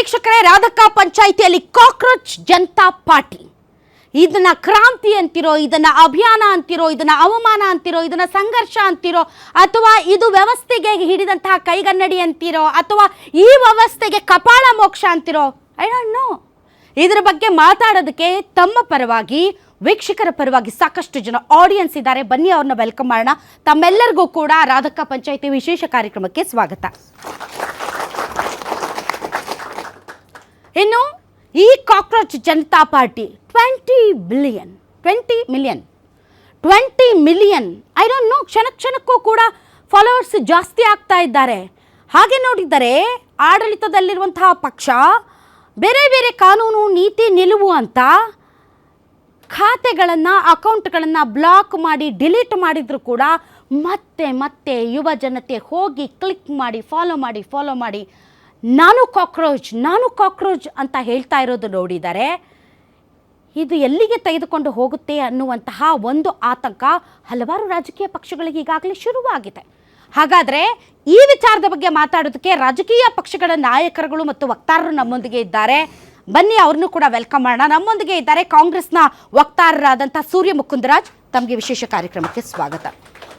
ವೀಕ್ಷಕರೇ, ರಾಧಕ ಪಂಚಾಯಿತಿಯಲ್ಲಿ cockroach Janata party ಇದನ್ನ ಕ್ರಾಂತಿ ಅಂತಿರೋ, ಇದನ್ನ ಅಭಿಯಾನ ಅಂತಿರೋ, ಇದನ್ನ ಅವಮಾನ ಅಂತಿರೋ, ಇದನ್ನ ಸಂಘರ್ಷ ಅಂತಿರೋ, ಅಥವಾ ಇದು ವ್ಯವಸ್ಥೆಗೆ ಹಿಡಿದಂತಹ ಕೈಗನ್ನಡಿ ಅಂತಿರೋ, ಅಥವಾ ಈ ವ್ಯವಸ್ಥೆಗೆ ಕಪಾಳ ಮೋಕ್ಷ ಅಂತಿರೋ, ಐ ಡೋಂಟ್ ನೋ. ಇದರ ಬಗ್ಗೆ ಮಾತಾಡೋದಕ್ಕೆ ತಮ್ಮ ಪರವಾಗಿ, ವೀಕ್ಷಕರ ಪರವಾಗಿ ಸಾಕಷ್ಟು ಜನ ಆಡಿಯನ್ಸ್ ಇದ್ದಾರೆ. ಬನ್ನಿ ಅವ್ರನ್ನ ವೆಲ್ಕಮ್ ಮಾಡೋಣ. ತಮ್ಮೆಲ್ಲರಿಗೂ ಕೂಡ ರಾಧಕ ಪಂಚಾಯಿತಿ ವಿಶೇಷ ಕಾರ್ಯಕ್ರಮಕ್ಕೆ ಸ್ವಾಗತ. ಇನ್ನು ಈ cockroach Janata party 20 million I don't know, ಕ್ಷಣಕ್ಕೂ ಕೂಡ ಫಾಲೋವರ್ಸ್ ಜಾಸ್ತಿ ಆಗ್ತಾ ಇದ್ದಾರೆ. ಹಾಗೆ ನೋಡಿದರೆ ಆಡಳಿತದಲ್ಲಿರುವಂತಹ ಪಕ್ಷ ಬೇರೆ ಬೇರೆ ಕಾನೂನು ನೀತಿ ನಿಲುವು ಅಂತ ಖಾತೆಗಳನ್ನು, ಅಕೌಂಟ್ಗಳನ್ನು ಬ್ಲಾಕ್ ಮಾಡಿ ಡಿಲೀಟ್ ಮಾಡಿದ್ರು ಕೂಡ ಮತ್ತೆ ಯುವ ಜನತೆ ಹೋಗಿ ಕ್ಲಿಕ್ ಮಾಡಿ ಫಾಲೋ ಮಾಡಿ ನಾನು ಕಾಕ್ರೋಚ್ ಅಂತ ಹೇಳ್ತಾ ಇರೋದು ನೋಡಿದ್ದಾರೆ. ಇದು ಎಲ್ಲಿಗೆ ತೆಗೆದುಕೊಂಡು ಹೋಗುತ್ತೆ ಅನ್ನುವಂತಹ ಒಂದು ಆತಂಕ ಹಲವಾರು ರಾಜಕೀಯ ಪಕ್ಷಗಳಿಗೆ ಈಗಾಗಲೇ ಶುರುವಾಗಿದೆ. ಹಾಗಾದರೆ ಈ ವಿಚಾರದ ಬಗ್ಗೆ ಮಾತಾಡೋದಕ್ಕೆ ರಾಜಕೀಯ ಪಕ್ಷಗಳ ನಾಯಕರುಗಳು ಮತ್ತು ವಕ್ತಾರರು ನಮ್ಮೊಂದಿಗೆ ಇದ್ದಾರೆ. ಬನ್ನಿ ಅವ್ರನ್ನೂ ಕೂಡ ವೆಲ್ಕಮ್ ಮಾಡೋಣ. ನಮ್ಮೊಂದಿಗೆ ಇದ್ದಾರೆ ಕಾಂಗ್ರೆಸ್ನ ವಕ್ತಾರರಾದಂಥ ಸೂರ್ಯ ಮುಕುಂದರಾಜ್. ತಮಗೆ ವಿಶೇಷ ಕಾರ್ಯಕ್ರಮಕ್ಕೆ ಸ್ವಾಗತ.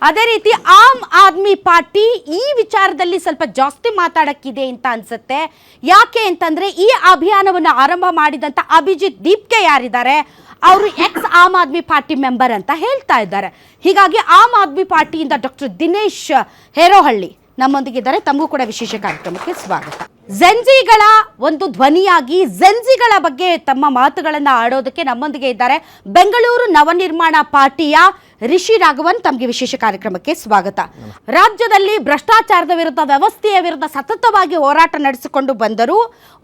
ಅದೇ ರೀತಿ ಆಮ್ ಆದ್ಮಿ ಪಾರ್ಟಿ ಈ ವಿಚಾರದಲ್ಲಿ ಸ್ವಲ್ಪ ಜಾಸ್ತಿ ಮಾತಾಡಕ್ಕಿದೆ ಅಂತ ಅನ್ಸುತ್ತೆ. ಯಾಕೆ ಅಂತಂದ್ರೆ ಈ ಅಭಿಯಾನವನ್ನು ಆರಂಭ ಮಾಡಿದಂಥ ಅಭಿಜಿತ್ ದೀಪ್ಗೆ ಯಾರಿದ್ದಾರೆ, ಅವರು X Aam Aadmi party member ಅಂತ ಹೇಳ್ತಾ ಇದ್ದಾರೆ. ಹೀಗಾಗಿ ಆಮ್ ಆದ್ಮಿ ಪಾರ್ಟಿಯಿಂದ ಡಾಕ್ಟರ್ ದಿನೇಶ್ ಹೇರೋಹಳ್ಳಿ ನಮ್ಮೊಂದಿಗಿದ್ದಾರೆ. ತಮಗೂ ಕೂಡ ವಿಶೇಷ ಕಾರ್ಯಕ್ರಮಕ್ಕೆ ಸ್ವಾಗತ. ಜೆನ್ಜಿಗಳ ಒಂದು ಧ್ವನಿಯಾಗಿ ಜೆನ್ಜಿಗಳ ಬಗ್ಗೆ ತಮ್ಮ ಮಾತುಗಳನ್ನ ಆಡೋದಕ್ಕೆ ನಮ್ಮೊಂದಿಗೆ ಇದ್ದಾರೆ ಬೆಂಗಳೂರು ನವನಿರ್ಮಾಣ ಪಾರ್ಟಿಯ ರಿಷಿ ರಾಘವನ್. ತಮಗೆ ವಿಶೇಷ ಕಾರ್ಯಕ್ರಮಕ್ಕೆ ಸ್ವಾಗತ. ರಾಜ್ಯದಲ್ಲಿ ಭ್ರಷ್ಟಾಚಾರದ ವಿರುದ್ಧ, ವ್ಯವಸ್ಥೆಯ ವಿರುದ್ಧ ಸತತವಾಗಿ ಹೋರಾಟ ನಡೆಸಿಕೊಂಡು ಬಂದರು.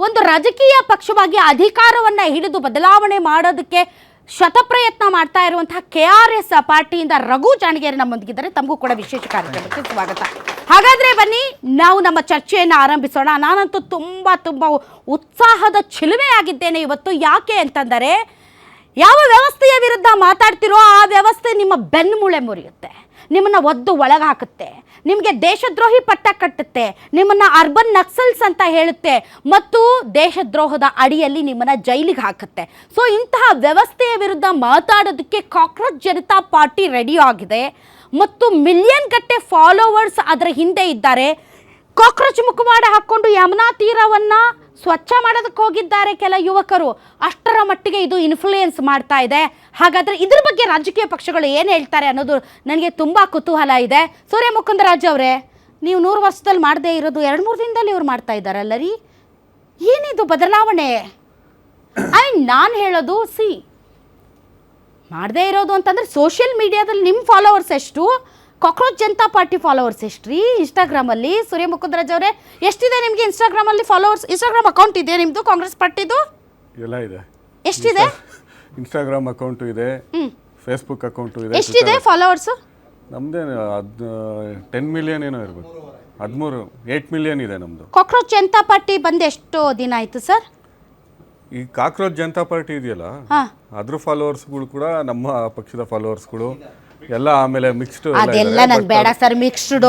ಒಂದು ರಾಜಕೀಯ ಪಕ್ಷವಾಗಿ ಅಧಿಕಾರವನ್ನ ಹಿಡಿದು ಬದಲಾವಣೆ ಮಾಡೋದಕ್ಕೆ ಶತಪ್ರಯತ್ನ ಮಾಡ್ತಾ ಇರುವಂತಹ KRS ಪಾರ್ಟಿಯಿಂದ ರಘು ಜಾಣಗೇರಿ ನಮ್ಮೊಂದಿಗಿದ್ದಾರೆ. ತಮಗೂ ಕೂಡ ವಿಶೇಷ ಕಾರ್ಯಕ್ರಮಕ್ಕೆ ಸ್ವಾಗತ. ಹಾಗಾದ್ರೆ ಬನ್ನಿ ನಾವು ನಮ್ಮ ಚರ್ಚೆಯನ್ನು ಆರಂಭಿಸೋಣ. ನಾನಂತೂ ತುಂಬ ಉತ್ಸಾಹದ ಚಿಲುಮೆಯಾಗಿದ್ದೇನೆ ಇವತ್ತು. ಯಾಕೆ ಅಂತಂದರೆ, ಯಾವ ವ್ಯವಸ್ಥೆಯ ವಿರುದ್ಧ ಮಾತಾಡ್ತಿರೋ ಆ ವ್ಯವಸ್ಥೆ ನಿಮ್ಮ ಬೆನ್ನುಮೂಳೆ ಮುರಿಯುತ್ತೆ, ನಿಮ್ಮನ್ನು ಒದ್ದು ಒಳಗೆ ಹಾಕುತ್ತೆ, ನಿಮಗೆ ದೇಶದ್ರೋಹಿ ಪಟ್ಟ ಕಟ್ಟುತ್ತೆ, ನಿಮ್ಮನ್ನು ಅರ್ಬನ್ ನಕ್ಸಲ್ಸ್ ಅಂತ ಹೇಳುತ್ತೆ ಮತ್ತು ದೇಶದ್ರೋಹದ ಅಡಿಯಲ್ಲಿ ನಿಮ್ಮನ್ನು ಜೈಲಿಗೆ ಹಾಕುತ್ತೆ. ಸೊ ಇಂತಹ ವ್ಯವಸ್ಥೆಯ ವಿರುದ್ಧ ಮಾತಾಡೋದಕ್ಕೆ ಕಾಕ್ರೋಚ್ ಜನತಾ ಪಾರ್ಟಿ ರೆಡಿ ಆಗಿದೆ ಮತ್ತು ಮಿಲಿಯನ್ ಗಟ್ಟೆ ಫಾಲೋವರ್ಸ್ ಅದರ ಹಿಂದೆ ಇದ್ದಾರೆ. ಕಾಕ್ರೋಚ್ ಮುಖವಾಡ ಹಾಕ್ಕೊಂಡು ಯಮುನಾ ತೀರವನ್ನು ಸ್ವಚ್ಛ ಮಾಡೋದಕ್ಕೆ ಹೋಗಿದ್ದಾರೆ ಕೆಲ ಯುವಕರು. ಅಷ್ಟರ ಮಟ್ಟಿಗೆ ಇದು ಇನ್ಫ್ಲೂಯೆನ್ಸ್ ಮಾಡ್ತಾ ಇದೆ. ಹಾಗಾದರೆ ಇದ್ರ ಬಗ್ಗೆ ರಾಜಕೀಯ ಪಕ್ಷಗಳು ಏನು ಹೇಳ್ತಾರೆ ಅನ್ನೋದು ನನಗೆ ತುಂಬ ಕುತೂಹಲ ಇದೆ. ಸೂರ್ಯ ಮುಕುಂದರಾಜ್ ಅವರೇ, ನೀವು 100 ವರ್ಷದಲ್ಲಿ ಮಾಡದೇ ಇರೋದು 2-3 ದಿನದಲ್ಲಿ ಇವ್ರು ಮಾಡ್ತಾ ಇದ್ದಾರಲ್ಲ ರೀ, ಏನಿದು ಬದಲಾವಣೆ? ನಾನು ಹೇಳೋದು ಮಾಡದೇ ಇರೋದು ಅಂತಂದರೆ ಸೋಷಿಯಲ್ ಮೀಡಿಯಾದಲ್ಲಿ ನಿಮ್ಮ ಫಾಲೋವರ್ಸ್ ಎಷ್ಟು, ಕಾಕ್ರೋಚ್ ಜನತಾ ಪಾರ್ಟಿ ಫಾಲೋವರ್ಸ್ ಎಷ್ಟು ರೀ ಇನ್ಸ್ಟಾಗ್ರಾಮಲ್ಲಿ? ಸೂರ್ಯ ಮುಕುಂದರಾಜ್ ಅವರೇ, ಎಷ್ಟಿದೆ ನಿಮಗೆ ಇನ್ಸ್ಟಾಗ್ರಾಮಲ್ಲಿ ಫಾಲೋವರ್ಸ್? ಇನ್ಸ್ಟಾಗ್ರಾಮ್ ಅಕೌಂಟ್ ಇದೆ ನಿಮ್ಮದು ಕಾಂಗ್ರೆಸ್ ಪಾರ್ಟಿದು? ಎಲ್ಲ ಇದೆ. ಎಷ್ಟಿದೆ? ಇನ್ಸ್ಟಾಗ್ರಾಮ್ ಅಕೌಂಟು ಇದೆ, ಫೇಸ್ಬುಕ್ ಅಕೌಂಟು ಇದೆ. ಎಷ್ಟಿದೆ ಫಾಲೋವರ್ಸ್? ನಮ್ಮದೇ 10 ಮಿಲಿಯನ್ ಏನೋ ಇರಬೇಕು. 8 ಮಿಲಿಯನ್ ಇದೆ ನಮ್ಮದು. ಕಾಕ್ರೋಚ್ ಜನತಾ ಪಾರ್ಟಿ ಬಂದು ಎಷ್ಟು ದಿನ ಆಯಿತು ಸರ್? ಈ ಕಾಕ್ರೋಚ್ ಜನತಾ ಪಾರ್ಟಿ ಇದೆಯಲ್ಲ, ಅದ್ರ ಫಾಲೋವರ್ಸ್ಗಳು ಕೂಡ ನಮ್ಮ ಪಕ್ಷದ ಫಾಲೋವರ್ಸ್ಗಳು ಎಲ್ಲ, ಆಮೇಲೆ ಮಿಕ್ಸ್ಡ್. ಅದೆಲ್ಲ ನಂಗೆ ಬೇಡ ಸರ್, ಮಿಕ್ಸ್ಡ್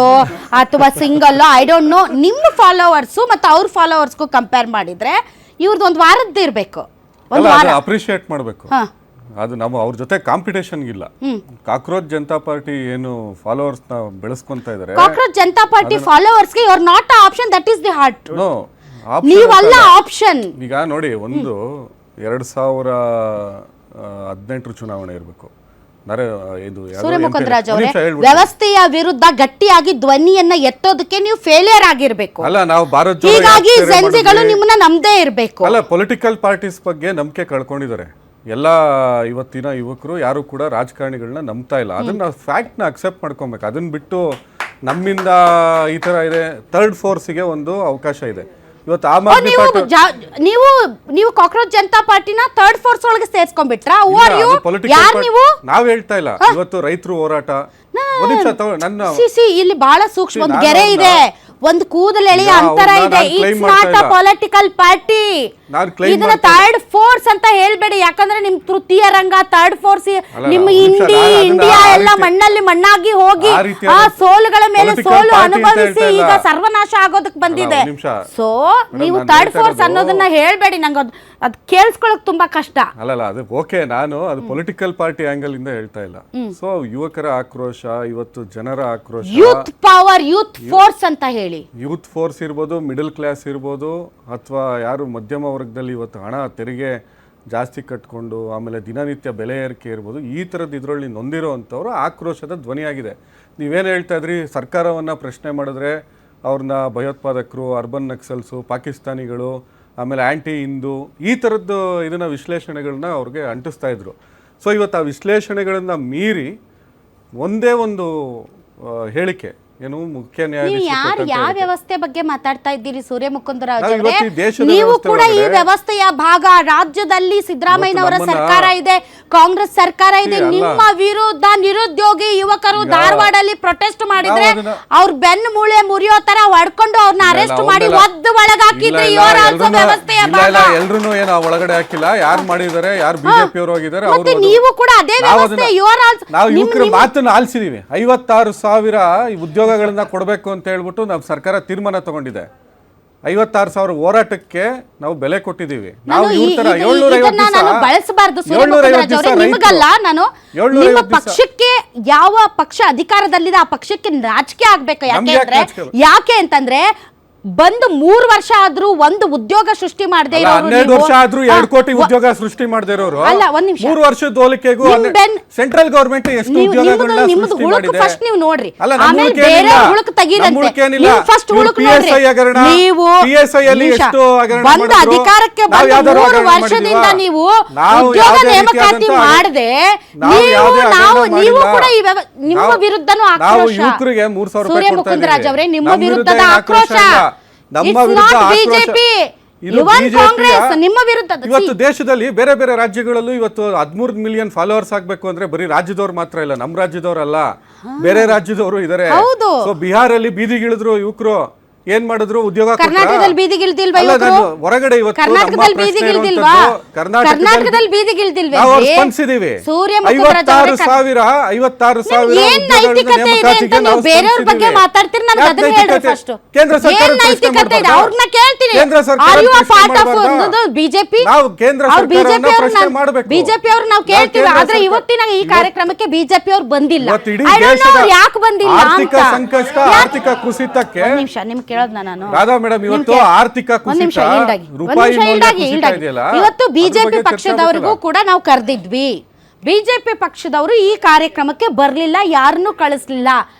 ಅಥವಾ ಸಿಂಗಲ್ ಐ ಡೋಂಟ್ ನೋ. ನಿಮ್ಮ ಫಾಲೋವರ್ಸು ಮತ್ತು ಅವ್ರ ಫಾಲೋವರ್ಸ್ಗೂ ಕಂಪೇರ್ ಮಾಡಿದ್ರೆ ಇವ್ರದ್ದು ಒಂದು ವಾರದ್ದು ಇರಬೇಕು. ಅಪ್ರಿಷಿಯೇಟ್ ಮಾಡಬೇಕು. ಅದು ನಮ್ಮ ಅವ್ರ ಜೊತೆ ಕಾಂಪಿಟೇಷನ್ ಇಲ್ಲ. ಕಾಕ್ರೋಚ್ ಜನತಾ ಪಾರ್ಟಿ ಏನು ಫಾಲೋವರ್ಸ್ ನ ಬೆಳೆಸ್ಕೊಂತ ಇದಾರೆ. ಕಾಕ್ರೋಚ್ ಜನತಾ ಪಾರ್ಟಿ ಫಾಲೋವರ್ಸ್ಗೆ you are not a option, that is the heart. No, ನೀವಲ್ಲ ಆಪ್ಷನ್. ಈಗ ನೋಡಿ, ಒಂದು 2018 ಚುನಾವಣೆ ಇರಬೇಕು. ಸೂರ್ಯ ಮುಕುಂದರಾಜ್ ಅವರೇ, ವ್ಯವಸ್ಥೆಯ ವಿರುದ್ಧ ಗಟ್ಟಿಯಾಗಿ ಧ್ವನಿಯನ್ನ ಎತ್ತೋದಕ್ಕೆ ನೀವು ಫೇಲಿಯರ್ ಆಗಿರ್ಬೇಕು. ಅಲ್ಲ, ನಾವು ಭಾರತ ಹೀಗಾಗಿ ಜೆನ್ಜಿಗಳು ನಿಮ್ಮನ್ನ ನಂಬದೇ ಇರಬೇಕು. ಅಲ್ಲ, ಪೊಲಿಟಿಕಲ್ ಪಾರ್ಟೀಸ್ ಬಗ್ಗೆ ನಂಬಿಕೆ ಕಳ್ಕೊಂಡಿದ್ದಾರೆ ಎಲ್ಲ. ಇವತ್ತಿನ ಯುವಕರು ಯಾರು ಕೂಡ ರಾಜಕಾರಣಿಗಳನ್ನ ನಂಬ್ತಾ ಇಲ್ಲ. ಅದನ್ನ ಫ್ಯಾಕ್ಟ್ ನ ಅಕ್ಸೆಪ್ಟ್ ಮಾಡ್ಕೊಬೇಕು. ಅದನ್ನ ಬಿಟ್ಟು ನಮ್ಮಿಂದ ಈ ತರ ಇದೆ, ಥರ್ಡ್ ಫೋರ್ಸ್ಗೆ ಒಂದು ಅವಕಾಶ ಇದೆ ಇವತ್ತು. ನೀವು ಕಾಕ್ರೋಚ್ ಜನತಾ ಪಾರ್ಟಿನ ಥರ್ಡ್ ಫೋರ್ಸ್ ಒಳಗೆ ಸೇರ್ಸ್ಕೊಂಡ್ಬಿಟ್ರಾ? ನಾವ್ ಹೇಳ್ತಾ ಇಲ್ಲ. ಇವತ್ತು ರೈತರು ಹೋರಾಟ, ಇಲ್ಲಿ ಬಹಳ ಸೂಕ್ಷ್ಮ ಒಂದು ಗೆರೆ ಇದೆ, ಒಂದು ಕೂದಲೆಳೆಯ ಅಂತರ ಇದೆ. It's not a political party. ನಾನು claim ಇದನ್ನ ಥರ್ಡ್ ಫೋರ್ಸ್ ಅಂತ ಹೇಳ್ಬೇಡಿ, ಯಾಕಂದ್ರೆ ನಿಮ್ ತೃತೀಯ ರಂಗ ಥರ್ಡ್ ಫೋರ್ಸ್ ನಿಮ್ಮ ಇಂಡಿಯಾ ಎಲ್ಲ ಮಣ್ಣಲ್ಲಿ ಮಣ್ಣಾಗಿ ಹೋಗಿ ಆ ಸೋಲುಗಳ ಮೇಲೆ ಸೋಲು ಅನುಭವಿಸಿ ಈಗ ಸರ್ವನಾಶ ಆಗೋದಕ್ಕೆ ಬಂದಿದೆ. ಸೊ ನೀವು ಥರ್ಡ್ ಫೋರ್ಸ್ ಅನ್ನೋದನ್ನ ಹೇಳ್ಬೇಡಿ, ನಂಗೆ ಅದು ಕೇಳಿಸ್ಕೊಳ್ಳೋಕೆ ತುಂಬಾ ಕಷ್ಟ. ಅಲ್ಲಲ್ಲ, ಅದು ಓಕೆ, ನಾನು ಅದು ಪೊಲಿಟಿಕಲ್ ಪಾರ್ಟಿ ಆಂಗಲ್ ಇಂದ ಹೇಳ್ತಾ ಇಲ್ಲ. ಸೊ ಯುವಕರ ಆಕ್ರೋಶ, ಇವತ್ತು ಜನರ ಆಕ್ರೋಶ, ಯೂತ್ ಪವರ್, ಯೂತ್ ಫೋರ್ಸ್ ಅಂತ ಹೇಳಿ, ಯೂತ್ ಫೋರ್ಸ್ ಇರ್ಬೋದು, ಮಿಡಲ್ ಕ್ಲಾಸ್ ಇರ್ಬೋದು, ಅಥವಾ ಯಾರು ಮಧ್ಯಮ ವರ್ಗದಲ್ಲಿ ಇವತ್ತು ಹಣ ತೆರಿಗೆ ಜಾಸ್ತಿ ಕಟ್ಕೊಂಡು ಆಮೇಲೆ ದಿನನಿತ್ಯ ಬೆಲೆ ಏರಿಕೆ ಇರ್ಬೋದು, ಈ ಥರದ್ದು ಇದರಲ್ಲಿ ನೊಂದಿರೋ ಅಂಥವ್ರು ಆಕ್ರೋಶದ ಧ್ವನಿಯಾಗಿದೆ. ನೀವೇನು ಹೇಳ್ತಾ ಇದ್ರಿ, ಸರ್ಕಾರವನ್ನು ಪ್ರಶ್ನೆ ಮಾಡಿದ್ರೆ ಅವ್ರನ್ನ ಭಯೋತ್ಪಾದಕರು, ಅರ್ಬನ್ ನಕ್ಸಲ್ಸು, ಪಾಕಿಸ್ತಾನಿಗಳು, ಆಮೇಲೆ ಆ್ಯಂಟಿ ಹಿಂದೂ, ಈ ಥರದ್ದು ಇದನ್ನು ವಿಶ್ಲೇಷಣೆಗಳನ್ನ ಅವ್ರಿಗೆ ಅಂಟಿಸ್ತಾ ಇದ್ರು. ಸೊ ಇವತ್ತು ಆ ವಿಶ್ಲೇಷಣೆಗಳನ್ನು ಮೀರಿ ಒಂದೇ ಒಂದು ಹೇಳಿಕೆ, ಏನು ಮುಖ್ಯ ಯಾರು ಯಾವ ವ್ಯವಸ್ಥೆ ಬಗ್ಗೆ ಮಾತಾಡ್ತಾ ಇದ್ದೀರಿ ಸೂರ್ಯ ಮುಕುಂದರಾಜ್ ನಾವು ಅವರೇ? ಇವತ್ತು ಈ ದೇಶದ ನೀವು ವ್ಯವಸ್ಥೆ ಕೂಡ ಈ ಒಳಗಡೆ ವ್ಯವಸ್ಥೆಯ ಭಾಗ. ರಾಜ್ಯದಲ್ಲಿ ಸಿದ್ದರಾಮಯ್ಯನವರ ಸರ್ಕಾರ ಇದೆ, ಕಾಂಗ್ರೆಸ್ ಸರ್ಕಾರ ಇದೆ. ನಿಮ್ಮ ವಿರುದ್ಧ ನಿರುದ್ಯೋಗಿ ಯುವಕರು ಧಾರವಾಡಲ್ಲಿ ಪ್ರೊಟೆಸ್ಟ್ ಮಾಡಿದ್ರೆ ಅವ್ರ ಬೆನ್ನು ಮೂಳೆ ಮುರಿಯೋ ತರ ಹೊಡ್ಕೊಂಡು ಅವ್ರನ್ನ ಅರೆಸ್ಟ್ ಮಾಡಿ ಒದ್ದು ಒಳಗಾಕಿದ್ರೆ ಇವರ ವ್ಯವಸ್ಥೆಯ ಭಾಗ. ಎಲ್ರು ಏನೋ ಒಳಗಡೆ ಹಾಕಿಲ್ಲ, ಯಾರು ಮಾಡಿದ್ದಾರೆ, ಯಾರು ಬಿಜೆಪಿ ಅವರು ಹೋಗಿದ್ದಾರೆ, ಮತ್ತೆ ನೀವು ಕೂಡ ಅದೇ ವ್ಯವಸ್ಥೆ. ನಾವು ಯುವಕರ ಮಾತನ್ನು ಆಲಿಸಿದೀವಿ. 56,000 ಉದ್ಯೋಗಗಳನ್ನ ಕೊಡಬೇಕು ಅಂತ ಹೇಳ್ಬಿಟ್ಟು ನಾವು ಸರ್ಕಾರ ತೀರ್ಮಾನ ತಗೊಂಡಿದೆ. 56,000 ಹೋರಾಟಕ್ಕೆ ನಾವು ಬೆಲೆ ಕೊಟ್ಟಿದ್ದೀವಿ. ನಾವು ಇವ್ರ ತರ 750 ಬಳಸಬಾರ್ದು ನಿಮಗಲ್ಲ, ನಾನು ನಿಮ್ಮ ಪಕ್ಷಕ್ಕೆ ಯಾವ ಪಕ್ಷ ಅಧಿಕಾರದಲ್ಲಿದೆ ಆ ಪಕ್ಷಕ್ಕೆ ನಾಚಿಕೆ ಆಗ್ಬೇಕು. ಯಾಕೆ ಅಂತಂದ್ರೆ ಬಂದು 3 ವರ್ಷ ಆದ್ರೂ ಒಂದು ಉದ್ಯೋಗ ಸೃಷ್ಟಿ ಮಾಡದೆ ಇರೋರು, 12 ವರ್ಷ ಆದ್ರೂ 2 ಕೋಟಿ ಉದ್ಯೋಗ ಸೃಷ್ಟಿ ಮಾಡದೆ ಇರೋರು, 3 ವರ್ಷದ ಹೋಲಿಕೆಗೂ ಸೆಂಟ್ರಲ್ ಗವರ್ಮೆಂಟ್ ಎಷ್ಟು ಉದ್ಯೋಗಗಳನ್ನ ಸೃಷ್ಟಿ ಮಾಡಿದೆ ಫಸ್ಟ್ ನೀವು ನೋಡ್ರಿ, ಅಲ್ಲ ಆಮೇಲೆ ಬೇರೆ ಹುಳುಕು ತೆಗೀರಂತೆ. ನೀವು ಫಸ್ಟ್ ಹುಳುಕು ನೋಡ್ರಿ. ನೀವು ಬಂದು ಅಧಿಕಾರಕ್ಕೆ ಬಂದು 3 ವರ್ಷದಿಂದ ನೀವು ಉದ್ಯೋಗ ನೇಮಕಾತಿ ಮಾಡದೆ ನೀವು ಕೂಡ ನಿಮ್ಮ ವಿರುದ್ಧನೂ ಆಕ್ರೋಶ. ಸೂರ್ಯ ಮುಕುಂದರಾಜ್ ಅವರೇ, ನಿಮ್ಮ ವಿರುದ್ಧದ ಆಕ್ರೋಶ. ನಮ್ಮ ವಿರುದ್ಧ ಬಿಜೆಪಿ, ಕಾಂಗ್ರೆಸ್ ನಿಮ್ಮ ವಿರುದ್ಧ. ಇವತ್ತು ದೇಶದಲ್ಲಿ ಬೇರೆ ಬೇರೆ ರಾಜ್ಯಗಳಲ್ಲೂ ಇವತ್ತು 13 ಮಿಲಿಯನ್ ಫಾಲೋವರ್ಸ್ ಆಗ್ಬೇಕು ಅಂದ್ರೆ ಬರೀ ರಾಜ್ಯದವ್ರು ಮಾತ್ರ ಇಲ್ಲ, ನಮ್ಮ ರಾಜ್ಯದವ್ರಲ್ಲ, ಬೇರೆ ರಾಜ್ಯದವರು ಇದಾರೆ. ಸೊ ಬಿಹಾರಲ್ಲಿ ಬೀದಿಗಿಳಿದ್ರು ಯುವಕರು, ಏನ್ ಮಾಡಿದ್ರು, ಉದ್ಯೋಗ. ಕರ್ನಾಟಕದಲ್ಲಿ ಬೀದಿಗಿಳಿದಿಲ್ವಾ ಹೊರಗಡೆ ಇವತ್ತು ಕರ್ನಾಟಕದಲ್ಲಿ ಬೀದಿಗಿಳಿದಿಲ್ವಾ? ಕರ್ನಾಟಕದಲ್ಲಿ ಬೀದಿಗಿಳಿದಿಲ್ವಾ? ಸ್ಪಂದಿಸಿದೀವಿ. ಸೂರ್ಯ 56,000 ಏನ್ ನೈತಿಕತೆ ಇದೆ ಅಂತ ನೀವು ಬೇರೆಯವ್ರ ಬಗ್ಗೆ ಮಾತಾಡ್ತೀರಿ. ನಾನು ಅದನ್ನ ಹೇಳ್ರಿ ಫಸ್ಟ್. ಕೇಂದ್ರ ಸರ್ಕಾರ ಏನ್ ನೈತಿಕತೆ ಇದೆ ಅವ್ರನ್ನ ಕೇಳ್ತೀನಿ. Are you a part of BJP? ನಾವು ಕೇಂದ್ರ ಸರ್ಕಾರವನ್ನ ಪ್ರಶ್ನೆ ಮಾಡಬೇಕು. ಬಿಜೆಪಿ ಅವ್ರು ನಾವು ಕೇಳ್ತೀವಿ, ಆದ್ರೆ ಇವತ್ತಿನ ಈ ಕಾರ್ಯಕ್ರಮಕ್ಕೆ ಬಿಜೆಪಿ ಅವ್ರು ಬಂದಿಲ್ಲ. ಯಾಕೆ ಬಂದಿಲ್ಲ? ಆರ್ಥಿಕ ಸಂಕಷ್ಟ, ಆರ್ಥಿಕ ಕುಸಿತಕ್ಕೆ ನಿಮಿಷ ನಿಮ್ಗೆ ನಾನು ರಾಧಾ ಮೇಡಮ್, ಇವತ್ತು ಆರ್ಥಿಕ ಕುಸಿತ, ರೂಪಾಯಿ ಮೌಲ್ಯ ಕುಸಿತ ಇದೆಯಲ್ಲ, ಇವತ್ತು ಬಿಜೆಪಿ ಪಕ್ಷದವರಿಗೂ ಕೂಡ ನಾವು ಕರೆದಿದ್ವಿ. ಬಿಜೆಪಿ ಪಕ್ಷದವರು ಈ ಕಾರ್ಯಕ್ರಮಕ್ಕೆ ಬರ್ಲಿಲ್ಲ, ಯಾರನ್ನೂ ಕಳಿಸ್ಲಿಲ್ಲ.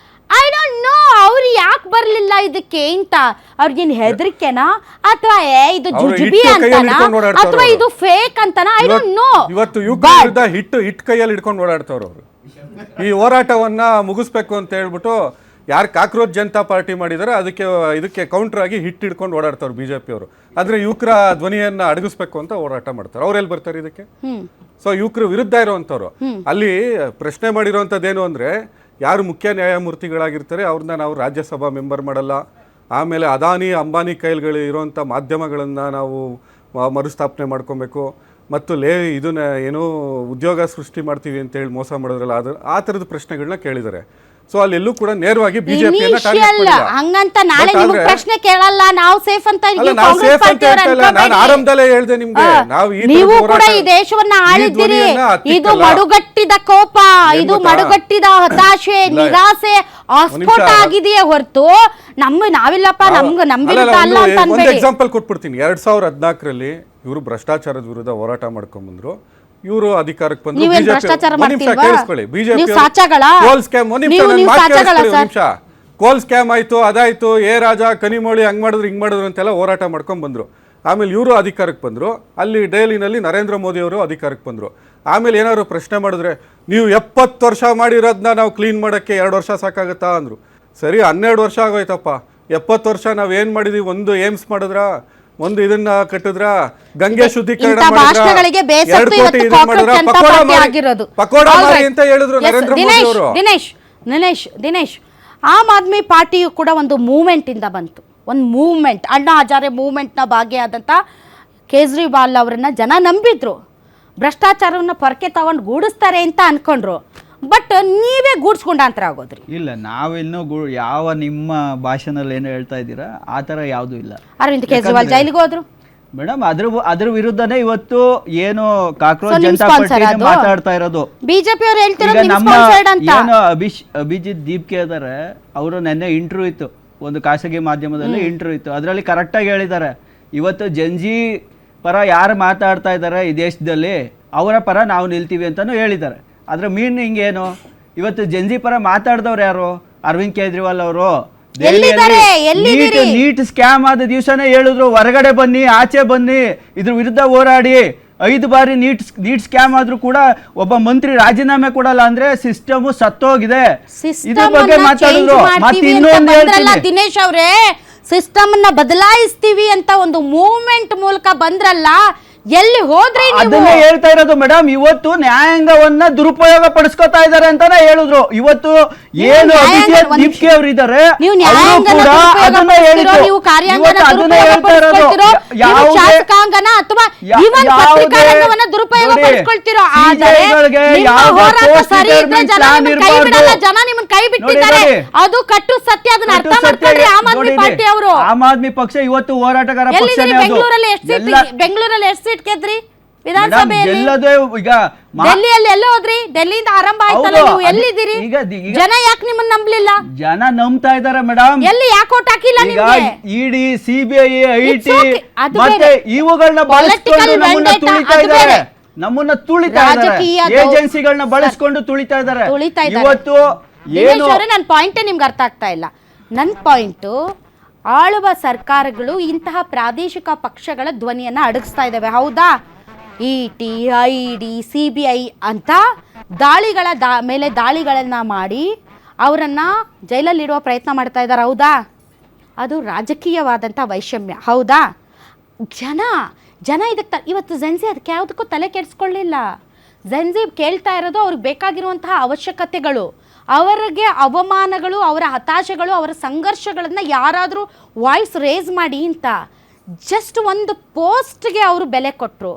ಐ ಡೋಂಟ್ ನೋ ಅವ್ರು ಯಾಕೆ ಬರ್ಲಿಲ್ಲ ಇದಕ್ಕೆ ಅಂತ. ಅವ್ರಿಗೇನು ಹೆದರಿಕೆನಾ ಅಥವಾ ಇದು ಜುಜುಬಿ ಅಂತನಾ ಅಥವಾ ಇದು ಫೇಕ್ ಅಂತನಾ? I don't no. ಇವತ್ತು ಯುವಕರ ವಿರುದ್ಧ ಹಿಟ್ ಕೈಯಲ್ಲಿ ಹಿಡ್ಕೊಂಡು ಓಡಾಡ್ತವ್ರು ಅವರು. ಈ ಹೋರಾಟವನ್ನ ಮುಗಿಸ್ಬೇಕು ಅಂತ ಹೇಳ್ಬಿಟ್ಟು ಯಾರು ಕಾಕ್ರೋಚ್ ಜನತಾ ಪಾರ್ಟಿ ಮಾಡಿದಾರೆ ಇದಕ್ಕೆ ಕೌಂಟರ್ ಆಗಿ ಹಿಟ್ ಹಿಡ್ಕೊಂಡು ಓಡಾಡ್ತಾರೆ ಬಿಜೆಪಿ ಅವರು. ಆದ್ರೆ ಯುವಕರ ಧ್ವನಿಯನ್ನ ಅಡಗಿಸ್ಬೇಕು ಅಂತ ಹೋರಾಟ ಮಾಡ್ತಾರೆ. ಅವ್ರೆಲ್ಲಿ ಬರ್ತಾರೆ ಇದಕ್ಕೆ? ಸೊ ಯುವಕರ ವಿರುದ್ಧ ಇರುವಂತವ್ರು ಅಲ್ಲಿ ಪ್ರಶ್ನೆ ಮಾಡಿರೋಂಥದ್ದೇನು ಅಂದ್ರೆ, ಯಾರು ಮುಖ್ಯ ನ್ಯಾಯಮೂರ್ತಿಗಳಾಗಿರ್ತಾರೆ ಅವ್ರನ್ನ ನಾವು ರಾಜ್ಯಸಭಾ ಮೆಂಬರ್ ಮಾಡಲ್ಲ, ಆಮೇಲೆ ಅದಾನಿ ಅಂಬಾನಿ ಕೈಲ್ಗಳು ಇರೋಂಥ ಮಾಧ್ಯಮಗಳನ್ನ ನಾವು ಮರುಸ್ಥಾಪನೆ ಮಾಡ್ಕೊಬೇಕು, ಮತ್ತು ಇದನ್ನ ಏನೋ ಉದ್ಯೋಗ ಸೃಷ್ಟಿ ಮಾಡ್ತೀವಿ ಅಂತ ಹೇಳಿ ಮೋಸ ಮಾಡೋದ್ರಲ್ಲ, ಆ ಥರದ ಪ್ರಶ್ನೆಗಳನ್ನ ಕೇಳಿದ್ದಾರೆ. ಸೊ ಅಲ್ಲೆಲ್ಲೂ ಕೂಡ ನೇರವಾಗಿ ಬಿಜೆಪಿಯನ್ನ ಹಂಗಂತ ನಾಳೆ ನಿಮಗೆ ಪ್ರಶ್ನೆ ಕೇಳಲ್ಲ, ನಾವು ಸೇಫ್ ಅಂತ. ನಾನು ಆರಂಭದಲ್ಲೇ ಹೇಳಿದೆ ನಿಮ್ಗೆ, ನೀವು ಕೂಡ ಈ ದೇಶವನ್ನ ಆಳಿದ್ದೀರಿ. ಇದು ಮಡುಗಟ್ಟಿದ ಕೋಪ, ಇದು ಮಡುಗಟ್ಟಿದ ಹತಾಶೆ, ನಿರಾಸೆ, ಆಸ್ಫೋಟ ಆಗಿದೆಯೇ ಹೊರತು ನಾವಿಲ್ಲಪ್ಪ ನಮ್ ವಿರುದ್ಧ ಅಲ್ಲ ಅಂತ ಅನ್ಬೇಡಿ. ಒಂದು ಎಕ್ಸಾಂಪಲ್ ಕೊಟ್ಬಿಡ್ತೀನಿ. 2014ರಲ್ಲಿ ಇವರು ಭ್ರಷ್ಟಾಚಾರದ ವಿರುದ್ಧ ಹೋರಾಟ ಮಾಡ್ಕೊಂಡ್ ಬಂದ್ರು. ಇವರು ಅಧಿಕಾರಕ್ಕೆ ಬಂದ್ರು. ಕೋಲ್ ಸ್ಕ್ಯಾಮ್ ಆಯ್ತು, ಅದಾಯ್ತು, ರಾಜ ಕನಿಮೋಳಿ ಹಂಗ್ ಮಾಡಿದ್ರು ಹಿಂಗ್ ಮಾಡಿದ್ರು ಅಂತೆಲ್ಲ ಹೋರಾಟ ಮಾಡ್ಕೊಂಡ್ ಬಂದ್ರು. ಆಮೇಲೆ ಇವರು ಅಧಿಕಾರಕ್ಕೆ ಬಂದ್ರು. ಅಲ್ಲಿ ಡೈಲಿನಲ್ಲಿ ನರೇಂದ್ರ ಮೋದಿ ಅವರು ಅಧಿಕಾರಕ್ಕೆ ಬಂದ್ರು. ಆಮೇಲೆ ಏನಾದ್ರು ಪ್ರಶ್ನೆ ಮಾಡಿದ್ರೆ, ನೀವು 70 ವರ್ಷ ಮಾಡಿರೋದನ್ನ ನಾವು ಕ್ಲೀನ್ ಮಾಡಕ್ಕೆ 2 ವರ್ಷ ಸಾಕಾಗತ್ತಾ ಅಂದ್ರು. ಸರಿ, 12 ವರ್ಷ ಆಗೋಯ್ತಪ್ಪ. 70 ವರ್ಷ ನಾವ್ ಏನ್ ಮಾಡಿದೀವಿ? ಒಂದು ಏಮ್ಸ್ ಮಾಡಿದ್ರ, ಒಂದು ಇದನ್ನ ಕಟ್ಟಿದ್ರ, ಗಂಗೆ ಶುದ್ಧೀಕರಣ ಪಕೋಡ ಮಾರಿ ಅಂತ ಹೇಳಿದ್ರು ನರೇಂದ್ರ ಮೋದಿ ಅವರು. ದಿನೇಶ್, ಆಮ್ ಆದ್ಮಿ ಪಾರ್ಟಿಯು ಕೂಡ ಒಂದು ಮೂವ್ಮೆಂಟ್ ಇಂದ ಬಂತು. ಒಂದು ಮೂವ್ಮೆಂಟ್, ಅಣ್ಣಾ ಹಜಾರೆ ಮೂವ್ಮೆಂಟ್ ನ ಭಾಗಿಯಾದಂತ ಕೇಜ್ರಿವಾಲ್ ಅವರನ್ನ ಜನ ನಂಬಿದ್ರು, ಭ್ರಷ್ಟಾಚಾರವನ್ನು ಪೊರಕೆ ತಗೊಂಡು ಗೂಡಿಸ್ತಾರೆ ಅಂತ ಅನ್ಕೊಂಡ್ರು. ಬಟ್ ನೀವೇ ಗೂಡ್ಸ್ಕೊಂಡಾಂತರ ಆಗೋದ್ರಿ. ಇಲ್ಲ, ನಾವಿನ್ನೂ ಯಾವ ನಿಮ್ಮ ಭಾಷೆನಲ್ಲಿ ಏನು ಹೇಳ್ತಾ ಇದ್ದೀರಾ ಆ ಥರ ಯಾವುದೂ ಇಲ್ಲ. ಅರವಿಂದ್ ಕೇಜ್ರಿವಾಲ್ ಜೈಲಿಗೆ ಹೋದ್ರು ಮೇಡಮ್. ಅದ್ರ ವಿರುದ್ಧನೇ ಇವತ್ತು ಏನು ಕಾಕ್ರೋಚ್ ಜನತಾ ಪಾರ್ಟಿ ಮಾತಾಡ್ತಾ ಇರೋದು. ಬಿಜೆಪಿ ಅವ್ರು ಹೇಳ್ತಿರೋದು ಈಗ ನಿಮ್ಮ ನಮ್ಮ ಸ್ಪಾನ್ಸರ್ಡ್ ಅಂತ. ಏನು ಅಭಿಜಿತ್ ದೀಪ್ಕೆ ಇದ್ದಾರೆ, ಅವರು ನೆನ್ನೆ ಇಂಟರ್ವ್ಯೂ ಇತ್ತು, ಒಂದು ಖಾಸಗಿ ಮಾಧ್ಯಮದಲ್ಲಿ ಇಂಟರ್ವ್ಯೂ ಇತ್ತು. ಅದರಲ್ಲಿ ಕರೆಕ್ಟಾಗಿ ಹೇಳಿದ್ದಾರೆ, ಇವತ್ತು ಜಂಜಿ ಪರ ಯಾರು ಮಾತಾಡ್ತಾ ಇದ್ದಾರೆ ಈ ದೇಶದಲ್ಲಿ ಅವರ ಪರ ನಾವು ನಿಲ್ತೀವಿ ಅಂತಲೂ ಹೇಳಿದ್ದಾರೆ. ಅದರ ಮೀನಿಂಗ್ ಏನು? ಇವತ್ತು ಜಂಜಿ ಪರ ಮಾತಾಡಿದವ್ರು ಯಾರು? ಅರವಿಂದ್ ಕೇಜ್ರಿವಾಲ್ ಅವರು. ನೀಟ್ ಸ್ಕ್ಯಾಮ್ ಆದ ದಿವಸನೇ ಹೇಳಿದ್ರು, ಹೊರಗಡೆ ಬನ್ನಿ, ಆಚೆ ಬನ್ನಿ, ಇದ್ರ ವಿರುದ್ಧ ಹೋರಾಡಿ. 5 ಬಾರಿ ನೀಟ್ ಸ್ಕ್ಯಾಮ್ ಆದ್ರೂ ಕೂಡ ಒಬ್ಬ ಮಂತ್ರಿ ರಾಜೀನಾಮೆ ಕೊಡಲ್ಲ ಅಂದ್ರೆ ಸಿಸ್ಟಮ್ ಸತ್ತೋಗಿದೆ. ಇದ್ರ ಬಗ್ಗೆ ಮಾತಾಡಿದ್ರು. ಮತ್ತೆ ಇನ್ನೊಂದು ಹೇಳ್ತೀನಿ, ದಿನೇಶ್ ಅವರೇ, ಸಿಸ್ಟಮ್ ನ ಬದಲಾಯಿಸ್ತೀವಿ ಅಂತ ಒಂದು ಮೂವ್ಮೆಂಟ್ ಮೂಲಕ ಬಂದ್ರಲ್ಲ, ಎಲ್ಲಿ ಹೋದ್ರಿ? ಅದನ್ನೇ ಹೇಳ್ತಾ ಇರೋದು ಮೇಡಮ್. ಇವತ್ತು ನ್ಯಾಯಾಂಗವನ್ನ ದುರುಪಯೋಗ ಪಡಿಸ್ಕೊತಾ ಇದಾರೆ ಅಂತಾನೆ ಹೇಳಿದ್ರು. ಇವತ್ತು ಏನು ಅಭಿಜಿತ್ ದೀಪ್ಕೆ ಅವರು ಇದ್ದಾರೆ, ಅದನ್ನ ಹೇಳಿದ್ರು. ಅದನ್ನ ಹೇಳ್ತಾ ಇರೋದು, ಅದು ಕಟ್ಟು ಸತ್ಯ. ಅದನ್ನ ಅರ್ಥ ಮಾಡ್ಕೊಂಡ್ರೆ ಆಮ್ ಆದ್ಮಿ ಪಾರ್ಟಿ ಅವರು, ಆಮ್ ಆದ್ಮಿ ಪಕ್ಷ ಇವತ್ತು ಹೋರಾಟಗಾರ ಪಕ್ಷ. ಬೆಂಗಳೂರಲ್ಲಿ ಎಷ್ಟು ಸೀಟ್ ಗೆದ್ರಿ ವಿಧಾನಸಭೆಯಲ್ಲಿ? ಈಗ ಡೆಲ್ಲಿಯಲ್ಲಿ ಎಲ್ಲ ಹೋದ್ರಿ? ಡೆಲ್ಲಿಯಿಂದ ಆರಂಭ ಆಯ್ತಲ್ಲ, ನೀವು ಎಲ್ಲಿದ್ದೀರಿ? ಜನ ಯಾಕೆ ನಿಮ್ಮನ್ನ ನಂಬಲಿಲ್ಲ? ಜನ ನಂಬ್ತಾ ಇದಾರೆ ಮೇಡಮ್. ಎಲ್ಲಿ ಯಾಕೆ ಓಟ್ ಹಾಕಿಲ್ಲ ನಿಮ್ಗೆ? ಇಡಿ, ಸಿಬಿಐ, ಐಟಿ ಮತ್ತೆ ಇವುಗಳನ್ನ ಬಳಸ್ಕೊಂಡು ನಮ್ಮನ್ನ ತುಳಿತಾ ಇದ್ದಾರೆ. ನಮ್ಮನ್ನ ತುಳಿತಾ ಇದ್ದಾರೆ, ಏಜೆನ್ಸಿಗಳನ್ನ ಬಳಸ್ಕೊಂಡು ತುಳಿತಾ ಇದ್ದಾರೆ. ಇವತ್ತು ಏನು ನನ್ನ ಪಾಯಿಂಟ್ ನಿಮ್ಗೆ ಅರ್ಥ ಆಗ್ತಾ ಇಲ್ಲ. ನನ್ನ ಪಾಯಿಂಟು, ಆಳುವ ಸರ್ಕಾರಗಳು ಇಂತಹ ಪ್ರಾದೇಶಿಕ ಪಕ್ಷಗಳ ಧ್ವನಿಯನ್ನು ಅಡಗಿಸ್ತಾ ಇದ್ದಾವೆ, ಹೌದಾ? ಇಟಿ, ಐಡಿ, CBI ಅಂತ ದಾಳಿಗಳ ಮೇಲೆ ದಾಳಿಗಳನ್ನು ಮಾಡಿ ಅವರನ್ನು ಜೈಲಲ್ಲಿಡುವ ಪ್ರಯತ್ನ ಮಾಡ್ತಾ ಇದ್ದಾರೆ, ಹೌದಾ? ಅದು ರಾಜಕೀಯವಾದಂಥ ವೈಷಮ್ಯ, ಹೌದಾ? ಜನ ಇದಕ್ಕೆ ಇವತ್ತು ಜೆನ್ಸಿ ಅದಕ್ಕೆ ಯಾವುದಕ್ಕೂ ತಲೆ ಕೆಡಿಸ್ಕೊಳ್ಳಿಲ್ಲ. ಜೆನ್ಸಿ ಕೇಳ್ತಾ ಇರೋದು ಅವ್ರಿಗೆ ಬೇಕಾಗಿರುವಂತಹ ಅವಶ್ಯಕತೆಗಳು, ಅವರಿಗೆ ಅವಮಾನಗಳು, ಅವರ ಹತಾಶೆಗಳು, ಅವರ ಸಂಘರ್ಷಗಳನ್ನು ಯಾರಾದರೂ ವಾಯ್ಸ್ ರೇಸ್ ಮಾಡಿ ಅಂತ. ಜಸ್ಟ್ ಒಂದು ಪೋಸ್ಟ್ಗೆ ಅವರು ಬೆಲೆ ಕೊಟ್ಟರು.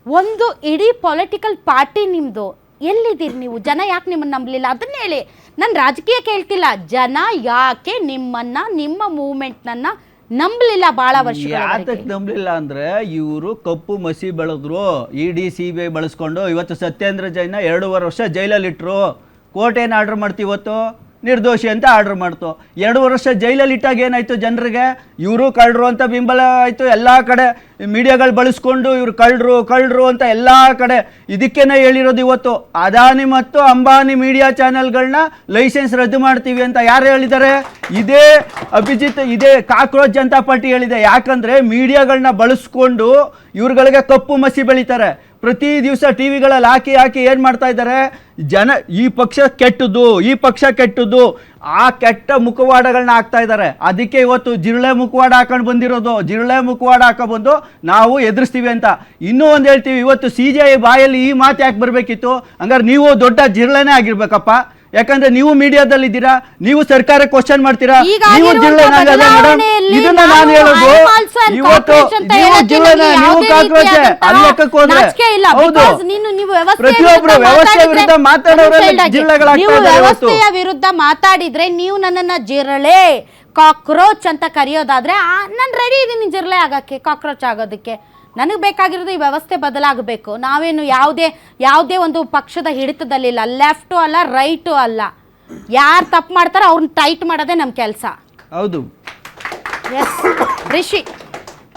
ಒಂದು ಇಡೀ ಪೊಲಿಟಿಕಲ್ ಪಾರ್ಟಿ ನಿಮ್ಮದು. ಎಲ್ಲಿದ್ದೀರಿ ನೀವು? ಜನ ಯಾಕೆ ನಿಮ್ಮನ್ನು ನಂಬಲಿಲ್ಲ? ಅದನ್ನ ಹೇಳಿ. ನಾನು ರಾಜಕೀಯ ಕೇಳ್ತಿಲ್ಲ, ಜನ ಯಾಕೆ ನಿಮ್ಮ ಮೂವ್ಮೆಂಟ್ನನ್ನು ನಂಬಲಿಲ್ಲ? ಭಾಳ ವರ್ಷ ಯಾತಕ್ಕೆ ನಂಬಲಿಲ್ಲ ಅಂದ್ರೆ, ಇವರು ಕಪ್ಪು ಮಸಿ ಬೆಳೆದ್ರು, ಇಡಿ, CBI ಬಳಸ್ಕೊಂಡು. ಇವತ್ತು ಸತ್ಯೇಂದ್ರ ಜೈನ 2.5 ವರ್ಷ ಜೈಲಲ್ಲಿ ಇಟ್ಟರು. ಕೋರ್ಟ್ ಏನು ಆರ್ಡರ್ ಮಾಡ್ತು? ಇವತ್ತು ನಿರ್ದೋಷಿ ಅಂತ ಆರ್ಡರ್ ಮಾಡ್ತು. 2 ವರ್ಷ ಜೈಲಲ್ಲಿ ಇಟ್ಟಾಗ ಏನಾಯ್ತು? ಜನರಿಗೆ ಇವರು ಕಳ್ಳರು ಅಂತ ಬಿಂಬಲ ಆಯಿತು. ಎಲ್ಲ ಕಡೆ ಮೀಡಿಯಾಗಳು ಬಳಸ್ಕೊಂಡು ಇವರು ಕಳ್ಳರು ಅಂತ ಎಲ್ಲ ಕಡೆ ಇದಕ್ಕೇನೆ ಹೇಳಿರೋದು. ಇವತ್ತು ಅದಾನಿ ಮತ್ತು ಅಂಬಾನಿ ಮೀಡಿಯಾ ಚಾನೆಲ್ಗಳನ್ನ ಲೈಸೆನ್ಸ್ ರದ್ದು ಮಾಡ್ತೀವಿ ಅಂತ ಯಾರು ಹೇಳಿದ್ದಾರೆ? ಇದೇ ಅಭಿಜಿತ್, ಇದೇ ಕಾಕ್ರೋಚ್ ಜನತಾ ಪಾರ್ಟಿ ಹೇಳಿದೆ. ಯಾಕಂದ್ರೆ ಮೀಡಿಯಾಗಳನ್ನ ಬಳಸ್ಕೊಂಡು ಇವ್ರುಗಳಿಗೆ ಕಪ್ಪು ಮಸಿ ಬೆಳೀತಾರೆ. ಪ್ರತಿ ದಿವಸ ಟಿವಿಗಳಲ್ಲಿ ಹಾಕಿ ಏನು ಮಾಡ್ತಾ ಇದ್ದಾರೆ? ಜನ ಈ ಪಕ್ಷ ಕೆಟ್ಟದ್ದು, ಈ ಪಕ್ಷ ಕೆಟ್ಟದ್ದು, ಆ ಕೆಟ್ಟ ಮುಖವಾಡಗಳನ್ನ ಹಾಕ್ತಾ ಇದ್ದಾರೆ. ಅದಕ್ಕೆ ಇವತ್ತು ಜಿರಳೆ ಮುಖವಾಡ ಹಾಕೊಂಡು ಬಂದಿರೋದು. ಜಿರಳೆ ಮುಖವಾಡ ಹಾಕೊಂಡ್ಬಂದು ನಾವು ಎದುರಿಸ್ತೀವಿ ಅಂತ. ಇನ್ನೂ ಒಂದು ಹೇಳ್ತೀವಿ, ಇವತ್ತು CJI ಬಾಯಲ್ಲಿ ಈ ಮಾತು ಯಾಕೆ ಬರಬೇಕಿತ್ತು? ಹಂಗಾರೆ ನೀವು ದೊಡ್ಡ ಜಿರಳೆನೇ ಆಗಿರ್ಬೇಕಪ್ಪ. ಯಾಕಂದ್ರೆ ನೀವು ಮೀಡಿಯಾದಲ್ಲಿ ಇದ್ದೀರಾ, ನೀವು ಸರ್ಕಾರ ಕ್ವಶನ್ ಮಾಡ್ತೀರಾ, ನೀವು ಜಿಲ್ಲೆ. ಇದನ್ನ ನಾನು ಹೇಳೋದು, ಇವತ್ತು ನೀವು ಜಿಲ್ಲೆನ, ನೀವು ಕಾಕ್ರೋಚ್ ಅಲ್ಲಕ್ಕಕ್ಕೆ ಹೋದ್ರೆ ಹೌದು, ಪ್ರತಿಯೊಬ್ಬರು ವ್ಯವಸ್ಥೆ ವಿರುದ್ಧ ಮಾತಾಡೋರೆಲ್ಲ ಜಿಲ್ಲೆಗಳಾಗ್ತಾ ವ್ಯವಸ್ಥೆಯ ವಿರುದ್ಧ ಮಾತಾಡಿದ್ರೆ ನೀವು ನನ್ನನ್ನ ಜಿರಳೆ, ಕಾಕ್ರೋಚ್ ಅಂತ ಕರೆಯೋದಾದ್ರೆ ನಾನು ರೆಡಿ ಇದ್ದೀನಿ ಜಿರಳೆ ಆಗಕ್ಕೆ, ಕಾಕ್ರೋಚ್ ಆಗೋದಕ್ಕೆ. ನನಗೆ ಬೇಕಾಗಿರೋದು ಈ ವ್ಯವಸ್ಥೆ ಬದಲಾಗಬೇಕು. ನಾವೇನು ಯಾವುದೇ ಒಂದು ಪಕ್ಷದ ಹಿಡಿತದಲ್ಲಿಲ್ಲ, ಲೆಫ್ಟು ಅಲ್ಲ, ರೈಟು ಅಲ್ಲ. ಯಾರು ತಪ್ಪು ಮಾಡ್ತಾರೋ ಅವ್ರನ್ನ ಟೈಟ್ ಮಾಡೋದೇ ನಮ್ಮ ಕೆಲಸ. ಹೌದು. ಎಸ್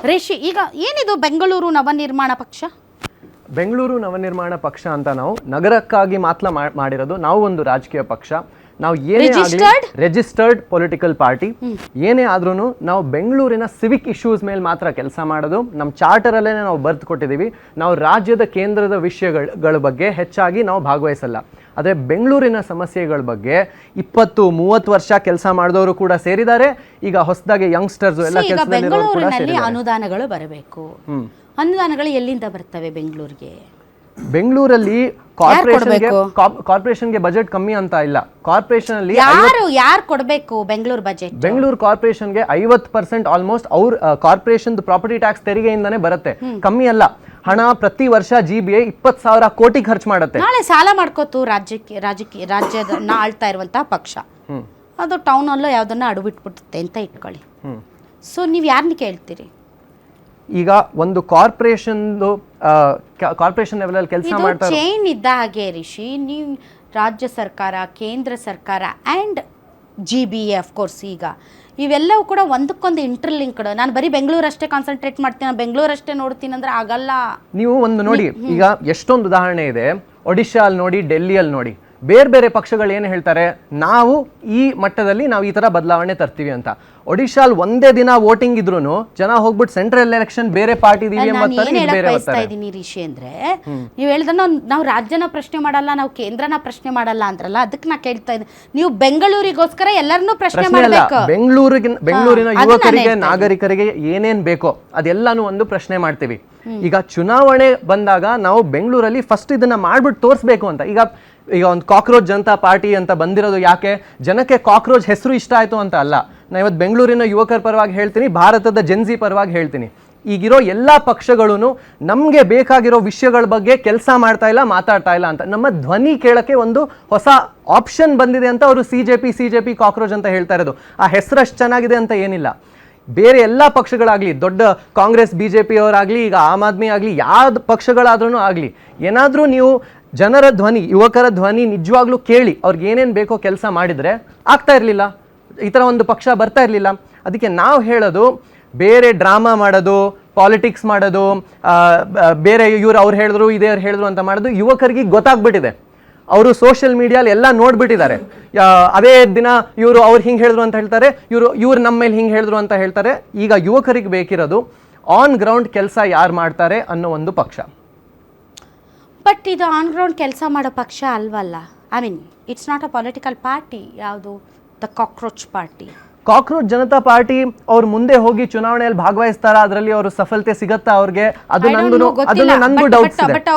ರಿಷಿ, ಈಗ ಏನಿದು ಬೆಂಗಳೂರು ನವನಿರ್ಮಾಣ ಪಕ್ಷ? ಬೆಂಗಳೂರು ನವನಿರ್ಮಾಣ ಪಕ್ಷ ಅಂತ ನಾವು ನಗರಕ್ಕಾಗಿ ಮಾತ್ರ ಮಾಡಿರೋದು. ನಾವು ಒಂದು ರಾಜಕೀಯ ಪಕ್ಷ. ನಾವು ಏನೇ ರಿಜಿಸ್ಟರ್ಡ್ ಪೊಲಿಟಿಕಲ್ ಪಾರ್ಟಿ. ಏನೇ ಆದ್ರೂ ನಾವು ಬೆಂಗಳೂರಿನ ಸಿವಿಕ್ ಇಶ್ಯೂಸ್ ಮೇಲೆ ಮಾತ್ರ ಕೆಲಸ ಮಾಡೋದು. ನಮ್ಮ ಚಾರ್ಟರಲ್ಲೇ ನಾವು ಬರ್ದು ಕೊಟ್ಟಿದ್ದೀವಿ, ನಾವು ರಾಜ್ಯದ ಕೇಂದ್ರದ ವಿಷಯಗಳ ಬಗ್ಗೆ ಹೆಚ್ಚಾಗಿ ನಾವು ಭಾಗವಹಿಸಲ್ಲ. ಆದರೆ ಬೆಂಗಳೂರಿನ ಸಮಸ್ಯೆಗಳ ಬಗ್ಗೆ 20-30 ವರ್ಷ ಕೆಲಸ ಮಾಡಿದವರು ಕೂಡ ಸೇರಿದ್ದಾರೆ. ಈಗ ಹೊಸದಾಗಿ ಯಂಗ್ಸ್ಟರ್ಸ್ ಎಲ್ಲ ಕೆಲಸದಲ್ಲಿರೋರು ಕೂಡ ಸೇರಿದ್ದಾರೆ. ಅನುದಾನಗಳು ಬರಬೇಕು. ಅನುದಾನಗಳು ಎಲ್ಲಿಂದ ಬರ್ತವೆ ಬೆಂಗಳೂರಿಗೆ? ಬೆಂಗಳೂರಲ್ಲಿ ಕಾರ್ಪೊರೇಷನ್ಗೆ ಬಜೆಟ್ ಕಮ್ಮಿ ಅಂತ ಇಲ್ಲ. ಕಾರ್ಪೊರೇಷನ್ ಅಲ್ಲಿ ಯಾರು ಕೊಡಬೇಕು ಬೆಂಗಳೂರು ಬಜೆಟ್? ಬೆಂಗಳೂರು ಕಾರ್ಪೊರೇಷನ್ಗೆ 50% ಆಲ್ಮೋಸ್ಟ್ ಅವ್ರ ಕಾರ್ಪೊರೇಷನ್ ಪ್ರಾಪರ್ಟಿ ಟ್ಯಾಕ್ಸ್ ತೆರಿಗೆಯಿಂದಾನೇ ಬರುತ್ತೆ. ಕಮ್ಮಿ ಅಲ್ಲ, ಹಣ ಪ್ರತಿ ವರ್ಷ GBA 20,000 ಕೋಟಿ ಖರ್ಚು ಮಾಡುತ್ತೆ. ನಾಳೆ ಸಾಲ ಮಾಡ್ಕೋತು ರಾಜ್ಯದ ಆಳ್ತಾ ಇರುವಂತಹ ಪಕ್ಷ ಅದು ಟೌನ್ ಅಲ್ಲೋ ಯಾವ್ದನ್ನ ಅಡುಬಿಟ್ಬಿಡುತ್ತೆ ಅಂತ ಇಟ್ಕೊಳ್ಳಿ. ಸೊ ನೀವು ಯಾರನ್ನ ಕೇಳ್ತೀರಿ? ಈಗ ಒಂದು ಕಾರ್ಪೊರೇಷನ್ ಲೆವೆಲ್ ಕೆಲಸ ಮಾಡ್ತಾರೆ. ಚೈನ್ ಇದ್ದ ಹಾಗೆ ರಿಷಿ, ನೀವು ರಾಜ್ಯ ಸರ್ಕಾರ, ಕೇಂದ್ರ ಸರ್ಕಾರ ಆ್ಯಂಡ್ GBA ಅಫ್ಕೋರ್ಸ್, ಈಗ ಇವೆಲ್ಲವೂ ಕೂಡ ಒಂದಕ್ಕೊಂದು ಇಂಟರ್ಲಿಂಕ್ಡ್. ನಾನು ಬರೀ ಬೆಂಗಳೂರು ಅಷ್ಟೇ ಕಾನ್ಸಂಟ್ರೇಟ್ ಮಾಡ್ತೀನಿ, ಬೆಂಗಳೂರು ಅಷ್ಟೇ ನೋಡ್ತೀನಿ ಅಂದ್ರೆ ಆಗಲ್ಲ. ನೀವು ಒಂದು ನೋಡಿ, ಈಗ ಎಷ್ಟೊಂದು ಉದಾಹರಣೆ ಇದೆ. ಒಡಿಶಾ ಅಲ್ಲಿ ನೋಡಿ, ಡೆಲ್ಲಿಯಲ್ಲಿ ನೋಡಿ, ಬೇರೆ ಬೇರೆ ಪಕ್ಷಗಳು ಏನು ಹೇಳ್ತಾರೆ, ನಾವು ಈ ಮಟ್ಟದಲ್ಲಿ ನಾವು ಈ ತರ ಬದಲಾವಣೆ ತರ್ತೀವಿ ಅಂತ. ಒಡಿಶಾಲ್ ಒಂದೇ ದಿನ ವೋಟಿಂಗ್ ಇದ್ರೂ ಜನ ಹೋಗ್ಬಿಟ್ಟು ಸೆಂಟ್ರಲ್ ಎಲೆಕ್ಷನ್ ಬೇರೆ ಪಾರ್ಟಿ ಇದೀನಿ ರಿಷಿ ಅಂದ್ರೆ, ನೀವು ಹೇಳಿದ್ರೆ ನಾವು ರಾಜ್ಯನ ಪ್ರಶ್ನೆ ಮಾಡಲ್ಲ, ನಾವು ಕೇಂದ್ರನ ಪ್ರಶ್ನೆ ಮಾಡಲ್ಲ ಅಂದ್ರಲ್ಲ, ಅದಕ್ಕೆ ನಾ ಕೇಳ್ತಾ ಇದ್ದೀನಿ. ನೀವು ಬೆಂಗಳೂರಿಗೋಸ್ಕರ ಎಲ್ಲರನ್ನೂ ಪ್ರಶ್ನೆ ಮಾಡಬೇಕು. ಬೆಂಗಳೂರಿನ ಯುವಕರಿಗೆ, ನಾಗರಿಕರಿಗೆ ಏನೇನ್ ಬೇಕೋ ಅದೆಲ್ಲಾನು ಒಂದು ಪ್ರಶ್ನೆ ಮಾಡ್ತೀವಿ. ಈಗ ಚುನಾವಣೆ ಬಂದಾಗ ನಾವು ಬೆಂಗಳೂರಲ್ಲಿ ಫಸ್ಟ್ ಇದನ್ನ ಮಾಡ್ಬಿಟ್ಟು ತೋರಿಸ್ಬೇಕು ಅಂತ. ಈಗ ಒಂದು ಕಾಕ್ರೋಚ್ ಜನತಾ ಪಾರ್ಟಿ ಅಂತ ಬಂದಿರೋದು ಯಾಕೆ? ಜನಕ್ಕೆ ಕಾಕ್ರೋಚ್ ಹೆಸರು ಇಷ್ಟ ಆಯ್ತು ಅಂತ ಅಲ್ಲ. ನಾ ಇವತ್ತು ಬೆಂಗಳೂರಿನ ಯುವಕರ ಪರವಾಗಿ ಹೇಳ್ತೀನಿ, ಭಾರತದ ಜೆನ್ಜಿ ಪರವಾಗಿ ಹೇಳ್ತೀನಿ. ಈಗಿರೋ ಎಲ್ಲ ಪಕ್ಷಗಳೂ ನಮಗೆ ಬೇಕಾಗಿರೋ ವಿಷಯಗಳ ಬಗ್ಗೆ ಕೆಲಸ ಮಾಡ್ತಾ ಇಲ್ಲ, ಮಾತಾಡ್ತಾ ಇಲ್ಲ ಅಂತ. ನಮ್ಮ ಧ್ವನಿ ಕೇಳಕ್ಕೆ ಒಂದು ಹೊಸ ಆಪ್ಷನ್ ಬಂದಿದೆ ಅಂತ ಅವರು ಸಿಜೆಪಿ ಕಾಕ್ರೋಚ್ ಅಂತ ಹೇಳ್ತಾ ಇರೋದು. ಆ ಹೆಸರು ಅಷ್ಟು ಚೆನ್ನಾಗಿದೆ ಅಂತ ಏನಿಲ್ಲ. ಬೇರೆ ಎಲ್ಲ ಪಕ್ಷಗಳಾಗಲಿ, ದೊಡ್ಡ ಕಾಂಗ್ರೆಸ್ BJP ಅವರಾಗಲಿ, ಈಗ ಆಮ್ ಆದ್ಮಿ ಆಗಲಿ, ಯಾವ್ದು ಪಕ್ಷಗಳಾದ್ರೂ ಆಗಲಿ, ಏನಾದರೂ ನೀವು ಜನರ ಧ್ವನಿ, ಯುವಕರ ಧ್ವನಿ ನಿಜವಾಗ್ಲೂ ಕೇಳಿ ಅವ್ರಿಗೆ ಏನೇನು ಬೇಕೋ ಕೆಲಸ ಮಾಡಿದರೆ ಆಗ್ತಾ ಇರಲಿಲ್ಲ, ಈ ಥರ ಒಂದು ಪಕ್ಷ ಬರ್ತಾ ಇರಲಿಲ್ಲ. ಅದಕ್ಕೆ ನಾವು ಹೇಳೋದು, ಬೇರೆ ಡ್ರಾಮಾ ಮಾಡೋದು, ಪಾಲಿಟಿಕ್ಸ್ ಮಾಡೋದು, ಬೇರೆ ಅವ್ರು ಹೇಳಿದ್ರು ಇದೇ ಅವ್ರು ಹೇಳಿದ್ರು ಅಂತ ಮಾಡೋದು ಯುವಕರಿಗೆ ಗೊತ್ತಾಗ್ಬಿಟ್ಟಿದೆ. ಅವರು ಸೋಷಿಯಲ್ ಮೀಡಿಯಲ್ಲಿ ಎಲ್ಲ ನೋಡ್ಬಿಟ್ಟಿದ್ದಾರೆ. ಅದೇ ದಿನ ಅವ್ರು ಹಿಂಗೆ ಹೇಳಿದ್ರು ಅಂತ ಹೇಳ್ತಾರೆ, ಇವ್ರು ನಮ್ಮ ಮೇಲೆ ಹಿಂಗೆ ಹೇಳಿದ್ರು ಅಂತ ಹೇಳ್ತಾರೆ. ಈಗ ಯುವಕರಿಗೆ ಬೇಕಿರೋದು ಆನ್ ಗ್ರೌಂಡ್ ಕೆಲಸ ಯಾರು ಮಾಡ್ತಾರೆ ಅನ್ನೋ ಒಂದು ಪಕ್ಷ. ಬಟ್ ಇದು ಆನ್ ಗ್ರೌಂಡ್ ಕೆಲಸ ಮಾಡೋ ಪಕ್ಷ ಅಲ್ವಲ್ಲ. I mean it's not a political party. ಯಾವುದು? The cockroach party. Cockroach Janata party ಅವ್ರು ಮುಂದೆ ಹೋಗಿ ಚುನಾವಣೆಯಲ್ಲಿ ಭಾಗವಹಿಸ್ತಾರ, ಅದರಲ್ಲಿ ಅವರು ಸಫಲತೆ ಸಿಗತ್ತಾ ಅವ್ರಿಗೆ? ಅದು ನಂದು ಡೌಟ್ಸ್ ಇದೆ. ಬಟ್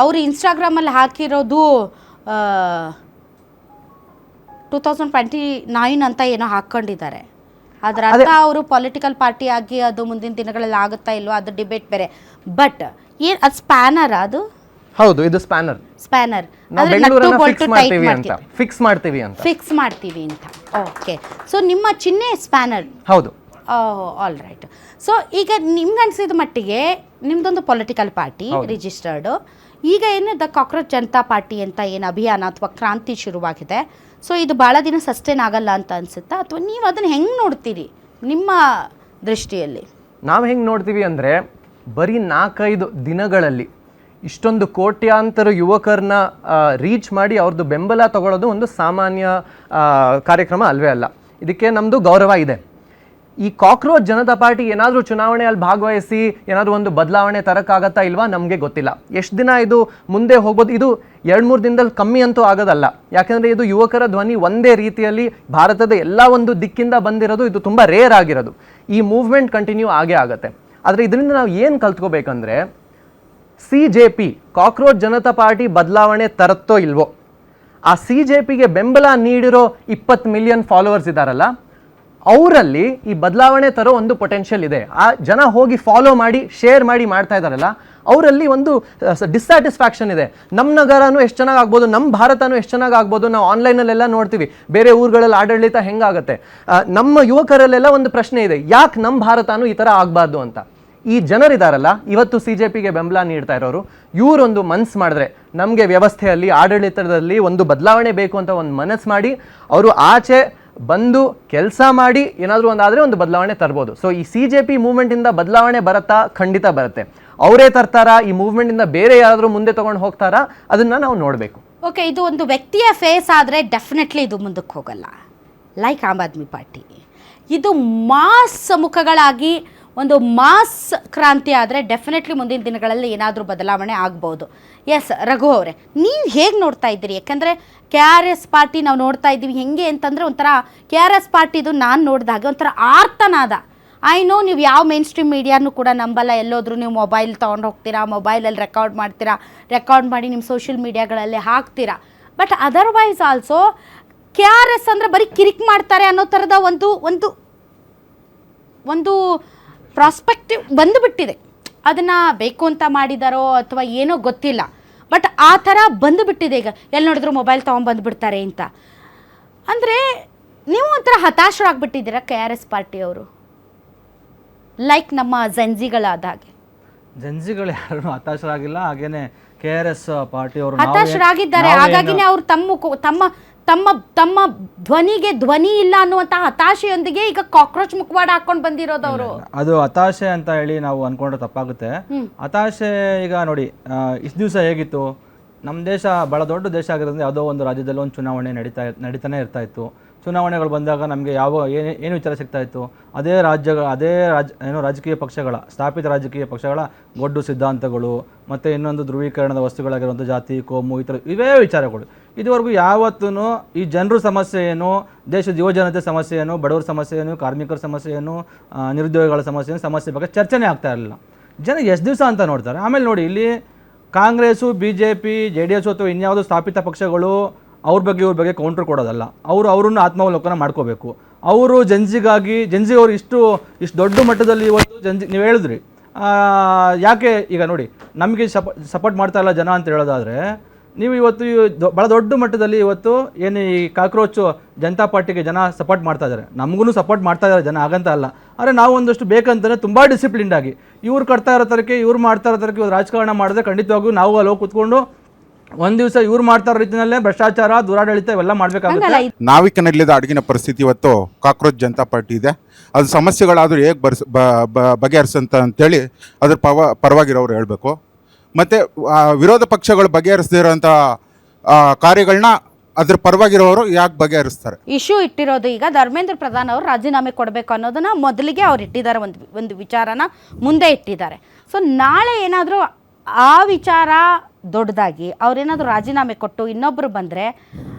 ಅವರು ಇನ್ಸ್ಟಾಗ್ರಾಮ್ ಅಲ್ಲಿ ಹಾಕಿರೋದು 2029 ಅಂತ ಏನೋ ಹಾಕೊಂಡಿದ್ದಾರೆ. ಅದರ ಅರ್ಥ ಅವರು ಪೊಲಿಟಿಕಲ್ ಪಾರ್ಟಿ ಆಗಿ ಅದು ಮುಂದಿನ ದಿನಗಳಲ್ಲಿ ಆಗುತ್ತಾ ಇಲ್ವಾ ಅದು ಡಿಬೇಟ್ ಬೇರೆ. ಬಟ್ ಅದು ಸ್ಪ್ಯಾನರ್, ಅದು ಹೌದು, ಇದು ಸ್ಪ್ಯಾನರ್. ಫಿಕ್ಸ್ ಮಾಡ್ತೀವಿ ಅಂತ. ಓಕೆ, ಸೊ ನಿಮ್ಮ ಚಿಹ್ನೆ ಸ್ಪ್ಯಾನರ್. ಹೌದು. All right. ಸೊ ಈಗ ನಿಮ್ಗೆ ಅನ್ಸಿದ ಮಟ್ಟಿಗೆ ನಿಮ್ದೊಂದು ಪೊಲಿಟಿಕಲ್ ಪಾರ್ಟಿ ರಿಜಿಸ್ಟರ್ಡ್. ಈಗ ಏನು ದ ಕಾಕ್ರೋಚ್ ಜನತಾ ಪಾರ್ಟಿ ಅಂತ ಏನು ಅಭಿಯಾನ ಅಥವಾ ಕ್ರಾಂತಿ ಶುರುವಾಗಿದೆ, ಸೊ ಇದು ಭಾಳ ದಿನ ಸಸ್ಟೇನ್ ಆಗಲ್ಲ ಅಂತ ಅನ್ಸುತ್ತಾ, ಅಥವಾ ನೀವು ಅದನ್ನು ಹೆಂಗೆ ನೋಡ್ತೀರಿ ನಿಮ್ಮ ದೃಷ್ಟಿಯಲ್ಲಿ? ನಾವು ಹೆಂಗೆ ನೋಡ್ತೀವಿ ಅಂದರೆ, ಬರೀ 4-5 ದಿನಗಳಲ್ಲಿ ಇಷ್ಟೊಂದು ಕೋಟ್ಯಾಂತರ ಯುವಕರನ್ನ ರೀಚ್ ಮಾಡಿ ಅವ್ರದ್ದು ಬೆಂಬಲ ತಗೊಳ್ಳೋದು ಒಂದು ಸಾಮಾನ್ಯ ಕಾರ್ಯಕ್ರಮ ಅಲ್ವೇ ಅಲ್ಲ. ಇದಕ್ಕೆ ನಮ್ಮದು ಗೌರವ ಇದೆ. ಈ ಕಾಕ್ರೋಚ್ ಜನತಾ ಪಾರ್ಟಿ ಏನಾದರೂ ಚುನಾವಣೆಯಲ್ಲಿ ಭಾಗವಹಿಸಿ ಏನಾದರೂ ಒಂದು ಬದಲಾವಣೆ ತರೋಕ್ಕಾಗತ್ತಾ ಇಲ್ವಾ ನಮಗೆ ಗೊತ್ತಿಲ್ಲ. ಎಷ್ಟು ದಿನ ಇದು ಮುಂದೆ ಹೋಗ್ಬೋದು? ಇದು 2-3 ದಿನದಲ್ಲಿ ಕಮ್ಮಿ ಅಂತೂ ಆಗೋದಲ್ಲ. ಯಾಕೆಂದರೆ ಇದು ಯುವಕರ ಧ್ವನಿ ಒಂದೇ ರೀತಿಯಲ್ಲಿ ಭಾರತದ ಎಲ್ಲ ಒಂದು ದಿಕ್ಕಿಂದ ಬಂದಿರೋದು, ಇದು ತುಂಬ ರೇರ್ ಆಗಿರೋದು. ಈ ಮೂವ್ಮೆಂಟ್ ಕಂಟಿನ್ಯೂ ಆಗೇ ಆಗುತ್ತೆ. ಆದರೆ ಇದರಿಂದ ನಾವು ಏನು ಕಲ್ತ್ಕೋಬೇಕಂದ್ರೆ, CJP ಕಾಕ್ರೋಚ್ ಜನತಾ ಪಾರ್ಟಿ ಬದಲಾವಣೆ ತರುತ್ತೋ ಇಲ್ವೋ, ಆ CJPಗೆ ಬೆಂಬಲ ನೀಡಿರೋ 20 ಮಿಲಿಯನ್ ಫಾಲೋವರ್ಸ್ ಇದ್ದಾರಲ್ಲ, ಅವರಲ್ಲಿ ಈ ಬದಲಾವಣೆ ತರೋ ಒಂದು ಪೊಟೆನ್ಷಿಯಲ್ ಇದೆ. ಆ ಜನ ಹೋಗಿ ಫಾಲೋ ಮಾಡಿ ಶೇರ್ ಮಾಡಿ ಮಾಡ್ತಾ ಇದ್ದಾರಲ್ಲ, ಅವರಲ್ಲಿ ಒಂದು ಡಿಸ್ಸ್ಯಾಟಿಸ್ಫ್ಯಾಕ್ಷನ್ ಇದೆ. ನಮ್ಮ ನಗರನೂ ಎಷ್ಟು ಚೆನ್ನಾಗಿ ಆಗ್ಬೋದು, ನಮ್ಮ ಭಾರತನೂ ಎಷ್ಟು ಚೆನ್ನಾಗಿ ಆಗ್ಬೋದು. ನಾವು ಆನ್ಲೈನಲ್ಲೆಲ್ಲ ನೋಡ್ತೀವಿ ಬೇರೆ ಊರುಗಳಲ್ಲಿ ಆಡಳಿತ ಹೆಂಗಾಗುತ್ತೆ. ನಮ್ಮ ಯುವಕರಲ್ಲೆಲ್ಲ ಒಂದು ಪ್ರಶ್ನೆ ಇದೆ, ಯಾಕೆ ನಮ್ಮ ಭಾರತನೂ ಈ ಥರ ಆಗಬಾರ್ದು ಅಂತ. ಈ ಜನರಿದಾರಲ್ಲ ಇವತ್ತು CJPಗೆ ಬೆಂಬಲ ನೀಡ್ತಾ ಇರೋರು, ಇವರೊಂದು ಮನಸ್ಸು ಮಾಡಿದ್ರೆ ನಮಗೆ ವ್ಯವಸ್ಥೆಯಲ್ಲಿ, ಆಡಳಿತದಲ್ಲಿ ಒಂದು ಬದಲಾವಣೆ ಬೇಕು ಅಂತ ಒಂದು ಮನಸ್ಸು ಮಾಡಿ ಅವರು ಆಚೆ ಬಂದು ಕೆಲಸ ಮಾಡಿ ಏನಾದರೂ ಒಂದಾದರೆ ಒಂದು ಬದಲಾವಣೆ ತರ್ಬೋದು. ಸೊ ಈ CJP ಮೂವ್ಮೆಂಟಿಂದ ಬದಲಾವಣೆ ಬರುತ್ತಾ? ಖಂಡಿತ ಬರುತ್ತೆ. ಅವರೇ ತರ್ತಾರಾ? ಈ ಮೂವ್ಮೆಂಟಿಂದ ಬೇರೆ ಯಾರಾದರೂ ಮುಂದೆ ತೊಗೊಂಡು ಹೋಗ್ತಾರಾ? ಅದನ್ನು ನಾವು ನೋಡಬೇಕು. ಓಕೆ, ಇದು ಒಂದು ವ್ಯಕ್ತಿಯ ಫೇಸ್ ಆದರೆ ಡೆಫಿನೆಟ್ಲಿ ಇದು ಮುಂದಕ್ಕೆ ಹೋಗಲ್ಲ. ಲೈಕ್ ಆಮ್ ಆದ್ಮಿ ಪಾರ್ಟಿ ಇದು ಮಾಸ್ ಮುಖಗಳಾಗಿ ಒಂದು ಮಾಸ್ ಕ್ರಾಂತಿ ಆದರೆ ಡೆಫಿನೆಟ್ಲಿ ಮುಂದಿನ ದಿನಗಳಲ್ಲಿ ಏನಾದರೂ ಬದಲಾವಣೆ ಆಗ್ಬೋದು. ಎಸ್ ರಘು ಅವರೇ, ನೀವು ಹೇಗೆ ನೋಡ್ತಾ ಇದ್ದೀರಿ? ಯಾಕಂದರೆ KRS ಪಾರ್ಟಿ ನಾವು ನೋಡ್ತಾ ಇದ್ದೀವಿ ಹೆಂಗೆ ಅಂತಂದರೆ, ಒಂಥರ KRS ಪಾರ್ಟಿದು ನಾನು ನೋಡಿದಾಗ ಒಂಥರ ಆರ್ತನಾದ ಐ ನೋ ನೀವು ಯಾವ ಮೇನ್ ಸ್ಟ್ರೀಮ್ ಮೀಡಿಯಾನು ಕೂಡ ನಂಬಲ್ಲ. ಎಲ್ಲೋದ್ರೂ ನೀವು ಮೊಬೈಲ್ ತೊಗೊಂಡು ಹೋಗ್ತೀರಾ, ಮೊಬೈಲಲ್ಲಿ ರೆಕಾರ್ಡ್ ಮಾಡ್ತೀರಾ, ರೆಕಾರ್ಡ್ ಮಾಡಿ ನಿಮ್ಮ ಸೋಷಿಯಲ್ ಮೀಡಿಯಾಗಳಲ್ಲಿ ಹಾಕ್ತೀರಾ. ಬಟ್ ಅದರ್ವೈಸ್ ಆಲ್ಸೋ KRS ಅಂದರೆ ಬರೀ ಕಿರಿಕ್ ಮಾಡ್ತಾರೆ ಅನ್ನೋ ಥರದ ಒಂದು ಒಂದು ಒಂದು ಪ್ರಾಸ್ಪೆಕ್ಟಿವ್ ಬಂದುಬಿಟ್ಟಿದೆ. ಅದನ್ನು ಬೇಕು ಅಂತ ಮಾಡಿದಾರೋ ಅಥವಾ ಏನೋ ಗೊತ್ತಿಲ್ಲ, ಬಟ್ ಆ ಥರ ಬಂದುಬಿಟ್ಟಿದೆ. ಈಗ ಎಲ್ಲಿ ನೋಡಿದ್ರು ಮೊಬೈಲ್ ತೊಗೊಂಬಂದುಬಿಡ್ತಾರೆ ಅಂತ. ಅಂದರೆ ನೀವು ಒಂಥರ ಹತಾಶರಾಗ್ಬಿಟ್ಟಿದ್ದೀರಾ KRS ಪಾರ್ಟಿಯವರು, ಲೈಕ್ ನಮ್ಮ ಜೆನ್ಜಿಗಳಾದ ಹಾಗೆ. ಜೆನ್ಜಿಗಳು ಯಾರು ಹತಾಶರಾಗಿಲ್ಲ, ಹಾಗೇನೆ KRS ಪಾರ್ಟಿಯವರು ಹತಾಶರಾಗಿದ್ದಾರೆ. ಹಾಗಾಗಿನೇ ಅವ್ರು ತಮ್ಮ ತಮ್ಮ ತಮ್ಮ ಧ್ವನಿಗೆ ಧ್ವನಿ ಇಲ್ಲ ಅನ್ನುವಂಥ ಹತಾಶೆಯೊಂದಿಗೆ ಈಗ ಕಾಕ್ರೋಚ್ ಮುಖವಾಡ ಹಾಕೊಂಡು ಬಂದಿರೋದವರು. ಅದು ಹತಾಶೆ ಅಂತ ಹೇಳಿ ನಾವು ಅನ್ಕೊಂಡ್ರೆ ತಪ್ಪಾಗುತ್ತೆ. ಹತಾಶೆ ಈಗ ನೋಡಿ, ಇಷ್ಟು ದಿವಸ ಹೇಗಿತ್ತು, ನಮ್ಮ ದೇಶ ಬಹಳ ದೊಡ್ಡ ದೇಶ ಆಗಿರೋದ್ರಿಂದ ಯಾವುದೋ ಒಂದು ರಾಜ್ಯದಲ್ಲಿ ಒಂದು ಚುನಾವಣೆ ನಡೀತಾನೆ ಇರ್ತಾ ಇತ್ತು. ಚುನಾವಣೆಗಳು ಬಂದಾಗ ನಮಗೆ ಏನು ವಿಚಾರ ಸಿಗ್ತಾ ಇತ್ತು, ರಾಜಕೀಯ ಪಕ್ಷಗಳ ಸ್ಥಾಪಿತ ರಾಜಕೀಯ ಪಕ್ಷಗಳ ಗೊಡ್ಡು ಸಿದ್ಧಾಂತಗಳು ಮತ್ತು ಇನ್ನೊಂದು ಧ್ರುವೀಕರಣದ ವಸ್ತುಗಳಾಗಿರುವಂಥ ಜಾತಿ, ಕೋಮು, ಈ ಥರ ಇವೇ ವಿಚಾರಗಳು. ಇದುವರೆಗೂ ಯಾವತ್ತೂ ಈ ಜನರ ಸಮಸ್ಯೆ ಏನು, ದೇಶದ ಯುವಜನತೆ ಸಮಸ್ಯೆ ಏನು, ಬಡವರ ಸಮಸ್ಯೆ ಏನು, ಕಾರ್ಮಿಕರ ಸಮಸ್ಯೆ ಏನು, ನಿರುದ್ಯೋಗಿಗಳ ಸಮಸ್ಯೆ ಬಗ್ಗೆ ಚರ್ಚೆನೇ ಆಗ್ತಾ ಇರಲಿಲ್ಲ. ಜನ ಎಷ್ಟು ದಿವಸ ಅಂತ ನೋಡ್ತಾರೆ. ಆಮೇಲೆ ನೋಡಿ, ಇಲ್ಲಿ ಕಾಂಗ್ರೆಸ್ಸು, BJP, JDS ಅಥವಾ ಇನ್ಯಾವುದೋ ಸ್ಥಾಪಿತ ಪಕ್ಷಗಳು ಅವ್ರ ಬಗ್ಗೆ ಕೌಂಟ್ರ್ ಕೊಡೋದಲ್ಲ. ಅವರನ್ನು ಆತ್ಮಾವಲೋಕನ ಮಾಡ್ಕೋಬೇಕು. ಅವರು ಜೆನ್ಜಿಗವ್ರು ಇಷ್ಟು ದೊಡ್ಡ ಮಟ್ಟದಲ್ಲಿ ಇವತ್ತು ನೀವು ಹೇಳಿದ್ರಿ, ಯಾಕೆ ಈಗ ನೋಡಿ ನಮಗೆ ಸಪೋರ್ಟ್ ಮಾಡ್ತಾ ಇಲ್ಲ ಜನ ಅಂತ ಹೇಳೋದಾದರೆ, ನೀವು ಇವತ್ತು ಭಾಳ ದೊಡ್ಡ ಮಟ್ಟದಲ್ಲಿ ಇವತ್ತು ಏನು ಈ ಕಾಕ್ರೋಚು ಜನತಾ ಪಾರ್ಟಿಗೆ ಜನ ಸಪೋರ್ಟ್ ಮಾಡ್ತಾ ಇದ್ದಾರೆ, ನಮಗೂ ಸಪೋರ್ಟ್ ಮಾಡ್ತಾ ಇದ್ದಾರೆ ಜನ, ಹಾಗಂತ ಅಲ್ಲ. ಆದರೆ ನಾವು ಒಂದಷ್ಟು ಬೇಕಂತಲೇ ತುಂಬ ಡಿಸಿಪ್ಲಿನ್ಡ್ ಆಗಿ ಇವ್ರು ಕಟ್ತಾ ಇರೋ ತರಕ್ಕೆ ಇವ್ರು ಮಾಡ್ತಾ ಇರೋ ತರಕ್ಕೆ ಇವತ್ತು ರಾಜಕಾರಣ ಮಾಡಿದ್ರೆ ಖಂಡಿತವಾಗೂ ನಾವು ಅಲ್ಲಿ ಹೋಗಿ ಕೂತ್ಕೊಂಡು ಒಂದು ದಿವಸ ಇವ್ರು ಮಾಡ್ತಾ ಇರೋ ರೀತಿಯಲ್ಲೇ ಭ್ರಷ್ಟಾಚಾರ, ದುರಾಡಳಿತ ಇವೆಲ್ಲ ಮಾಡಬೇಕಾಗುತ್ತೆ. ನಾವಿಕನಲ್ಲಿದ್ದ ಅಡುಗಿನ ಪರಿಸ್ಥಿತಿ ಇವತ್ತು ಕಾಕ್ರೋಚ್ ಜನತಾ ಪಾರ್ಟಿ ಇದೆ. ಅದು ಸಮಸ್ಯೆಗಳಾದರೂ ಹೇಗೆ ಬಗೆಹರಿಸಂತ ಅಂತೇಳಿ ಅದ್ರ ಪರವಾಗಿರೋರು ಹೇಳಬೇಕು. ಮತ್ತು ವಿರೋಧ ಪಕ್ಷಗಳು ಬಗೆಹರಿಸದೇ ಇರೋಂಥ ಕಾರ್ಯಗಳನ್ನ ಅದ್ರ ಪರವಾಗಿರೋರು ಯಾಕೆ ಬಗೆಹರಿಸ್ತಾರೆ? ಇಶ್ಯೂ ಇಟ್ಟಿರೋದು ಈಗ ಧರ್ಮೇಂದ್ರ ಪ್ರಧಾನ್ ಅವರು ರಾಜೀನಾಮೆ ಕೊಡಬೇಕು ಅನ್ನೋದನ್ನ ಮೊದಲಿಗೆ ಅವ್ರು ಇಟ್ಟಿದ್ದಾರೆ, ಒಂದು ವಿಚಾರನ ಮುಂದೆ ಇಟ್ಟಿದ್ದಾರೆ. ಸೊ ನಾಳೆ ಏನಾದರೂ ಆ ವಿಚಾರ ದೊಡ್ಡದಾಗಿ ಅವರೇನಾದರೂ ರಾಜೀನಾಮೆ ಕೊಟ್ಟು ಇನ್ನೊಬ್ಬರು ಬಂದರೆ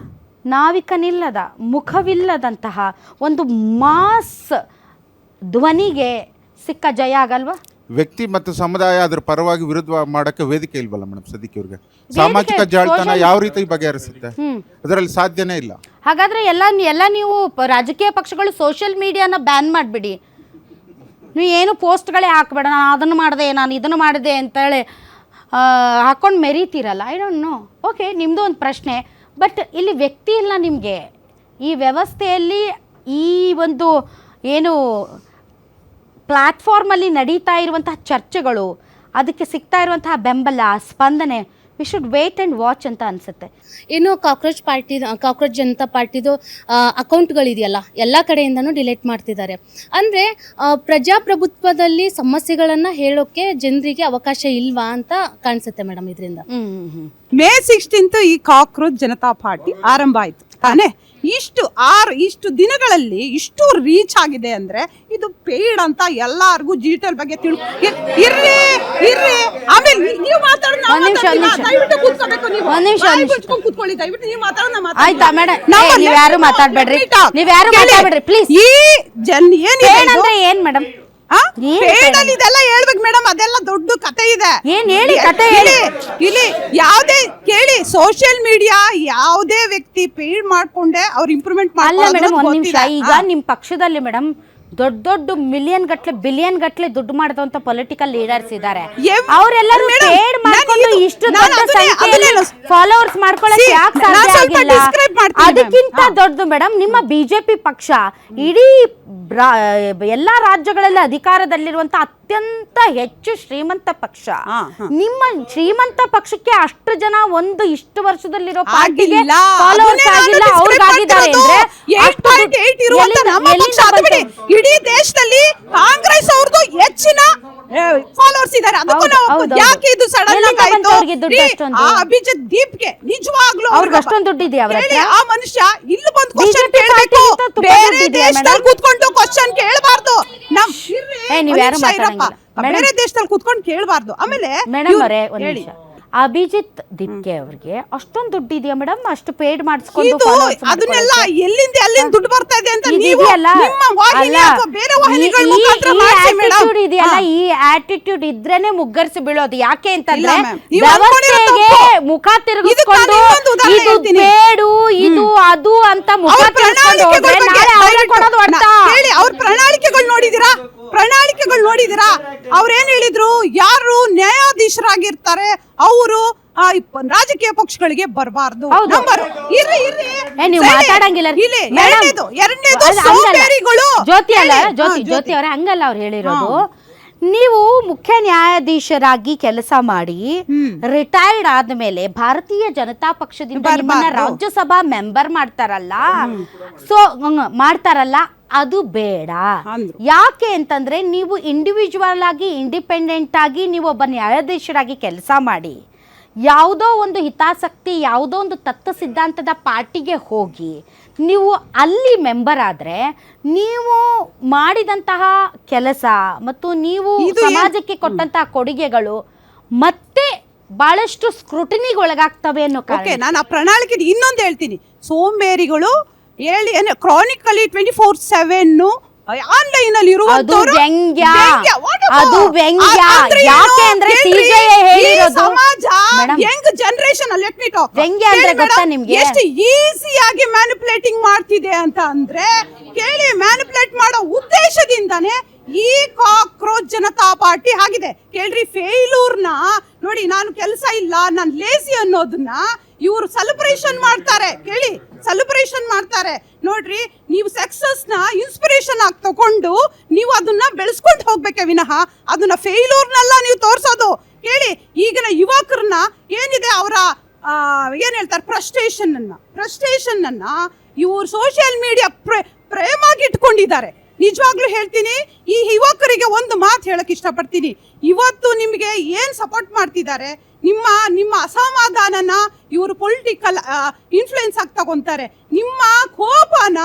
ನಾವಿಕನಿಲ್ಲದ ಮುಖವಿಲ್ಲದಂತಹ ಒಂದು ಮಾಸ್ ಧ್ವನಿಗೆ ಸಿಕ್ಕ ಜಯ ಆಗಲ್ವಾ? ವ್ಯಕ್ತಿ ಮತ್ತು ಸಮುದಾಯ ಅದ್ರ ಪರವಾಗಿ ವಿರುದ್ಧ ಮಾಡೋಕ್ಕೆ ವೇದಿಕೆ ಇಲ್ವಲ್ಲ ಮೇಡಮ್ ಸದ್ಯಕ್ಕೆ ಇವ್ರಿಗೆ. ಸಾಮಾಜಿಕ ಜಾಲತಾಣ ಯಾವ ರೀತಿ ಬಗೆಹರಿಸುತ್ತೆ? ಅದರಲ್ಲಿ ಸಾಧ್ಯನೇ ಇಲ್ಲ. ಹಾಗಾದರೆ ಎಲ್ಲ ನೀವು ರಾಜಕೀಯ ಪಕ್ಷಗಳು ಸೋಷಿಯಲ್ ಮೀಡಿಯಾನ ಬ್ಯಾನ್ ಮಾಡಿಬಿಡಿ. ನೀವು ಏನು ಪೋಸ್ಟ್ಗಳೇ ಹಾಕಬೇಡ, ನಾನು ಅದನ್ನು ಮಾಡಿದೆ, ನಾನು ಇದನ್ನು ಮಾಡಿದೆ ಅಂತೇಳಿ ಹಾಕ್ಕೊಂಡು ಮೆರೀತೀರಲ್ಲ. ಐ ಡೋಂಟ್ ನೋ, ಓಕೆ, ನಿಮ್ಮದು ಒಂದು ಪ್ರಶ್ನೆ. ಬಟ್ ಇಲ್ಲಿ ವ್ಯಕ್ತಿ ಇಲ್ಲ ನಿಮಗೆ. ಈ ವ್ಯವಸ್ಥೆಯಲ್ಲಿ ಈ ಒಂದು ಏನು ಪ್ಲ್ಯಾಟ್ಫಾರ್ಮಲ್ಲಿ ನಡೀತಾ ಇರುವಂತಹ ಚರ್ಚೆಗಳು, ಅದಕ್ಕೆ ಸಿಗ್ತಾ ಇರುವಂತಹ ಬೆಂಬಲ, ಸ್ಪಂದನೆ, we should wait and watch ಅಂತ ಅನಿಸುತ್ತೆ. ಇನ್ನು ಕಾಕ್ರೋಚ್ ಜನತಾ ಪಾರ್ಟಿದು ಅಕೌಂಟ್ಗಳಿದೆಯಲ್ಲ ಎಲ್ಲ ಕಡೆಯಿಂದನೂ ಡಿಲೀಟ್ ಮಾಡ್ತಿದ್ದಾರೆ. ಅಂದರೆ ಪ್ರಜಾಪ್ರಭುತ್ವದಲ್ಲಿ ಸಮಸ್ಯೆಗಳನ್ನು ಹೇಳೋಕ್ಕೆ ಜನರಿಗೆ ಅವಕಾಶ ಇಲ್ವಾ ಅಂತ ಕಾಣಿಸುತ್ತೆ ಮೇಡಮ್ ಇದರಿಂದ. ಮೇ 16 ಈ ಕಾಕ್ರೋಚ್ ಜನತಾ ಪಾರ್ಟಿ ಆರಂಭ ಆಯಿತು ತಾನೇ. ಇಷ್ಟು ದಿನಗಳಲ್ಲಿ ಇಷ್ಟು ರೀಚ್ ಆಗಿದೆ ಅಂದ್ರೆ ಇದು ಪೇಯ್ಡ್ ಅಂತ ಎಲ್ಲಾರ್ಗೂ ಡಿಜಿಟಲ್ ಬಗ್ಗೆ ಇರ್ರಿ. ಆಮೇಲೆ ನೀವು ಆಯ್ತಾ ಮೇಡಮ್? ನೀವ್ಯಾರು ಮಾತಾಡ್ಬೇಡ್ರಿ, ಪ್ಲೀಸ್. ಏನ್ ಮೇಡಮ್ ಇದೆಲ್ಲ ಹೇಳ್ಬೇಕು ಮೇಡಮ್, ಅದೆಲ್ಲ ದೊಡ್ಡ ಕತೆ ಇದೆ. ಏನ್ ಹೇಳಿ ಕತೆ? ಇಲ್ಲಿ ಯಾವ್ದೇ ಕೇಳಿ, ಸೋಷಿಯಲ್ ಮೀಡಿಯಾ ಯಾವುದೇ ವ್ಯಕ್ತಿ ಪೇಡ್ ಮಾಡ್ಕೊಂಡೆ ಅವ್ರು ಇಂಪ್ರೂವ್ಮೆಂಟ್ ಮಾಡಲ್ಲ ಮೇಡಮ್. ಒಂದ್ ನಿಮಿಷ, ಈಗ ನಿಮ್ ಪಕ್ಷದಲ್ಲಿ ಮೇಡಮ್ ದೊಡ್ಡ ಮಿಲಿಯನ್ ಗಟ್ಲೆ ಬಿಲಿಯನ್ ಗಟ್ಲೆ ದುಡ್ಡು ಮಾಡಿದಂತ ಪೊಲಿಟಿಕಲ್ ಲೀಡರ್ಸ್ ಇದ್ದಾರೆ. ಅವರೆಲ್ಲರೂ ಪೇಡ್ ಮಾಡ್ಕೊಂಡು ಇಷ್ಟು ದೊಡ್ಡ ಸಂಖ್ಯೆಯಲ್ಲಿ ಫಾಲೋವರ್ಸ್ ಮಾಡ್ಕೊಳ್ಳಕ್ಕೆ ಯಾಕೆ ಸಾಧ್ಯ ಆಗಿಲ್ಲ? ಅದಕ್ಕಿಂತ ದೊಡ್ಡದು ಮೇಡಮ್ ನಿಮ್ಮ ಬಿಜೆಪಿ ಪಕ್ಷ ಇಡೀ ಎಲ್ಲಾ ರಾಜ್ಯಗಳಲ್ಲಿ ಅಧಿಕಾರದಲ್ಲಿರುವಂತ ಅತ್ಯಂತ ಹೆಚ್ಚು ಶ್ರೀಮಂತ ಪಕ್ಷ. ನಿಮ್ಮ ಶ್ರೀಮಂತ ಪಕ್ಷಕ್ಕೆ ಅಷ್ಟು ಜನ ಒಂದು ಇಷ್ಟು ವರ್ಷದಲ್ಲಿರೋ ಪಾರ್ಟಿಗೆ ಫಾಲೋವರ್ಸ್ ಆಗಿಲ್ಲ, ಅವ್ರಿಗಾಗಿದ್ದಾರೆ ಅಂದ್ರೆ ಇಡೀ ದೇಶದಲ್ಲಿ ಕಾಂಗ್ರೆಸ್ ಅವ್ರದ್ದು ಹೆಚ್ಚಿನ ಫಾಲೋವರ್ಸ್ ಇದ್ದಾರೆ. ಯಾಕೆ ಇದು ಸಡನ್ ಅಭಿಜಿತ್ ದೀಪ್ಗೆ ನಿಜವಾಗ್ಲೂ ಅವ್ರಿಗೆ ಅಷ್ಟೊಂದು ದುಡ್ಡು ಇದೆಯಾ? ಆ ಮನುಷ್ಯ ಇಲ್ಲಿ ಬಂದು ಕ್ವಶನ್ ಕೇಳಬೇಕು, ಬೇರೆ ದೇಶದಲ್ಲಿ ಕೂತ್ಕೊಂಡು ಕ್ವಶನ್ ಕೇಳಬಾರ್ದು. ನೀವ್ ಯಾರು ಮಾತಾಡಂಗಿಲ್ಲ ಬೇರೆ ದೇಶದಲ್ಲಿ ಕೂತ್ಕೊಂಡು ಕೇಳಬಾರ್ದು. ಆಮೇಲೆ ಮೇಡಮ್ ಅವರೇ ಒಂದ್ ನಿಮಿಷ, ಅಭಿಜಿತ್ ದಿಕ್ಕೆ ಅವ್ರಿಗೆ ಅಷ್ಟೊಂದು ದುಡ್ಡು ಇದೆಯಾ ಮೇಡಮ್? ಅಷ್ಟು ಪೇಡ್ ಮಾಡಿಸ್ಕೊಂಡು ಇದು ಅದನ್ನೆಲ್ಲ ಎಲ್ಲಿಂದ ಎಲ್ಲಿಂದ ದುಡ್ಡು ಬರ್ತಾ ಇದೆ ಅಂತ ನೀವು ನಿಮ್ಮ ವಾಹಿನಿ ಅಥವಾ ಬೇರೆ ವಾಹಿನಿಗಳ ಮುಖಾಂತರ ಮಾಡಿಸಿ ಮೇಡಮ್. ಇದೆಯಲ್ಲ, ಈ ಆಟಿಟ್ಯೂಡ್ ಇದ್ರೇನೆ ಮುಗ್ಗರಿಸಿ ಬೀಳೋದು. ಯಾಕೆ ಅಂತಂದ್ರೆ ಇಲ್ಲ ma'am, ನೀವು ಅನ್ಕೊಂಡಿರೋದು ವ್ಯವಸ್ಥೆಗೆ ತಪ್ಪು. ಮುಖ ತಿರುಗಿಸ್ಕೊಂಡು ಇನ್ನೊಂದು ಉದಾಹರಣೆ ಇದು ಹೇಳ್ತೀನಿ. ಬೇಡು ಇದು ಅದು ಅಂತ ಮುಖ ಅವ್ರ ತಿರುಗಿಸ್ಕೊಂಡು ಹೋದ್ರೆ ನಾಳೆ ಅವ್ರೇ ಕೊಡೋದು ಅರ್ಥ. ಹೇಳಿ, ಅವ್ರ ಪ್ರಣಾಳಿಕೆಗಳು ನೋಡಿದಿರಾ? ಅವ್ರೇನ್ ಹೇಳಿದ್ರು? ಯಾರು ನ್ಯಾಯಾಧೀಶರಾಗಿರ್ತಾರೆ ಅವರು ರಾಜಕೀಯ ಪಕ್ಷಗಳಿಗೆ ಬರಬಾರ್ದು. ನೀವು ಮಾತಾಡಂಗಿಲ್ಲ ಎರಡನೇದು ಸೋಂಬೇರಿಗಳು. ಜ್ಯೋತಿ ಅವರೇ, ಹಂಗಲ್ಲ ಅವ್ರು ಹೇಳಿರೋದು. ನೀವು ಮುಖ್ಯ ನ್ಯಾಯಾಧೀಶರಾಗಿ ಕೆಲಸ ಮಾಡಿ ರಿಟೈರ್ಡ್ ಆದ್ಮೇಲೆ ಭಾರತೀಯ ಜನತಾ ಪಕ್ಷದಿಂದ ನಿಮ್ಮನ್ನ ರಾಜ್ಯಸಭಾ ಮೆಂಬರ್ ಮಾಡ್ತಾರಲ್ಲ, ಅದು ಬೇಡ. ಯಾಕೆ ಅಂತಂದ್ರೆ ನೀವು ಇಂಡಿವಿಜುವಲ್ ಆಗಿ ಇಂಡಿಪೆಂಡೆಂಟ್ ಆಗಿ ನೀವು ಒಬ್ಬ ನ್ಯಾಯಾಧೀಶರಾಗಿ ಕೆಲಸ ಮಾಡಿ, ಯಾವುದೋ ಒಂದು ಹಿತಾಸಕ್ತಿ, ಯಾವುದೋ ಒಂದು ತತ್ವ ಸಿದ್ಧಾಂತದ ಪಾರ್ಟಿಗೆ ಹೋಗಿ ನೀವು ಅಲ್ಲಿ ಮೆಂಬರ್ ಆದರೆ ನೀವು ಮಾಡಿದಂತಹ ಕೆಲಸ ಮತ್ತು ನೀವು ಸಮಾಜಕ್ಕೆ ಕೊಟ್ಟಂತಹ ಕೊಡುಗೆಗಳು ಮತ್ತೆ ಬಹಳಷ್ಟು ಸ್ಕ್ರೂಟಿನಿಗೆ ಒಳಗಾಗ್ತವೆ ಅನ್ನೋ ಕಾರಣ. ನಾನು ಆ ಪ್ರಣಾಳಿಕೆ ಇನ್ನೊಂದು ಹೇಳ್ತೀನಿ. ಸೋಂಬೇರಿಗಳು ಹೇಳಿ ಕ್ರಾನಿಕಲಿ 24/7 ಆನ್ಲೈನ್ ಅಲ್ಲಿ ಅದು ವ್ಯಂಗ್ಯ. ಯಾಕೆ ಅಂದ್ರೆ ಸಮಾಜ Young generation let me talk. ವ್ಯಂಗ್ಯ ಅಂದ್ರೆ ಗೊತ್ತಾ ನಿಮ್ಗೆ? ಎಷ್ಟು ಈಸಿಯಾಗಿ ಮ್ಯಾನಿಪುಲೇಟಿಂಗ್ ಮಾಡ್ತಿದೆ ಅಂತ ಅಂದ್ರೆ ಕೇಳಿ. ಮ್ಯಾನಿಪುಲೇಟ್ ಮಾಡೋ ಉದ್ದೇಶದಿಂದಾನೇ ಈ ಕಾಕ್ರೋಚ್ ಜನತಾ ಪಾರ್ಟಿ ಆಗಿದೆ. ಕೇಳ್ರಿ, ಫೇಲ್ಯೂರ್ನ ನೋಡಿ, ನಾನು ಕೆಲಸ ಇಲ್ಲ, ನಾನು ಲೇಸಿ ಅನ್ನೋದನ್ನ ಇವರು ಸೆಲೆಬ್ರೇಷನ್ ಮಾಡ್ತಾರೆ. ಕೇಳಿ, ಸೆಲೆಬ್ರೇಷನ್ ಮಾಡ್ತಾರೆ. ನೋಡ್ರಿ, ನೀವು ಸಕ್ಸಸ್ ನ ಇನ್ಸ್ಪಿರೇಷನ್ ಆಗಿ ತಗೊಂಡು ನೀವು ಅದನ್ನ ಬೆಳೆಸ್ಕೊಂಡು ಹೋಗ್ಬೇಕೆ ವಿನಃ ಅದನ್ನ ಫೇಲ್ಯೂರ್ನೆಲ್ಲ ನೀವು ತೋರ್ಸೋದು. ಕೇಳಿ, ಈಗಿನ ಯುವಕರನ್ನ ಏನಿದೆ ಅವರ ಏನ್ ಹೇಳ್ತಾರೆ ಫ್ರಸ್ಟ್ರೇಷನ್ ಅನ್ನ ಇವರು ಸೋಷಿಯಲ್ ಮೀಡಿಯಾ ಪ್ರೇಮಾಗಿ ಇಟ್ಕೊಂಡಿದ್ದಾರೆ. ನಿಜವಾಗ್ಲೂ ಹೇಳ್ತೀನಿ, ಈ ಯುವಕರಿಗೆ ಒಂದು ಮಾತು ಹೇಳಕ್ ಇಷ್ಟಪಡ್ತೀನಿ. ಇವತ್ತು ನಿಮಗೆ ಏನ್ ಸಪೋರ್ಟ್ ಮಾಡ್ತಿದ್ದಾರೆ, ನಿಮ್ಮ ಅಸಮಾಧಾನನ ಇವರು ಪೊಲಿಟಿಕಲ್ ಇನ್ಫ್ಲೂಯೆನ್ಸ್ ಆಗಿ ತಗೊಂತಾರೆ. ನಿಮ್ಮ ಕೋಪನ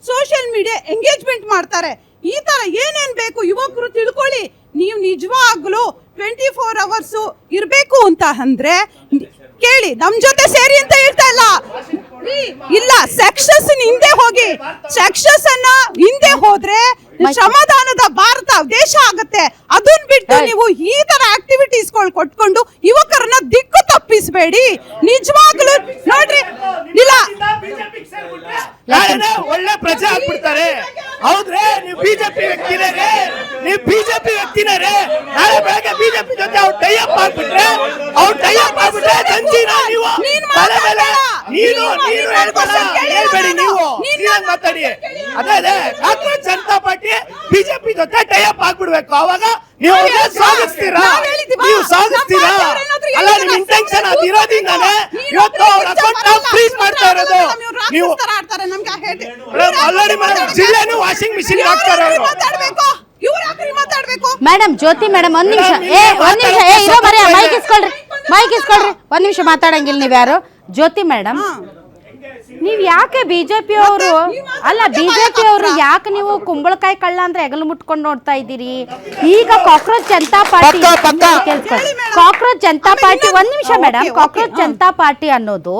ಸೋಷಿಯಲ್ ಮೀಡಿಯಾ ಎಂಗೇಜ್ಮೆಂಟ್ ಮಾಡ್ತಾರೆ. ಈ ತರ ಏನೇನ್ ಬೇಕು ಯುವಕರು ತಿಳ್ಕೊಳ್ಳಿ. ನೀವು ನಿಜವಾಗ್ಲೂ 24 hours ಇರಬೇಕು ಅಂತ ಅಂದ್ರೆ ಕೇಳಿ, ನಮ್ ಜೊತೆ ಸೇರಿ ಅಂತ ಹೇಳ್ತಾ ಇಲ್ಲ, ಸೆಕ್ಷಸ್ ಹಿಂದೆ ಹೋಗಿ. ಸೆಕ್ಷಸ್ ಅನ್ನ ಹಿಂದೆ ಹೋದ್ರೆ ಶ್ರಮದಾನದ ಭಾರತ ದೇಶ ಆಗುತ್ತೆ. ಅದನ್ನ ಬಿಟ್ಟು ನೀವು ಈ ತರ ಆಕ್ಟಿವಿಟೀಸ್ ಕೊಟ್ಕೊಂಡು ಯುವಕರನ್ನ ದಿಕ್ಕು ತಪ್ಪಿಸಬೇಡಿ. ನಿಜವಾಗ್ಲೂ ನೋಡ್ರಿ, ಇಲ್ಲ ಒಳ್ಳೆ ಪ್ರಜೆ ಆಗ್ಬಿಡ್ತಾರೆ. ಹೌದ್ರೆ ನೀವು ಬಿಜೆಪಿ ವ್ಯಕ್ತಿನೇ, ನಾಳೆ ಬೆಳಗ್ಗೆ ಬಿಜೆಪಿ ಜೊತೆ ಅವ್ರು ಟೈಅಪ್ ಆಗ್ಬಿಟ್ರೆ ಹೇಳ್ಬೇಡಿ ನೀವು ಮಾತಾಡಿ. ಅದೇ ಕಾಂಗ್ರೆಸ್ ಜನತಾ ಪಾರ್ಟಿ ಬಿಜೆಪಿ ಜೊತೆ ಟೈಅಪ್ ಆಗ್ಬಿಡ್ಬೇಕು. ಅವಾಗ ನೀವು ಸಾಗಿಸ್ತೀರಾ? ಅಲ್ಲ, ನಿಮ್ ಇಂಟೆನ್ಷನ್ ಅದಿರೋದ್ರಿಂದಾನೆ ಇವತ್ತು ಅವ್ರ ಅಕೌಂಟ್ ಫ್ರೀಸ್ ಮಾಡ್ತಾ ಇರೋದು. ನೀವು ಆಲ್ರೆಡಿ ಜಿಲ್ಲೆನೂ ವಾಷಿಂಗ್ ಮಿಷಿನ್ ಹಾಕ್ತಾರೆ ಅವರು. ಮೇಡಮ್, ಜ್ಯೋತಿ ಮೇಡಮ್, ಒಂದ್ ನಿಮಿಷ ಇರೋ ಬರೀ ಮೈಕ್ ಇಸ್ಕೊಳ್ರಿ. ಒಂದ್ ನಿಮಿಷ ಮಾತಾಡಂಗಿಲ್ಲ ನೀವು ಯಾರು. ಜ್ಯೋತಿ ಮೇಡಮ್, ನೀವ್ ಯಾಕೆ ಬಿಜೆಪಿ ಅವರು ಯಾಕೆ ನೀವು ಕುಂಬಳಕಾಯಿ ಕಳ್ಳ ಅಂದ್ರೆ ಹೆಗಲು ಮುಟ್ಕೊಂಡು ನೋಡ್ತಾ ಇದ್ದೀರಿ? ಈಗ ಕಾಕ್ರೋಚ್ ಜನತಾ ಪಾರ್ಟಿ ಒಂದ್ ನಿಮಿಷ ಮೇಡಮ್, ಕಾಕ್ರೋಚ್ ಜನತಾ ಪಾರ್ಟಿ ಅನ್ನೋದು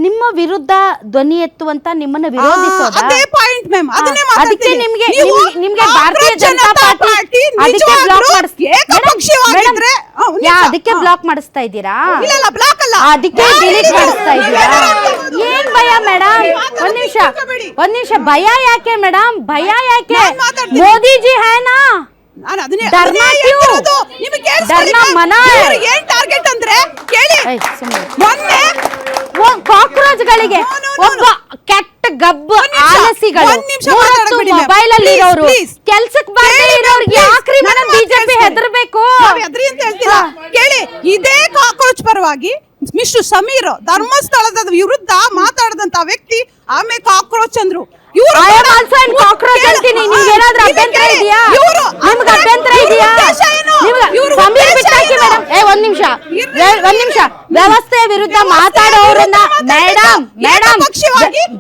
ನಿಮ್ಮ ವಿರುದ್ಧ ಧ್ವನಿ ಎತ್ತುವಂತ, ನಿಮ್ಮನ್ನ ವಿರೋಧಿಸೋದು. ಅದಕ್ಕೆ ನಿಮ್ಗೆ ಭಾರತೀಯ ಜನತಾ ಪಾರ್ಟಿ ಅದಕ್ಕೆ ಬ್ಲಾಕ್ ಮಾಡಿಸ್ತಾ ಇದ್ದೀರಾ? ಅದಕ್ಕೆ ಡಿಲೀಟ್ ಮಾಡಿಸ್ತಾ ಇದ್ದೀರಾ? ಏನ್ ಭಯ ಮೇಡಮ್? ಒಂದ್ ನಿಮಿಷ ಭಯ ಯಾಕೆ ಮೇಡಮ್? ಭಯ ಯಾಕೆ? ಮೋದಿಜಿ ಹೈನಾ ಕಾಕ್ರೋಚ್ಗಳಿಗೆ ಒಬ್ಬ ಕೆಟ್ಟ ಗಬ್ಬು ಆಲಸಿಗಳು ಮೊಬೈಲ್ ಅಲ್ಲಿ ಇರೋರು ಕೆಲ್ಸಕ್ಕೆ ಬಾರದೇ ಇರೋರಿಗೆ ಯಾಕ್ರಿ ಮೇಡಮ್ ಬಿಜೆಪಿ ಹೆದರ್ಬೇಕು? ಕೇಳಿ, ಇದೇ ಕಾಕ್ರೋಚ್ ಪರವಾಗಿ ಮಿಸ್ಟರ್ ಸಮೀರ್ ಧರ್ಮಸ್ಥಳದ ವಿರುದ್ಧ ಮಾತಾಡದಂತ ವ್ಯಕ್ತಿ ಆಮೇಲೆ ಕಾಕ್ರೋಚ್ ಅಂದ್ರು. ಒಂದ್ ನಿಮಿಷ ವ್ಯವಸ್ಥೆಯ ವಿರುದ್ಧ ಮಾತಾಡೋರನ್ನ ಮೇಡಮ್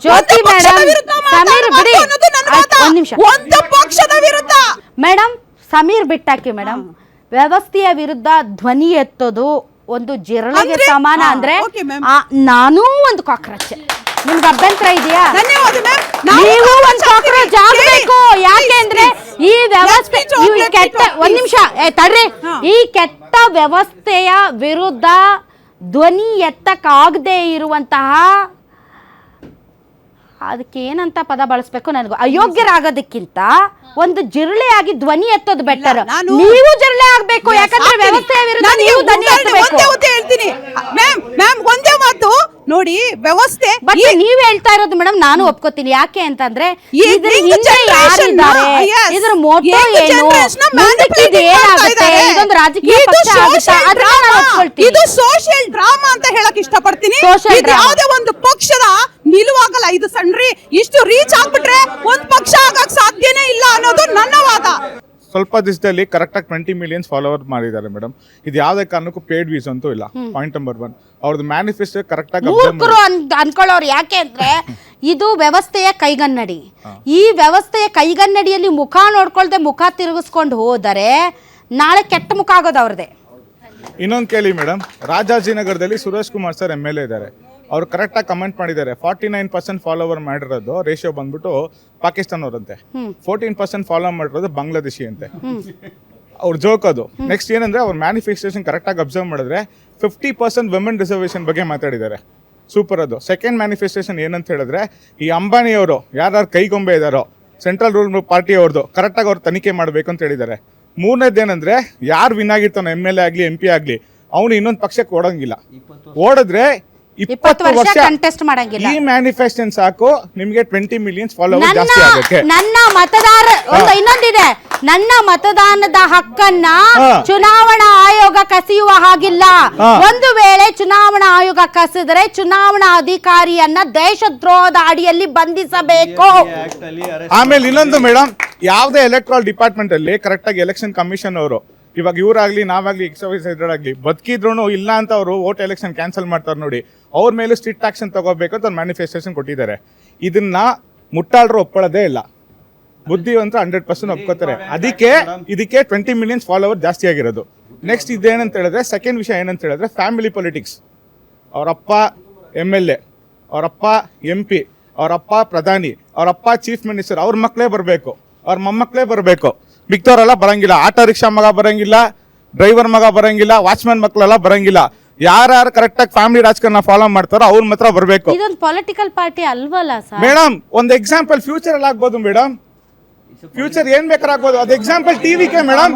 ಜ್ಯೋತಿ ಮೇಡಮ್ ಸಮೀರ್ ಬಿಡಿ. ಒಂದ್ ನಿಮಿಷ ಮೇಡಮ್, ಸಮೀರ್ ಬಿಟ್ಟಾಕಿ ಮೇಡಮ್. ವ್ಯವಸ್ಥೆಯ ವಿರುದ್ಧ ಧ್ವನಿ ಎತ್ತೋದು ಒಂದು ಜಿರಳೆಗೆ ಅಂದ್ರೆ? ಸಮಾನ ಹಾ, ಅಂದ್ರೆ okay, ma'am. ನಾನೂ ಒಂದು ಕಾಕ್ರೋಚ್. ನಿಮ್ಗೆ ಅಭ್ಯಂತರ ಇದೆಯಾ? ಧನ್ಯವಾದ ಮ್ಯಾಮ್. ನೀವು ಒಂದು ಕಾಕ್ರೋಚ್ ಆಗ್ಬೇಕು. ಯಾಕೆ ಅಂದ್ರೆ ಈ ವ್ಯವಸ್ಥೆ ಈ ಕೆಟ್ಟ ಒಂದ್ ನಿಮಿಷ ತಡ್ರಿ, ಈ ಕೆಟ್ಟ ವ್ಯವಸ್ಥೆಯ ವಿರುದ್ಧ ಧ್ವನಿ ಎತ್ತಕ್ಕಾಗದೆ ಇರುವಂತಹ, ಅದಕ್ಕೆ ಏನಂತ ಪದ ಬಳಸ್ಬೇಕು ನನಗೂ, ಅಯೋಗ್ಯರಾಗೋದಕ್ಕಿಂತ ಒಂದು ಜಿರಳೆಯಾಗಿ ಧ್ವನಿ ಎತ್ತೋದು ಬೆಟರ್. ನೀವು ಜಿರಳೆ ಆಗ್ಬೇಕು, ಯಾಕಂದ್ರೆ ವ್ಯವಸ್ಥೆಯ ವಿರುದ್ಧ ನೀವು ಧ್ವನಿ ಎತ್ತಬೇಕು. ಹೇಳ್ತೀನಿ ಮ್ಯಾಮ್, ಒಂದೇ ಮಾತು ನೋಡಿ, ವ್ಯವಸ್ಥೆ ಬಟ್ ನೀವ್ ಹೇಳ್ತಾ ಇರೋದು ಮೇಡಮ್ ನಾನು ಒಪ್ಕೋತೀನಿ. ಯಾಕೆ ಅಂತಂದ್ರೆ ಇದ್ರ young ಹಿಂದೆ generation ಯಾರಿದ್ದಾರೆ, yes. ಇದ್ರ ಮೋಟೋ young ಏನು, generation ನ ಮುಂದಕ್ಕೆ ಇದು manipulate ಮಾಡ್ತಾ ಏನಾಗುತ್ತೆ, ಇದ್ದಾರೆ. ಇದೊಂದು ರಾಜಕೀಯ ಇದು ಪಕ್ಷ ಆಗುತ್ತಾ, social ಅದನ್ನ ನಾನು drama. ಒಪ್ಕೊಳ್ತೀನಿ. ಇದು ಸೋಷಿಯಲ್ ಡ್ರಾಮಾ ಅಂತ ಹೇಳಕ್ ಇಷ್ಟಪಡ್ತೀನಿ. Social ಇದು drama. ಯಾವುದೇ ಒಂದು ಪಕ್ಷದ ನಿಲುವಾಗಲ್ಲ. ಇದು ಸಣ್ಣ ಇಷ್ಟು ರೀಚ್ ಆಗ್ಬಿಟ್ರೆ ಒಂದ್ ಪಕ್ಷ ಆಗಕ್ ಸಾಧ್ಯನೇ ಇಲ್ಲ ಅನ್ನೋದು ನನ್ನ ವಾದ. ಸ್ವಲ್ಪ ದಿವಸದಲ್ಲಿ ಕರೆಕ್ಟಾಗಿ 20 ಮಿಲಿಯನ್ಸ್ ಫಾಲೋವರ್ ಮಾಡಿದ್ದಾರೆ ಮೇಡಮ್. ಇದು ಯಾವುದೇ ಕಾರಣಕ್ಕೂ ಪೇಡ್ ವ್ಯೂಸ್ ಅಂತೂ ಇಲ್ಲ. ಪಾಯಿಂಟ್ ನಂಬರ್ 1, ಅವ್ರದ್ದು ಮ್ಯಾನಿಫೆಸ್ಟೋ ಕರೆಕ್ಟಾಗಿ ಮೂರ್ಖರು ಅನ್ಕೊಳ್ಳೋರು. ಯಾಕೆ ಅಂದ್ರೆ ಇದು ವ್ಯವಸ್ಥೆಯ ಕೈಗನ್ನಡಿ. ಈ ವ್ಯವಸ್ಥೆಯ ಕೈಗನ್ನಡಿಯಲ್ಲಿ ಮುಖ ನೋಡ್ಕೊಳ್ದೆ ಮುಖ ತಿರುಗಿಸ್ಕೊಂಡು ಹೋದರೆ ನಾಳೆ ಕೆಟ್ಟ ಮುಖ ಆಗೋದು ಅವ್ರದೇ. ಇನ್ನೊಂದು ಕೇಳಿ ಮೇಡಮ್, ರಾಜಾಜಿನಗರದಲ್ಲಿ ಸುರೇಶ್ ಕುಮಾರ್ ಸರ್ MLA ಇದ್ದಾರೆ. ಅವರು ಕರೆಕ್ಟಾಗಿ ಕಮೆಂಟ್ ಮಾಡಿದ್ದಾರೆ. 49% ಫಾಲೋವರ್ ಮಾಡಿರೋದು ರೇಷಿಯೋ ಬಂದ್ಬಿಟ್ಟು ಪಾಕಿಸ್ತಾನವರಂತೆ, 14% ಫಾಲೋ ಮಾಡಿರೋದು ಬಾಂಗ್ಲಾದೇಶಿ ಅಂತೆ. ಅವ್ರ ಜೋಕ್ ಅದು. ನೆಕ್ಸ್ಟ್ ಏನಂದ್ರೆ ಅವ್ರ ಮ್ಯಾನಿಫೆಸ್ಟೇಷನ್ ಕರೆಕ್ಟಾಗಿ ಅಬ್ಸರ್ವ್ ಮಾಡಿದ್ರೆ 50% ವುಮೆನ್ ರಿಸರ್ವೇಷನ್ ಬಗ್ಗೆ ಮಾತಾಡಿದ್ದಾರೆ. ಸೂಪರ್ ಅದು. ಸೆಕೆಂಡ್ ಮ್ಯಾನಿಫೆಸ್ಟೇಷನ್ ಏನಂತ ಹೇಳಿದ್ರೆ, ಈ ಅಂಬಾನಿಯವರು ಯಾರ್ಯಾರು ಕೈಗೊಂಬೆ ಇದ್ದಾರೋ ಸೆಂಟ್ರಲ್ ರೂಲ್ ಪಾರ್ಟಿ ಅವ್ರದ್ದು ಕರೆಕ್ಟಾಗಿ ಅವ್ರು ತನಿಖೆ ಮಾಡಬೇಕು ಅಂತ ಹೇಳಿದ್ದಾರೆ. ಮೂರನೇದೇನಂದ್ರೆ, ಯಾರು ವಿನ್ ಆಗಿರ್ತಾನೆ MLA ಆಗಲಿ MP ಆಗಲಿ, ಅವನು ಇನ್ನೊಂದು ಪಕ್ಷಕ್ಕೆ ಓಡಂಗಿಲ್ಲ. ಓಡಿದ್ರೆ 20 ವರ್ಷ ಕಂಟೆಸ್ಟ್ ಮಾಡಂಗಿಲ್ಲ. ಈ ಮ್ಯಾನಿಫೆಸ್ಟೇಷನ್ ಸಾಕು ನಿಮಗೆ 20 ಮಿಲಿಯನ್ಸ್ ಫಾಲೋವರ್ ಜಾಸ್ತಿ ಆಗಕ್ಕೆ. ನನ್ನ ಮತದಾರ ಇನ್ನೊಂದಿದೆ, ನನ್ನ ಮತದಾನದ ಹಕ್ಕನ್ನ ಚುನಾವಣಾ ಆಯೋಗ ಕಸಿಯುವ ಹಾಗಿಲ್ಲ. ಒಂದು ವೇಳೆ ಚುನಾವಣಾ ಆಯೋಗ ಕಸಿದ್ರೆ ಚುನಾವಣಾ ಅಧಿಕಾರಿಯನ್ನ ದೇಶದ್ರೋಹದ ಅಡಿಯಲ್ಲಿ ಬಂಧಿಸಬೇಕು. ಆಮೇಲೆ ಇನ್ನೊಂದು ಮೇಡಮ್, ಯಾವುದೇ ಎಲೆಕ್ಟ್ರಲ್ ಡಿಪಾರ್ಟ್ಮೆಂಟ್ ಅಲ್ಲಿ ಕರೆಕ್ಟಾಗಿ ಎಲೆಕ್ಷನ್ ಕಮಿಷನ್ ಅವರು, ಇವಾಗ ಇವರಾಗ್ಲಿ ನಾವಾಗ್ಲಿ ಎಕ್ಸರ್ವೈಸರ್ಗಳಾಗ್ಲಿ ಬದುಕಿದ್ರು ಇಲ್ಲ ಅಂತ ಅವರು ವೋಟ್ ಎಲೆಕ್ಷನ್ ಕ್ಯಾನ್ಸಲ್ ಮಾಡ್ತಾರೆ ನೋಡಿ, ಅವ್ರ ಮೇಲೆ ಸ್ಟ್ರಿಕ್ಟ್ ಆಕ್ಷನ್ ತಗೋಬೇಕು ಅಂತ ಒಂದು ಮ್ಯಾನಿಫೆಸ್ಟೇಷನ್ ಕೊಟ್ಟಿದ್ದಾರೆ. ಇದನ್ನ ಮುಟ್ಟಾಳರು ಒಪ್ಕೊಳ್ಳೋದೇ ಇಲ್ಲ. ಬುದ್ಧಿವಂತ 100% ಒಪ್ಕೋತಾರೆ. ಇದಕ್ಕೆ 20 ಮಿಲಿಯನ್ಸ್ ಫಾಲೋವರ್ ಜಾಸ್ತಿ ಆಗಿರೋದು. ನೆಕ್ಸ್ಟ್ ಇದೇನಂತ ಹೇಳಿದ್ರೆ, ಸೆಕೆಂಡ್ ವಿಷಯ ಏನಂತ ಹೇಳಿದ್ರೆ, ಫ್ಯಾಮಿಲಿ ಪೊಲಿಟಿಕ್ಸ್. ಅವರಪ್ಪ MLA, ಅವರಪ್ಪ MP, ಅವರಪ್ಪ ಪ್ರಧಾನಿ, ಅವರಪ್ಪ ಚೀಫ್ ಮಿನಿಸ್ಟರ್, ಅವ್ರ ಮಕ್ಕಳೇ ಬರಬೇಕು, ಅವ್ರ ಮೊಮ್ಮಕ್ಕಳೇ ಬರಬೇಕು. ಮಿಕ್ತವರೆಲ್ಲ ಬರಂಗಿಲ್ಲ. ಆಟೋ ರಿಕ್ಷಾ ಮಗ ಬರಂಗಿಲ್ಲ, ಡ್ರೈವರ್ ಮಗ ಬರಂಗಿಲ್ಲ, ವಾಚ್ಮ್ಯಾನ್ ಮಕ್ಕಳೆಲ್ಲ ಬರಂಗಿಲ್ಲ. ಯಾರು ಕರೆಕ್ಟಾಗಿ ಫ್ಯಾಮಿಲಿ ರಾಜಕಾರಣ ಫಾಲೋ ಮಾಡ್ತಾರೋ ಅವ್ರ ಮಾತ್ರ ಬರಬೇಕು. ಇದೊಂದು ಪೊಲಿಟಿಕಲ್ ಪಾರ್ಟಿ ಅಲ್ವಲ್ಲ ಸರ್? ಮೇಡಮ್, ಒಂದು ಎಕ್ಸಾಂಪಲ್ ಫ್ಯೂಚರ್ ಅಲ್ಲಿ ಆಗ್ಬೋದು ಮೇಡಮ್. ಫ್ಯೂಚರ್ ಏನ್ ಬೇಕಾದ್ರೆ ಆಗ್ಬೋದು. ಅದು example TVK madam.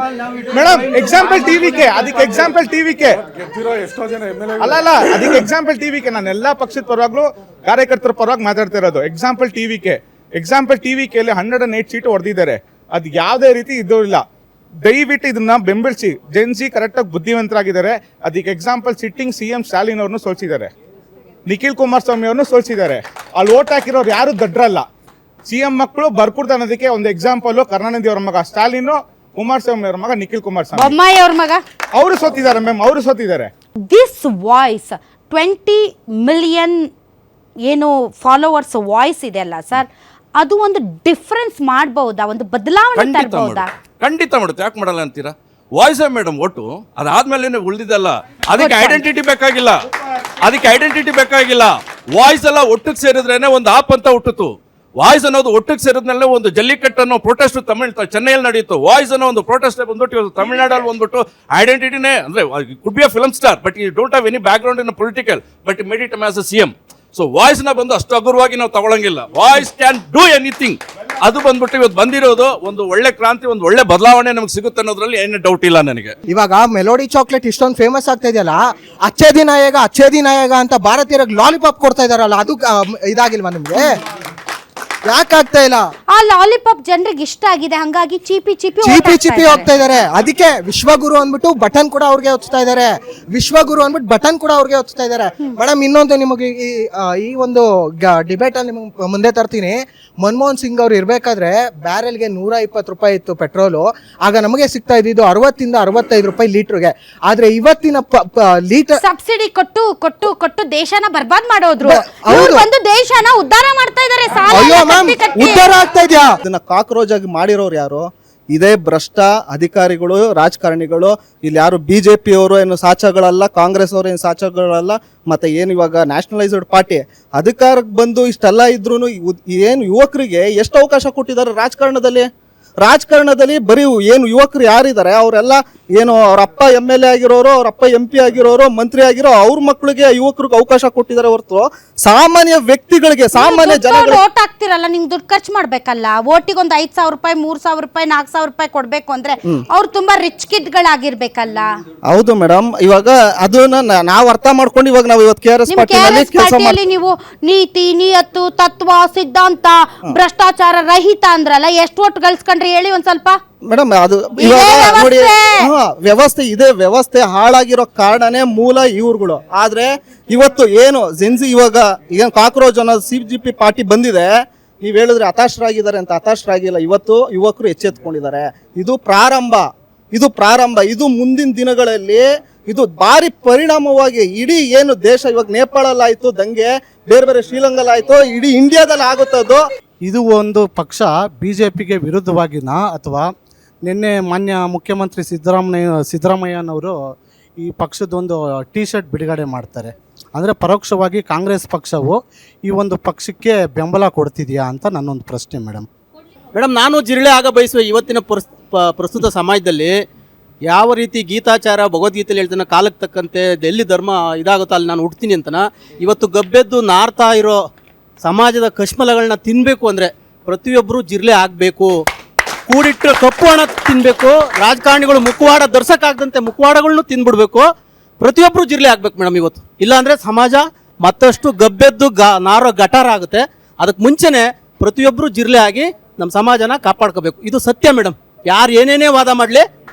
Example TVK, ಅದಕ್ಕೆ ಎಕ್ಸಾಂಪಲ್ ಟಿವಿಕೆ ಎಷ್ಟೋ ಜನ MLA ಅಲ್ಲ, ಅದಕ್ಕೆ ಎಕ್ಸಾಂಪಲ್ ಟಿವಿಕೆ. ನಾನು ಎಲ್ಲಾ ಪಕ್ಷದ ಪರವಾಗ್ಲೂ ಕಾರ್ಯಕರ್ತರ ಪರವಾಗಿ ಮಾತಾಡ್ತಾ ಇರೋದು. ಎಕ್ಸಾಂಪಲ್ ಟಿವಿಕೆಯಲ್ಲಿ 108 ಸೀಟು ಹೊಡೆದಿದ್ದಾರೆ. ಅದು ಯಾವುದೇ ರೀತಿ ಇದು ಇಲ್ಲ. ದಯವಿಟ್ಟು ಇದನ್ನ ಬೆಂಬಲಿಸಿ. ಜೆನ್ಸಿ ಕರೆಕ್ಟಾಗಿ ಬುದ್ಧಿವಂತರಾಗಿದ್ದಾರೆ. ಅದಕ್ಕೆ ಎಕ್ಸಾಂಪಲ್ ಸಿಟ್ಟಿಂಗ್ CM ಸ್ಟಾಲಿನ್ ಅವ್ರನ್ನು ಸೋಲ್ಸಿದ್ದಾರೆ, ನಿಖಿಲ್ ಕುಮಾರಸ್ವಾಮಿ ಅವ್ರನ್ನು ಸೋಲ್ಸಿದ್ದಾರೆ. ಅಲ್ಲಿ ಓಟ್ ಹಾಕಿರೋರು ಯಾರು ದಡ್ರಲ್ಲ. CM ಮಕ್ಕಳು ಬರ್ಕೂಡ್ದು ಅನ್ನೋದಕ್ಕೆ ಒಂದು ಎಕ್ಸಾಂಪಲ್ ಕರುಣಾನಿಧಿ ಅವ್ರ ಮಗ ಸ್ಟಾಲಿನ್, ಕುಮಾರಸ್ವಾಮಿ ಅವ್ರ ಮಗ ನಿಖಿಲ್ ಕುಮಾರಸ್ವಾಮಿ, ಬೊಮ್ಮಾಯಿ ಅವ್ರ ಮಗ, ಅವರು ಸೋತಿದ್ದಾರೆ ಮ್ಯಾಮ್, ಅವರು ಸೋತಿದ್ದಾರೆ. ದಿಸ್ ವಾಯ್ಸ್ 20 ಮಿಲಿಯನ್ ಏನು ಫಾಲೋವರ್ಸ್ ವಾಯ್ಸ್ ಇದೆ ಅಲ್ಲ ಸರ್, ಅದು ಒಂದು ಡಿಫ್ರೆನ್ಸ್ ಮಾಡಬಹುದಾ, ಒಂದು ಬದಲಾವಣೆ ತರಬಹುದಾ? ಖಂಡಿತ ಮಾಡುತ್ತೆ. ಯಾಕೆ ಮಾಡಲ್ಲ ಅಂತೀರಾ? ವಾಯ್ಸೇ ಮೇಡಮ್ ಒಟ್ಟು ಅದಾದ್ಮೇಲೆ ಉಳಿದಿದ್ದಲ್ಲ. ಅದಕ್ಕೆ ಐಡೆಂಟಿಟಿ ಬೇಕಾಗಿಲ್ಲ. ವಾಯ್ಸ್ ಎಲ್ಲ ಒಟ್ಟಿಗೆ ಸೇರಿದ್ರೇನೆ ಒಂದು ಆಪ್ ಅಂತ ಹುಟ್ಟಿತು. ವಾಯ್ಸ್ ಅನ್ನೋದು ಒಟ್ಟಿಗೆ ಸೇರಿದ್ಮೇಲೆ ಒಂದು ಜಲ್ಲಿಕಟ್ಟು ಅನ್ನೋ ಪ್ರೊಟೆಸ್ಟ್ ಚೆನ್ನೈಯಲ್ಲಿ ನಡೆಯಿತು. ವಾಯ್ಸ್ ಅನ್ನೋ ಒಂದು ಪ್ರೊಟೆಸ್ಟ್ ಬಂದ್ಬಿಟ್ಟು ತಮಿಳ್ನಾಡಲ್ಲಿ ಬಂದ್ಬಿಟ್ಟು ಐಡೆಂಟಿಟಿನೇ ಅಂದ್ರೆ could be a film star but you don't have any background in political but made it as a CM. So voice ನ ಬಂದು ಅಷ್ಟು ಹಗುರವಾಗಿ ನಾವು ತಗೊಳಂಗಿಲ್ಲ. Voice can do anything. ಅದು ಬಂದ್ಬಿಟ್ಟು ಇವತ್ತು ಬಂದಿರೋದು ಒಂದು ಒಳ್ಳೆ ಕ್ರಾಂತಿ, ಒಂದು ಒಳ್ಳೆ ಬದಲಾವಣೆ ನಮ್ಗೆ ಸಿಗುತ್ತೆ ಅನ್ನೋದ್ರಲ್ಲಿ ಏನು ಡೌಟ್ ಇಲ್ಲ ನನಗೆ. ಇವಾಗ ಮೆಲೋಡಿ ಚಾಕ್ಲೇಟ್ ಇಷ್ಟೊಂದು ಫೇಮಸ್ ಆಗ್ತಾ ಇದೆಯಲ್ಲ, ಅಚ್ಚೇ ದಿನ ಆಯೋಗ ಅಂತ ಭಾರತೀಯರಿಗೆ ಲಾಲಿಪಾಪ್ ಕೊಡ್ತಾ ಇದಾರಲ್ಲ, ಅದು ಇದಾಗಿಲ್ವಾ ನಿಮ್ಗೆ? ಯಾಕಾಗ್ತಾ ಇಲ್ಲ? ಆ ಲಾಲಿಪಾಪ್ ಜನರಿಗೆ ಇಷ್ಟ ಆಗಿದೆ, ಹಂಗಾಗಿ ಚೀಪಿ ಹೋಗ್ತಾ ಇದಾರೆ. ಅದಕ್ಕೆ ವಿಶ್ವಗುರು ಅಂದ್ಬಿಟ್ಟು ಬಟನ್ ಕೂಡ ಅವ್ರಿಗೆ ಹೊತ್ತಾ ಇದಾರೆ. ಮೇಡಮ್, ಇನ್ನೊಂದು ನಿಮಗೆ ಈ ಒಂದು ಡಿಬೇಟ್ ಅಲ್ಲಿ ನಿಮಗೆ ಮುಂದೆ ತರ್ತೀನಿ. ಮನಮೋಹನ್ ಸಿಂಗ್ ಅವ್ರು ಇರ್ಬೇಕಾದ್ರೆ ಬ್ಯಾರೆಲ್ಗೆ 120 ರೂಪಾಯಿ ಇತ್ತು ಪೆಟ್ರೋಲು. ಆಗ ನಮಗೆ ಸಿಗ್ತಾ ಇದ್ದಿದ್ದು 60 ಇಂದ 65 ರೂಪಾಯಿ ಲೀಟರ್ಗೆ. ಆದ್ರೆ ಇವತ್ತಿನ ಲೀಟರ್ ಸಬ್ಸಿಡಿ ಕೊಟ್ಟು ದೇಶನ ಬರ್ಬಾದ್ ಮಾಡೋದ್ರು. ಒಂದು ದೇಶನ ಉದ್ಧಾರ ಮಾಡ್ತಾ ಇದಾರೆ. ಉದ್ಧಾರ ಆಗ್ತಾ ಇದೆಯಾ? ಅದನ್ನ ಕಾಕ್ರೋಚ್ ಆಗಿ ಮಾಡಿರೋರು ಯಾರು? ಇದೇ ಭ್ರಷ್ಟ ಅಧಿಕಾರಿಗಳು, ರಾಜಕಾರಣಿಗಳು, ಇಲ್ಲಿ ಯಾರು BJP ಅವರು ಏನು ಸಾಚಗಳಲ್ಲ, ಕಾಂಗ್ರೆಸ್ ಅವರು ಏನು ಸಾಚಗಳಲ್ಲ, ಮತ್ತು ಏನು ಇವಾಗ ನ್ಯಾಷನಲೈಸ್ಡ್ ಪಾರ್ಟಿ ಅಧಿಕಾರಕ್ಕೆ ಬಂದು ಇಷ್ಟೆಲ್ಲ ಇದ್ರೂ ಏನು ಯುವಕರಿಗೆ ಎಷ್ಟು ಅವಕಾಶ ಕೊಟ್ಟಿದ್ದಾರೆ ರಾಜಕಾರಣದಲ್ಲಿ ಬರೀ ಏನು ಯುವಕರು ಯಾರಿದ್ದಾರೆ ಅವರೆಲ್ಲ ಏನು ಅವ್ರ ಅಪ್ಪ MLA ಆಗಿರೋರು, ಅವ್ರ ಅಪ್ಪ MP ಆಗಿರೋರು, ಮಂತ್ರಿ ಆಗಿರೋ ಅವ್ರ ಮಕ್ಕಳಿಗೆ ಯುವಕರಿಗೆ ಅವಕಾಶ ಕೊಟ್ಟಿದ್ದಾರೆ ಹೊರತು ಸಾಮಾನ್ಯ ವ್ಯಕ್ತಿಗಳಿಗೆ, ಸಾಮಾನ್ಯ ಜನಗಳು ಓಟ್ ಹಾಕ್ತಿರಲ್ಲ, ನಿಮ್ಗೆ ದುಡ್ಡು ಖರ್ಚು ಮಾಡ್ಬೇಕಲ್ಲ. ಓಟಿಗೆ ಒಂದು 5,000 ರೂಪಾಯಿ, 3,000 ರೂಪಾಯಿ, 4,000 ರೂಪಾಯಿ ಕೊಡ್ಬೇಕು ಅಂದ್ರೆ ಅವ್ರು ತುಂಬಾ ರಿಚ್ ಕಿಡ್ಗಳಾಗಿರ್ಬೇಕಲ್ಲ. ಹೌದು ಮೇಡಮ್, ಇವಾಗ ಅದನ್ನ ನಾವು ಅರ್ಥ ಮಾಡ್ಕೊಂಡು ಇವಾಗ ನಾವು ಇವತ್ತು KRS ಪಾರ್ಟಿಯಲ್ಲಿ ನೀವು ನೀತಿ, ನಿಯತ್ತು, ತತ್ವ, ಸಿದ್ಧಾಂತ, ಭ್ರಷ್ಟಾಚಾರ ರಹಿತ ಅಂದ್ರಲ್ಲ, ಎಷ್ಟು ಓಟ್ ಗಳಿಸ್ಕೊಂಡ್ರಿ ಹೇಳಿ ಒಂದ್ ಸ್ವಲ್ಪ. ಮೇಡಮ್ ಅದು ಇವಾಗ ನೋಡಿ, ವ್ಯವಸ್ಥೆ ಇದೆ, ವ್ಯವಸ್ಥೆ ಹಾಳಾಗಿರೋ ಕಾರಣನೇ ಮೂಲ ಇವ್ರುಗಳು. ಆದ್ರೆ ಇವತ್ತು ಏನು ಜೆನ್ಸಿ ಇವಾಗ ಏನು ಕಾಕ್ರೋಚ್ ಅನ್ನೋ CGP ಪಾರ್ಟಿ ಬಂದಿದೆ, ನೀವು ಹೇಳಿದ್ರೆ ಹತಾಶರಾಗಿದ್ದಾರೆ ಅಂತ, ಹತಾಶರಾಗಿಲ್ಲ. ಇವತ್ತು ಯುವಕರು ಎಚ್ಚೆತ್ಕೊಂಡಿದ್ದಾರೆ. ಇದು ಪ್ರಾರಂಭ. ಇದು ಮುಂದಿನ ದಿನಗಳಲ್ಲಿ ಇದು ಭಾರಿ ಪರಿಣಾಮವಾಗಿ ಇಡೀ ಏನು ದೇಶ, ಇವಾಗ ನೇಪಾಳಲ್ಲಾಯ್ತು ದಂಗೆ, ಬೇರೆ ಬೇರೆ ಶ್ರೀಲಂಕಾಲಾಯ್ತು, ಇಡೀ ಇಂಡಿಯಾದಲ್ಲಿ ಆಗುತ್ತದು. ಇದು ಒಂದು ಪಕ್ಷ BJPಗೆ ವಿರುದ್ಧವಾಗಿನ ಅಥವಾ ನಿನ್ನೆ ಮಾನ್ಯ ಮುಖ್ಯಮಂತ್ರಿ ಸಿದ್ದರಾಮಯ್ಯನವರು ಈ ಪಕ್ಷದೊಂದು T-ಶರ್ಟ್ ಬಿಡುಗಡೆ ಮಾಡ್ತಾರೆ. ಅಂದರೆ ಪರೋಕ್ಷವಾಗಿ ಕಾಂಗ್ರೆಸ್ ಪಕ್ಷವು ಈ ಒಂದು ಪಕ್ಷಕ್ಕೆ ಬೆಂಬಲ ಕೊಡ್ತಿದೆಯಾ ಅಂತ ನನ್ನೊಂದು ಪ್ರಶ್ನೆ ಮೇಡಮ್. ನಾನು ಜಿರಳೆ ಆಗ ಬಯಸುವ ಇವತ್ತಿನ ಪ್ರಸ್ತುತ ಸಮಾಜದಲ್ಲಿ ಯಾವ ರೀತಿ ಗೀತಾಚಾರ ಭಗವದ್ಗೀತೆಯಲ್ಲಿ ಹೇಳ್ತಾನೆ, ಕಾಲಕ್ಕೆ ತಕ್ಕಂತೆ ಎಲ್ಲಿ ಧರ್ಮ ಇದಾಗುತ್ತೋ ಅಲ್ಲಿ ನಾನು ಹುಡ್ತೀನಿ ಅಂತನ, ಇವತ್ತು ಗಬ್ಬೆದ್ದು ನಾರ್ತಾ ಇರೋ ಸಮಾಜದ ಕಶ್ಮಲಗಳನ್ನ ತಿನ್ನಬೇಕು ಅಂದರೆ ಪ್ರತಿಯೊಬ್ಬರು ಜಿರಳೆ ಆಗಬೇಕು. ಕೂಡಿಟ್ಟು ಕಪ್ಪು ಹಣ ತಿನ್ನಬೇಕು. ರಾಜಕಾರಣಿಗಳು ಮುಖವಾಡ ಧರ್ಸಕ್ಕಾಗದಂತೆ ಮುಖವಾಡಗಳನ್ನು ತಿಂದ್ಬಿಡ್ಬೇಕು. ಪ್ರತಿಯೊಬ್ಬರು ಜಿರಳೆ ಆಗ್ಬೇಕು ಮೇಡಮ್ ಇವತ್ತು. ಇಲ್ಲಾಂದರೆ ಸಮಾಜ ಮತ್ತಷ್ಟು ಗಬ್ಬೆದ್ದು ನಾರೋ ಗಟಾರ ಆಗುತ್ತೆ. ಅದಕ್ಕೆ ಮುಂಚೆನೇ ಪ್ರತಿಯೊಬ್ಬರು ಜಿರಳೆ ಆಗಿ ನಮ್ಮ ಸಮಾಜನ ಕಾಪಾಡ್ಕೋಬೇಕು. ಇದು ಸತ್ಯ ಮೇಡಮ್. ಯಾರು ಏನೇನೇ ವಾದ ಮಾಡಲಿ,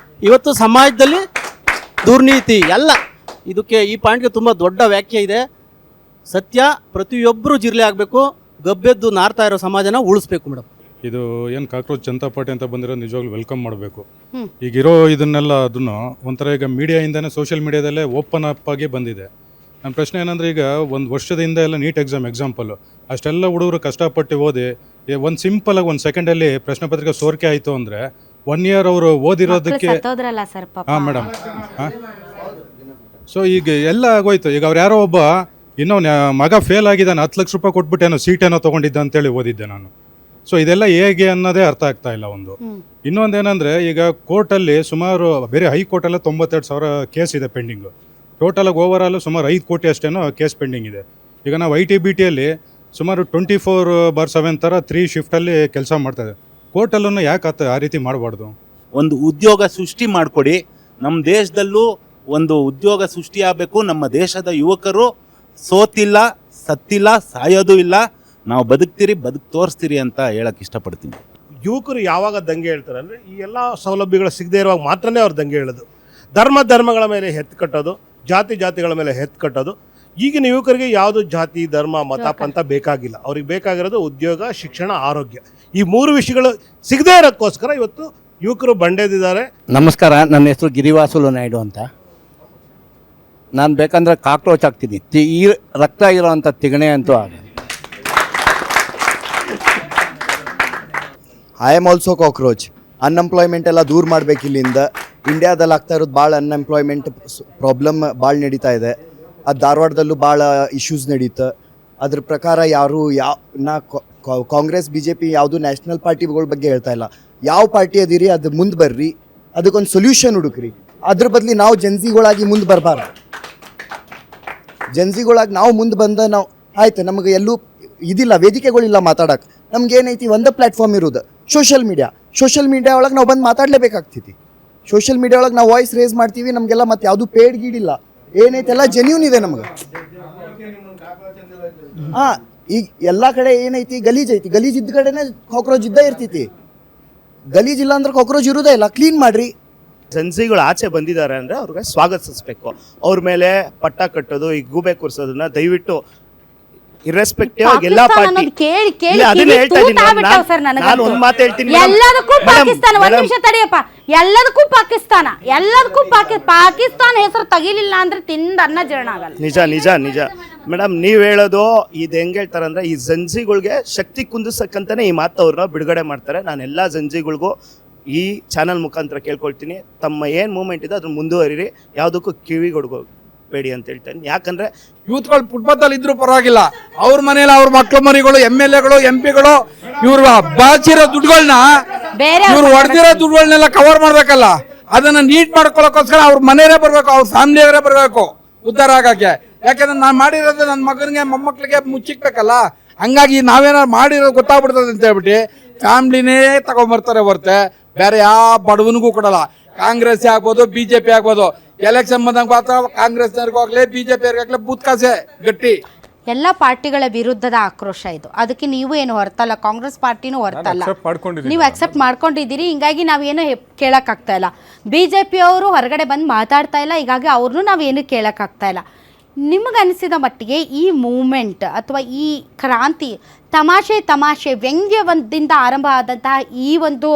ಇವತ್ತು ಸಮಾಜದಲ್ಲಿ ದುರ್ನೀತಿ ಎಲ್ಲ ಇದಕ್ಕೆ ಈ ಪಾಯಿಂಟ್ಗೆ ತುಂಬ ದೊಡ್ಡ ವ್ಯಾಖ್ಯೆ ಇದೆ. ಸತ್ಯ, ಪ್ರತಿಯೊಬ್ಬರು ಜಿರಳೆ ಆಗಬೇಕು, ಗಬ್ಬೆದ್ದು ನಾರ್ತಾ ಇರೋ ಸಮಾಜನ ಉಳಿಸ್ಬೇಕು ಮೇಡಮ್. ಇದು ಏನು ಕಾಕ್ರೋಚ್ ಜನತಾ ಪಾರ್ಟಿ ಅಂತ ಬಂದಿರೋ ನಿಜವಾಗ್ಲೂ ವೆಲ್ಕಮ್ ಮಾಡಬೇಕು. ಈಗಿರೋ ಇದನ್ನೆಲ್ಲ ಅದನ್ನು ಒಂಥರ ಈಗ ಮೀಡಿಯಾಯಿಂದನೇ, ಸೋಷಿಯಲ್ ಮೀಡಿಯಾದಲ್ಲೇ ಓಪನ್ ಅಪ್ ಆಗಿ ಬಂದಿದೆ. ನನ್ನ ಪ್ರಶ್ನೆ ಏನಂದರೆ, ಈಗ ಒಂದು ವರ್ಷದ ಹಿಂದೆ ಎಲ್ಲ ನೀಟ್ ಎಕ್ಸಾಂಪಲ್ಲು, ಅಷ್ಟೆಲ್ಲ ಹುಡುಗರು ಕಷ್ಟಪಟ್ಟು ಓದಿ ಒಂದು ಸಿಂಪಲಾಗಿ 1 ಸೆಕೆಂಡಲ್ಲಿ ಪ್ರಶ್ನೆ ಪತ್ರಿಕೆ ಸೋರಿಕೆ ಆಯಿತು ಅಂದರೆ 1 ಇಯರ್ ಅವರು ಓದಿರೋದಕ್ಕೆ. ಹಾಂ ಮೇಡಮ್, ಹಾಂ. ಸೊ ಈಗ ಎಲ್ಲ ಆಗೋಯ್ತು. ಈಗ ಅವ್ರು ಯಾರೋ ಒಬ್ಬ ಇನ್ನೊಂದು ಮಗ ಫೇಲ್ ಆಗಿದ್ದಾನೆ, 10 ಲಕ್ಷ ರೂಪಾಯಿ ಕೊಟ್ಬಿಟ್ಟು ಏನೋ ಸೀಟೇನೋ ತೊಗೊಂಡಿದ್ದ ಅಂತೇಳಿ ಓದಿದ್ದೆ ನಾನು. ಸೊ ಇದೆಲ್ಲ ಹೇಗೆ ಅನ್ನೋದೇ ಅರ್ಥ ಆಗ್ತಾ ಇಲ್ಲ. ಇನ್ನೊಂದೇನೆಂದರೆ, ಈಗ ಕೋರ್ಟಲ್ಲಿ ಸುಮಾರು ಬೇರೆ ಹೈಕೋರ್ಟಲ್ಲೇ 92,000 ಕೇಸ್ ಇದೆ ಪೆಂಡಿಂಗು. ಟೋಟಲಾಗಿ ಓವರಾಲು ಸುಮಾರು 5 ಕೋಟಿ ಅಷ್ಟೇನೋ ಕೇಸ್ ಪೆಂಡಿಂಗ್ ಇದೆ. ಈಗ ನಾವು ITBTಯಲ್ಲಿ ಸುಮಾರು 24/7 ಥರ 3 ಶಿಫ್ಟಲ್ಲಿ ಕೆಲಸ ಮಾಡ್ತಾಯಿದೆ. ಕೋರ್ಟಲ್ಲೂ ಯಾಕೆ ಆ ರೀತಿ ಮಾಡಬಾರ್ದು? ಒಂದು ಉದ್ಯೋಗ ಸೃಷ್ಟಿ ಮಾಡಿಕೊಡಿ. ನಮ್ಮ ದೇಶದಲ್ಲೂ ಒಂದು ಉದ್ಯೋಗ ಸೃಷ್ಟಿಯಾಗಬೇಕು. ನಮ್ಮ ದೇಶದ ಯುವಕರು ಸೋತಿಲ್ಲ, ಸತ್ತಿಲ್ಲ, ಸಾಯೋದು ಇಲ್ಲ, ನಾವು ಬದುಕ್ತೀರಿ, ತೋರಿಸ್ತೀರಿ ಅಂತ ಹೇಳಕ್ಕೆ ಇಷ್ಟಪಡ್ತೀನಿ. ಯುವಕರು ಯಾವಾಗ ದಂಗೆ ಹೇಳ್ತಾರೆ ಅಂದರೆ, ಈ ಎಲ್ಲ ಸೌಲಭ್ಯಗಳು ಸಿಗದೇ ಇರುವಾಗ ಮಾತ್ರನೇ ಅವ್ರು ದಂಗೆ ಹೇಳೋದು. ಧರ್ಮಗಳ ಮೇಲೆ ಹೆತ್ತು ಕಟ್ಟೋದು, ಜಾತಿಗಳ ಮೇಲೆ ಹೆತ್ತು ಕಟ್ಟೋದು. ಈಗಿನ ಯುವಕರಿಗೆ ಯಾವುದು ಜಾತಿ, ಧರ್ಮ, ಮತ, ಪಂಥ ಬೇಕಾಗಿಲ್ಲ. ಅವ್ರಿಗೆ ಬೇಕಾಗಿರೋದು ಉದ್ಯೋಗ, ಶಿಕ್ಷಣ, ಆರೋಗ್ಯ. ಈ 3 ವಿಷಯಗಳು ಸಿಗದೇ ಇರೋಕ್ಕೋಸ್ಕರ ಇವತ್ತು ಯುವಕರು ಬಂಡೆದಿದ್ದಾರೆ. ನಮಸ್ಕಾರ, ನನ್ನ ಹೆಸರು ಗಿರಿವಾಸುಲು ನಾಯ್ಡು ಅಂತ. ನಾನು ಬೇಕಂದ್ರೆ ಕಾಕ್ರೋಚ್ ಆಗ್ತೀನಿ, ಈ ರಕ್ತ ಇರೋವಂಥ ತಿಗಣೆ ಅಂತೂ ಆಗ. I am also cockroach. Unemployment ಎಲ್ಲ ದೂರ ಮಾಡಬೇಕು ಇಲ್ಲಿಂದ. ಇಂಡಿಯಾದಲ್ಲಿ ಆಗ್ತಾ ಇರೋದು ಭಾಳ ಅನ್ಎಂಪ್ಲಾಯ್ಮೆಂಟ್ ಪ್ರಾಬ್ಲಮ್ ಭಾಳ ನಡೀತಾ ಇದೆ. ಅದು ಧಾರವಾಡದಲ್ಲೂ ಭಾಳ ಇಶ್ಯೂಸ್ ನಡೀತು. ಅದ್ರ ಪ್ರಕಾರ ಯಾರು ಕಾಂಗ್ರೆಸ್ BJP ಯಾವುದು ನ್ಯಾಷನಲ್ ಪಾರ್ಟಿಗಳ ಬಗ್ಗೆ ಹೇಳ್ತಾ ಇಲ್ಲ. ಯಾವ ಪಾರ್ಟಿ ಅದಿರಿ ಅದು ಮುಂದೆ ಬರ್ರಿ, ಅದಕ್ಕೊಂದು ಸೊಲ್ಯೂಷನ್ ಹುಡುಕ್ರಿ. ಅದ್ರ ಬದಲಿ ನಾವು ಜನ್ಸಿಗಳಾಗಿ ಮುಂದೆ ಬರಬಾರ್ದು. ಜನ್ಸಿಗಳಾಗಿ ನಾವು ಮುಂದೆ ಬಂದ ನಾವು ಆಯ್ತು, ನಮಗೆ ಎಲ್ಲೂ ಇದಿಲ್ಲ, ವೇದಿಕೆಗಳಿಲ್ಲ ಮಾತಾಡೋಕೆ. ನಮ್ಗೆ ಏನೈತಿ, ಒಂದು ಪ್ಲ್ಯಾಟ್ಫಾರ್ಮ್ ಇರೋದು ಸೋಷಿಯಲ್ ಮೀಡಿಯಾ ಒಳಗೆ ನಾವು ಬಂದು ಮಾತಾಡಲೇಬೇಕಾಗ್ತೈತಿ. ಸೋಷಿಯಲ್ ಮೀಡಿಯಾ ಒಳಗೆ ನಾವು ವಾಯ್ಸ್ ರೇಸ್ ಮಾಡ್ತೀವಿ. ನಮಗೆಲ್ಲ ಮತ್ತೆ ಯಾವುದು ಪೇಡ್ ಗೀಡಿಲ್ಲ, ಏನೈತೆ ಎಲ್ಲ ಜೆನ್ಯೂನ್ ಇದೆ ನಮಗೆ. ಹಾಂ, ಈಗ ಎಲ್ಲ ಕಡೆ ಏನೈತಿ, ಗಲೀಜ್ ಐತಿ. ಗಲೀಜ್ ಇದ್ದ ಕಡೆನೇ ಕಾಕ್ರೋಚ್ ಇದ್ದೇ ಇರ್ತೈತಿ. ಗಲೀಜ್ ಇಲ್ಲ ಅಂದ್ರೆ ಕಾಕ್ರೋಚ್ ಇರೋದೇ ಇಲ್ಲ. ಕ್ಲೀನ್ ಮಾಡ್ರಿ. ಜನ್ಸಿಗಳು ಆಚೆ ಬಂದಿದ್ದಾರೆ ಅಂದರೆ ಅವ್ರಿಗೆ ಸ್ವಾಗತಿಸಬೇಕು. ಅವ್ರ ಮೇಲೆ ಪಟ್ಟ ಕಟ್ಟೋದು, ಈ ಗೂಬೆ ಕೂರಿಸೋದನ್ನ ದಯವಿಟ್ಟು ಇರ್ರೆಸ್ಪೆಕ್ಟಿವ್ ಆಗಿ ಎಲ್ಲ ಪಾರ್ಟಿ ನಾನು ಒಂದು ಮಾತು ಹೇಳ್ತೀನಿ. ಎಲ್ಲದಕ್ಕೂ ಪಾಕಿಸ್ತಾನ, ಒಂದು ನಿಮಿಷ ತಡಿಯಪ್ಪ, ಎಲ್ಲದಕ್ಕೂ ಪಾಕಿಸ್ತಾನ ಹೆಸರು ತಗಿಲಿಲ್ಲ ಅಂದ್ರೆ ತಿಂದ ಅನ್ನ ಜೀರ್ಣ ಆಗಲ್ಲ. ನಿಜ ಮೇಡಮ್, ನೀವು ಹೇಳೋದು ಇದು ಹೆಂಗೆ ಹೇಳ್ತಾರೆ ಅಂದರೆ, ಈ ಜನ್ಸಿಗಳಿಗೆ ಶಕ್ತಿ ಕುಂದಿಸಕ್ಕಂತಾನೆ ಈ ಮಾತು ಅವ್ರನ್ನ ಬಿಡುಗಡೆ ಮಾಡ್ತಾರೆ. ನಾನು ಎಲ್ಲ ಜನ್ಸಿಗಳಿಗೂ ಈ ಚಾನಲ್ ಮುಖಾಂತರ ಕೇಳ್ಕೊಳ್ತೀನಿ, ತಮ್ಮ ಏನು ಮೂಮೆಂಟ್ ಇದೆ ಅದನ್ನ ಮುಂದುವರಿರಿ, ಯಾವುದಕ್ಕೂ ಕಿವಿಗೊಡ್ಬೇಡಿ ಅಂತ ಹೇಳ್ತೇನೆ. ಯಾಕಂದರೆ ಯೂತ್ಗಳು ಫುಟ್ಪಾತಲ್ಲಿ ಇದ್ರೂ ಪರವಾಗಿಲ್ಲ, ಅವ್ರ ಮನೇಲಿ ಅವ್ರ ಮಕ್ಳು ಮರಿಗಳು MLAಗಳು MP ಗಳು ಇವ್ರು ಬಾಚಿರೋ ದುಡ್ಡುಗಳನ್ನ ಇವ್ರು ಹೊಡೆದಿರೋ ದುಡ್ಡುಗಳನ್ನೆಲ್ಲ ಕವರ್ ಮಾಡ್ಬೇಕಲ್ಲ, ಅದನ್ನ ನೀಟ್ ಮಾಡ್ಕೊಳ್ಳೋಕ್ಕೋಸ್ಕರ ಅವ್ರ ಮನೆಯವರೇ ಬರಬೇಕು, ಅವ್ರ ಫ್ಯಾಮಿಲಿಯವರೇ ಬರಬೇಕು ಉದ್ಧಾರ ಆಗಕ್ಕೆ. ಯಾಕಂದ್ರೆ ನಾನು ಮಾಡಿರೋದು ನನ್ನ ಮಗನಿಗೆ ಮೊಮ್ಮಕ್ಳಿಗೆ ಮುಚ್ಚಿಕ್ಬೇಕಲ್ಲ, ಹಂಗಾಗಿ ನಾವೇನಾದ್ರು ಮಾಡಿರೋದು ಗೊತ್ತಾಗ್ಬಿಡ್ತದೆ ಅಂತ ಹೇಳ್ಬಿಟ್ಟು ಫ್ಯಾಮ್ಲಿನೇ ತಗೊಂಡ್ಬರ್ತಾರೆ ಹೊರತೆ ಬೇರೆ ಯಾವ ಬಡವನಿಗೂ ಕೊಡಲ್ಲ. ಕಾಂಗ್ರೆಸ್ ಆಗ್ಬೋದು, BJP ಆಗ್ಬೋದು, ಎಲೆಕ್ಷನ್ ಬಂದಾಗ ಮಾತ್ರ ಕಾಂಗ್ರೆಸ್ನವ್ರಿಗೂ ಆಗ್ಲಿ BJP ಆಗ್ಲಿ ಬೂತ್ ಕಾಸೆ ಗಟ್ಟಿ. ಎಲ್ಲ ಪಾರ್ಟಿಗಳ ವಿರುದ್ಧದ ಆಕ್ರೋಶ ಇದು. ಅದಕ್ಕೆ ನೀವು ಏನು ಹೊರತಲ್ಲ, ಕಾಂಗ್ರೆಸ್ ಪಾರ್ಟಿನೂ ಹೊರತಲ್ಲ, ನೀವು ಅಕ್ಸೆಪ್ಟ್ ಮಾಡ್ಕೊಂಡಿದ್ದೀರಿ. ಹಿಂಗಾಗಿ ನಾವೇನು ಕೇಳೋಕ್ಕಾಗ್ತಾ ಇಲ್ಲ. BJP ಅವರು ಹೊರಗಡೆ ಬಂದು ಮಾತಾಡ್ತಾ ಇಲ್ಲ, ಹೀಗಾಗಿ ಅವ್ರನ್ನೂ ನಾವೇನು ಕೇಳೋಕ್ಕಾಗ್ತಾ ಇಲ್ಲ. ನಿಮಗನಿಸಿದ ಮಟ್ಟಿಗೆ ಈ ಮೂಮೆಂಟ್ ಅಥವಾ ಈ ಕ್ರಾಂತಿ ತಮಾಷೆ ವ್ಯಂಗ್ಯದಿಂದ ಆರಂಭ ಆದಂತಹ ಈ ಒಂದು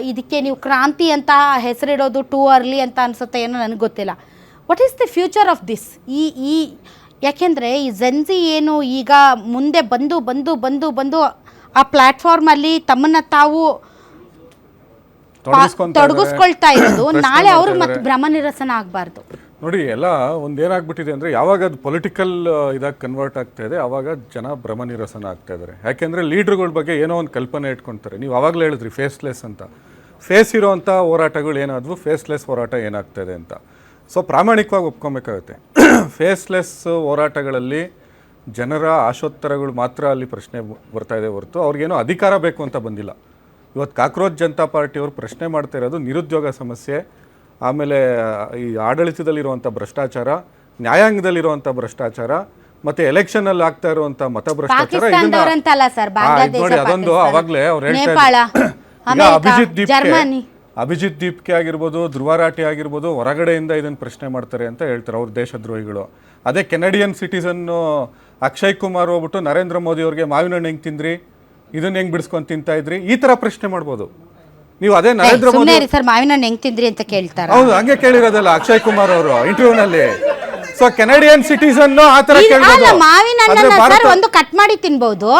ಇದಕ್ಕೆ ನೀವು ಕ್ರಾಂತಿ ಅಂತ ಹೆಸರಿಡೋದು ಟೂ ಅರ್ಲಿ ಅಂತ ಅನಿಸುತ್ತೆ, ಏನೋ ನನಗೆ ಗೊತ್ತಿಲ್ಲ. What is the future of this? ಈ ಯಾಕೆಂದರೆ ಈ ಜೆನ್ಸಿ ಏನು ಈಗ ಮುಂದೆ ಬಂದು ಆ ಪ್ಲ್ಯಾಟ್ಫಾರ್ಮಲ್ಲಿ ತಮ್ಮನ್ನು ತಾವು ತೊಡಗಿಸ್ಕೊಳ್ತಾ ಇರೋದು, ನಾಳೆ ಅವ್ರಿಗೆ ಮತ್ತೆ ಭ್ರಮ ನಿರಸನ ಆಗಬಾರ್ದು. ನೋಡಿ, ಎಲ್ಲ ಒಂದೇನಾಗ್ಬಿಟ್ಟಿದೆ ಅಂದರೆ ಯಾವಾಗ ಅದು ಪೊಲಿಟಿಕಲ್ ಇದಾಗಿ ಕನ್ವರ್ಟ್ ಆಗ್ತಾ ಇದೆ ಆವಾಗ ಜನ ಭ್ರಮ ನಿರಸನ ಆಗ್ತಾ ಇದ್ದಾರೆ. ಯಾಕೆಂದರೆ ಲೀಡ್ರುಗಳ ಬಗ್ಗೆ ಏನೋ ಒಂದು ಕಲ್ಪನೆ ಇಟ್ಕೊಳ್ತಾರೆ. ನೀವು ಆವಾಗಲೇ ಹೇಳಿದ್ರಿ ಫೇಸ್ಲೆಸ್ ಅಂತ. ಫೇಸ್ ಇರೋವಂಥ ಹೋರಾಟಗಳು ಏನಾದರೂ, ಫೇಸ್ಲೆಸ್ ಹೋರಾಟ ಏನಾಗ್ತಾಯಿದೆ ಅಂತ. ಸೊ ಪ್ರಾಮಾಣಿಕವಾಗಿ ಒಪ್ಕೊಬೇಕಾಗುತ್ತೆ. ಫೇಸ್ಲೆಸ್ ಹೋರಾಟಗಳಲ್ಲಿ ಜನರ ಆಶೋತ್ತರಗಳು ಮಾತ್ರ ಅಲ್ಲಿ ಪ್ರಶ್ನೆ ಬರ್ತಾ ಇದೆ ಹೊರತು ಅವ್ರಿಗೇನೋ ಅಧಿಕಾರ ಬೇಕು ಅಂತ ಬಂದಿಲ್ಲ. ಇವತ್ತು ಕಾಕ್ರೋಚ್ ಜನತಾ ಪಾರ್ಟಿಯವರು ಪ್ರಶ್ನೆ ಮಾಡ್ತಾ ಇರೋದು ನಿರುದ್ಯೋಗ ಸಮಸ್ಯೆ, ಆಮೇಲೆ ಈ ಆಡಳಿತದಲ್ಲಿರುವಂಥ ಭ್ರಷ್ಟಾಚಾರ, ನ್ಯಾಯಾಂಗದಲ್ಲಿರುವಂಥ ಭ್ರಷ್ಟಾಚಾರ, ಮತ್ತು ಎಲೆಕ್ಷನಲ್ಲಿ ಆಗ್ತಾ ಇರುವಂಥ ಮತ ಭ್ರಷ್ಟಾಚಾರ. ನೋಡಿ, ಅದೊಂದು ಅವಾಗಲೇ ಅವ್ರು ಹೇಳ್ತಾ ಅಭಿಜಿತ್ ದೀಪ್ಕೆ ಆಗಿರ್ಬೋದು, ಧ್ರುವ ರಾಠಿ ಆಗಿರ್ಬೋದು, ಹೊರಗಡೆಯಿಂದ ಇದನ್ನು ಪ್ರಶ್ನೆ ಮಾಡ್ತಾರೆ ಅಂತ ಹೇಳ್ತಾರೆ ಅವ್ರ ದೇಶದ್ರೋಹಿಗಳು. ಅದೇ ಕೆನಡಿಯನ್ ಸಿಟಿಸನ್ನು ಅಕ್ಷಯ್ ಕುಮಾರ್ ಹೋಗ್ಬಿಟ್ಟು ನರೇಂದ್ರ ಮೋದಿ ಅವ್ರಿಗೆ ಮಾವಿನ ಹಣ್ಣು ಹೆಂಗೆ ತಿಂದ್ರಿ, ಇದನ್ನ ಹೆಂಗೆ ಬಿಡಿಸ್ಕೊಂಡು ತಿಂತಾ ಇದ್ರಿ, ಈ ಥರ ಪ್ರಶ್ನೆ ಮಾಡ್ಬೋದು ನೀವು. ಅದೇ ನರೇಂದ್ರ ಮೋದಿ ಸರ್ ಮಾವಿನ ಹಣ್ಣು ಹೆಂಗೆ ತಿಂದ್ರಿ ಅಂತ ಕೇಳ್ತಾರೆ. ಹೌದು, ಹಂಗೆ ಕೇಳಿರೋದಲ್ಲ ಅಕ್ಷಯ್ ಕುಮಾರ್ ಅವರು ಇಂಟರ್ವ್ಯೂನಲ್ಲಿ. ಸೊ ಕೆನಡಿಯನ್ ಸಿಟಿಸನ್ ಆ ಥರ ಕೇಳ್ಬೋದು. ಮಾವಿನ ಹಣ್ಣನ್ನ ಸರ್ ಒಂದು ಕಟ್ ಮಾಡಿ ತಿನ್ಬಹುದು,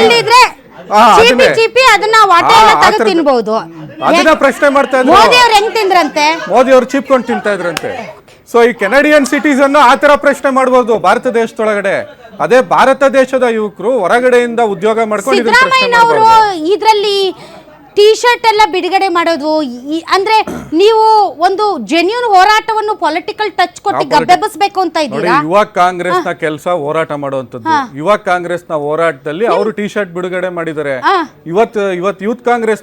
ಇಲ್ಲಿದ್ರೆ ಚೀಪಿ ಅದನ್ನ ವಾಟೆ ಎಲ್ಲ ತೆಗೆದು ತಿನ್ಬಹುದು. ಅದನ್ನ ಪ್ರಶ್ನೆ ಮಾಡ್ತಾ ಇದ್ರು. ಮೋದಿ ಅವ್ರು ಹೆಂಗ್ ತಿಂದ್ರಂತೆ? ಮೋದಿ ಅವ್ರು ಚೀಪ್ಕೊಂಡು ತಿಂತಾ ಇದ್ರಂತೆ. ಸೊ ಈ ಕೆನಡಿಯನ್ ಸಿಟಿಸನ್ ಆ ಥರ ಪ್ರಶ್ನೆ ಮಾಡ್ಬೋದು ಭಾರತ ದೇಶದೊಳಗಡೆ. ಅದೇ ಭಾರತ ದೇಶದ ಯುವಕರು ಹೊರಗಡೆಯಿಂದ ಉದ್ಯೋಗ ಮಾಡ್ಕೊಂಡು ಸಿದ್ದರಾಮಯ್ಯನವರು ಇದರಲ್ಲಿ ಟೀ ಶರ್ಟ್ ಎಲ್ಲ ಬಿಡುಗಡೆ ಮಾಡೋದು ಅಂದ್ರೆ ನೀವು ಒಂದು ಜೆನ್ಯೂನ್ ಹೋರಾಟವನ್ನು ಪೊಲಿಟಿಕಲ್ ಟಚ್ ಕೊಟ್ಟು ಗಬ್ಬೆಬ್ಬಿಸಬೇಕು ಅಂತ ಇದ್ದೀರಾ? ಯುವ ಕಾಂಗ್ರೆಸ್ ನ ಕೆಲಸ ಹೋರಾಟ ಮಾಡುವಂತದ್ದು. ಯುವ ಕಾಂಗ್ರೆಸ್ ನ ಹೋರಾಟದಲ್ಲಿ ಅವರು ಟೀ ಶರ್ಟ್ ಬಿಡುಗಡೆ ಮಾಡಿದ್ದಾರೆ. ಇವತ್ತು ಯೂತ್ ಕಾಂಗ್ರೆಸ್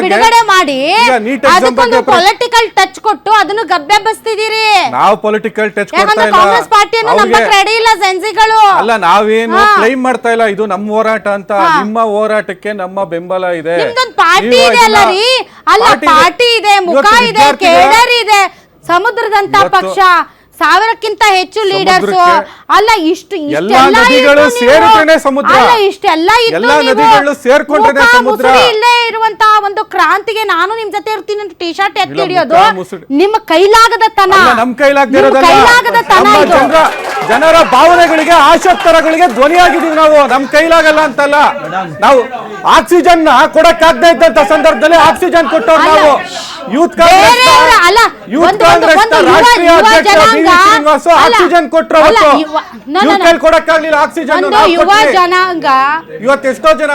ಬಿಡುಗಡೆ ಮಾಡಿ ಅದಕ್ಕೊಂದು ಪೊಲಿಟಿಕಲ್ ಟಚ್ ಕೊಟ್ಟು ಅದನ್ನು ಗಬ್ಬೆಬ್ಬಿಸ್ತಿದ್ದೀರಿ. ನಾವು ಪೊಲಿಟಿಕಲ್ ಟಚ್ ಕೊಡ್ತಾ ಇಲ್ಲ. ಕಾಂಗ್ರೆಸ್ ಪಾರ್ಟಿಯನ್ನು ನಂಬಕ್ಕೆ ರೆಡಿ ಇಲ್ಲ ಜೆನ್ಸಿಗಳು. ಅಲ್ಲ, ನಾವೇನು ಕ್ಲೈಮ್ ಮಾಡ್ತಾ ಇಲ್ಲ ಇದು ನಮ್ಮ ಹೋರಾಟ ಅಂತ. ನಿಮ್ಮ ಹೋರಾಟಕ್ಕೆ ನಮ್ಮ ಬೆಂಬಲ ಇದೆ. ಪಾರ್ಟಿ ಇದೆ ಅಲ್ಲ ರೀ, ಅಲ್ಲ ಪಾರ್ಟಿ ಇದೆ, ಮುಖ ಇದೆ, ಕೇಡರ್ ಇದೆ, ಸಮುದ್ರದಂತ ಪಕ್ಷ, 1000ಕ್ಕಿಂತ ಹೆಚ್ಚು ಲೀಡರ್ಸ್. ಅಲ್ಲ ಇಷ್ಟೆಲ್ಲ ಇಲ್ಲೇ ಇರುವಂತ ಒಂದು ಕ್ರಾಂತಿಗೆ ನಾನು ನಿಮ್ ಜೊತೆ ಇರ್ತೀನಿ ಅಂತ ಟೀ ಶರ್ಟ್ ಎತ್ತಿ ಹಿಡಿಯೋದು ನಿಮ್ಮ ಕೈಲಾಗದ ತನ. ಜನರ ಭಾವನೆಗಳಿಗೆ, ಆಶೋತ್ತರಗಳಿಗೆ ಧ್ವನಿಯಾಗಿದ್ದೀವಿ ನಾವು. ನಮ್ ಕೈಲಾಗಲ್ಲ ಅಂತಲ್ಲ. ನಾವು ಆಕ್ಸಿಜನ್ ಕೊಡಕ್ಕಾಗದೇ ಇದ್ದಂತ ಸಂದರ್ಭದಲ್ಲಿ ಆಕ್ಸಿಜನ್ ಕೊಟ್ಟವ್ರು ನಾವು. ಯೂತ್ ಕಾಂಗ್ರೆಸ್ ರಾಷ್ಟ್ರೀಯ ಅಧ್ಯಕ್ಷ ಶ್ರೀನಿವಾಸ ಆಕ್ಸಿಜನ್ ಕೊಟ್ಟರು. ಕೊಡಕ್ಕಾಗ್ಲಿಲ್ಲ ಆಕ್ಸಿಜನ್. ಇವತ್ತು ಎಷ್ಟೋ ಜನ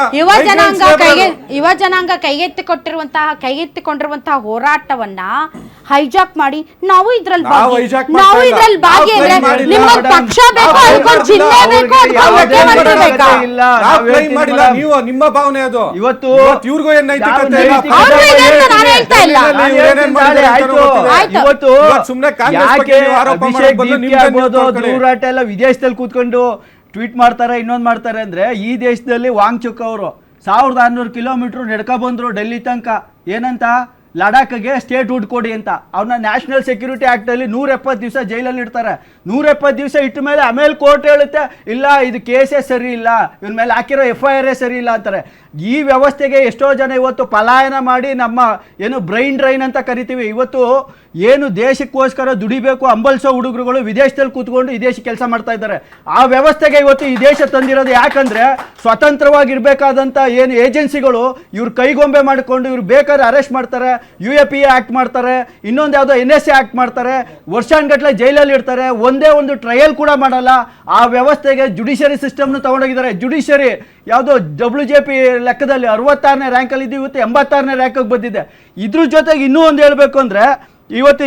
ಯುವ ಜನಾಂಗ ಕೈಗೆತ್ತಿಕೊಂಡಿರುವಂತಹ ಹೋರಾಟವನ್ನ ಹೈಜಾಕ್ ಮಾಡಿ ನಾವು ಇದ್ರಲ್ಲಿ ಭಾಗಿಯಾದ್ರೆ ನಿಮ್ಗೆ ಪಕ್ಷ ಬೇಕು, ಅದಕ್ಕೊಂದು ಚಿಹ್ನೆ ಬೇಕು, ಅದಕ್ಕೊಂದು ಮಾಡಿಲ್ಲ. ನೀವು ನಿಮ್ಮ ಭಾವನೆ ಅದು. ಇವತ್ತು ಇವ್ರಿಗೂ ಏನ್ ನೈತಿಕತೆ ಇಲ್ಲ. ಹೋರಾಟ ಎಲ್ಲ ವಿದೇಶದಲ್ಲಿ ಕೂತ್ಕೊಂಡು ಟ್ವೀಟ್ ಮಾಡ್ತಾರೆ, ಇನ್ನೊಂದು ಮಾಡ್ತಾರೆ. ಅಂದ್ರೆ ಈ ದೇಶದಲ್ಲಿ ವಾಂಗ್ಚುಕ್ ಅವರು 1600 ಕಿಲೋಮೀಟರ್ ನಡ್ಕ ಬಂದ್ರು ಡೆಲ್ಲಿ ತನಕ. ಏನಂತ ಲಡಾಖ್ಗೆ ಸ್ಟೇಟ್ ಹುಡ್ ಕೊಡಿ ಅಂತ. ಅವ್ರನ್ನ ನ್ಯಾಷನಲ್ ಸೆಕ್ಯೂರಿಟಿ ಆ್ಯಕ್ಟಲ್ಲಿ 170 ದಿವಸ ಜೈಲಲ್ಲಿ ಇಡ್ತಾರೆ. 170 ದಿವಸ ಇಟ್ಟ ಮೇಲೆ ಕೋರ್ಟ್ ಹೇಳುತ್ತೆ ಇಲ್ಲ ಇದು ಕೇಸೇ ಸರಿ ಇಲ್ಲ, ಇವ್ರ ಮೇಲೆ ಹಾಕಿರೋ FIR ಸರಿ ಇಲ್ಲ ಅಂತಾರೆ. ಈ ವ್ಯವಸ್ಥೆಗೆ ಎಷ್ಟೋ ಜನ ಇವತ್ತು ಪಲಾಯನ ಮಾಡಿ ನಮ್ಮ ಏನು ಬ್ರೈನ್ ಡ್ರೈನ್ ಅಂತ ಕರಿತೀವಿ, ಇವತ್ತು ಏನು ದೇಶಕ್ಕೋಸ್ಕರ ದುಡಿಬೇಕು ಅಂಬಲ್ಸೋ ಹುಡುಗರುಗಳು ವಿದೇಶದಲ್ಲಿ ಕೂತ್ಕೊಂಡು ಈ ದೇಶ ಕೆಲಸ ಮಾಡ್ತಾ ಇದ್ದಾರೆ. ಆ ವ್ಯವಸ್ಥೆಗೆ ಇವತ್ತು ಈ ದೇಶ ತಂದಿರೋದು. ಯಾಕಂದರೆ ಸ್ವತಂತ್ರವಾಗಿರಬೇಕಾದಂಥ ಏನು ಏಜೆನ್ಸಿಗಳು ಇವ್ರು ಕೈಗೊಂಬೆ ಮಾಡಿಕೊಂಡು ಇವ್ರು ಬೇಕಾದ್ರೆ ಅರೆಸ್ಟ್ ಮಾಡ್ತಾರೆ, UAPA ಆ್ಯಕ್ಟ್ ಮಾಡ್ತಾರೆ, ಇನ್ನೊಂದು ಯಾವುದೋ NSA ಆ್ಯಕ್ಟ್ ಮಾಡ್ತಾರೆ, ವರ್ಷಾನ್ಗಟ್ಲೆ ಜೈಲಲ್ಲಿ ಇಡ್ತಾರೆ, ಒಂದೇ ಒಂದು ಟ್ರಯಲ್ ಕೂಡ ಮಾಡಲ್ಲ. ಆ ವ್ಯವಸ್ಥೆಗೆ ಜುಡಿಷರಿ ಸಿಸ್ಟಮ್ನು ತೊಗೊಂಡೋಗಿದ್ದಾರೆ. ಜುಡಿಷರಿ ಯಾವುದೋ WJP ಲೆಕ್ಕದಲ್ಲಿ 66ನೇ ರ್ಯಾಂಕಲ್ಲಿ ಇದ್ದು ಇವತ್ತು 86ನೇ ರ್ಯಾಂಕಿಗೆ ಬಂದಿದೆ. ಇದ್ರ ಜೊತೆಗೆ ಇನ್ನೂ ಒಂದು ಹೇಳಬೇಕು ಅಂದರೆ ಇವತ್ತು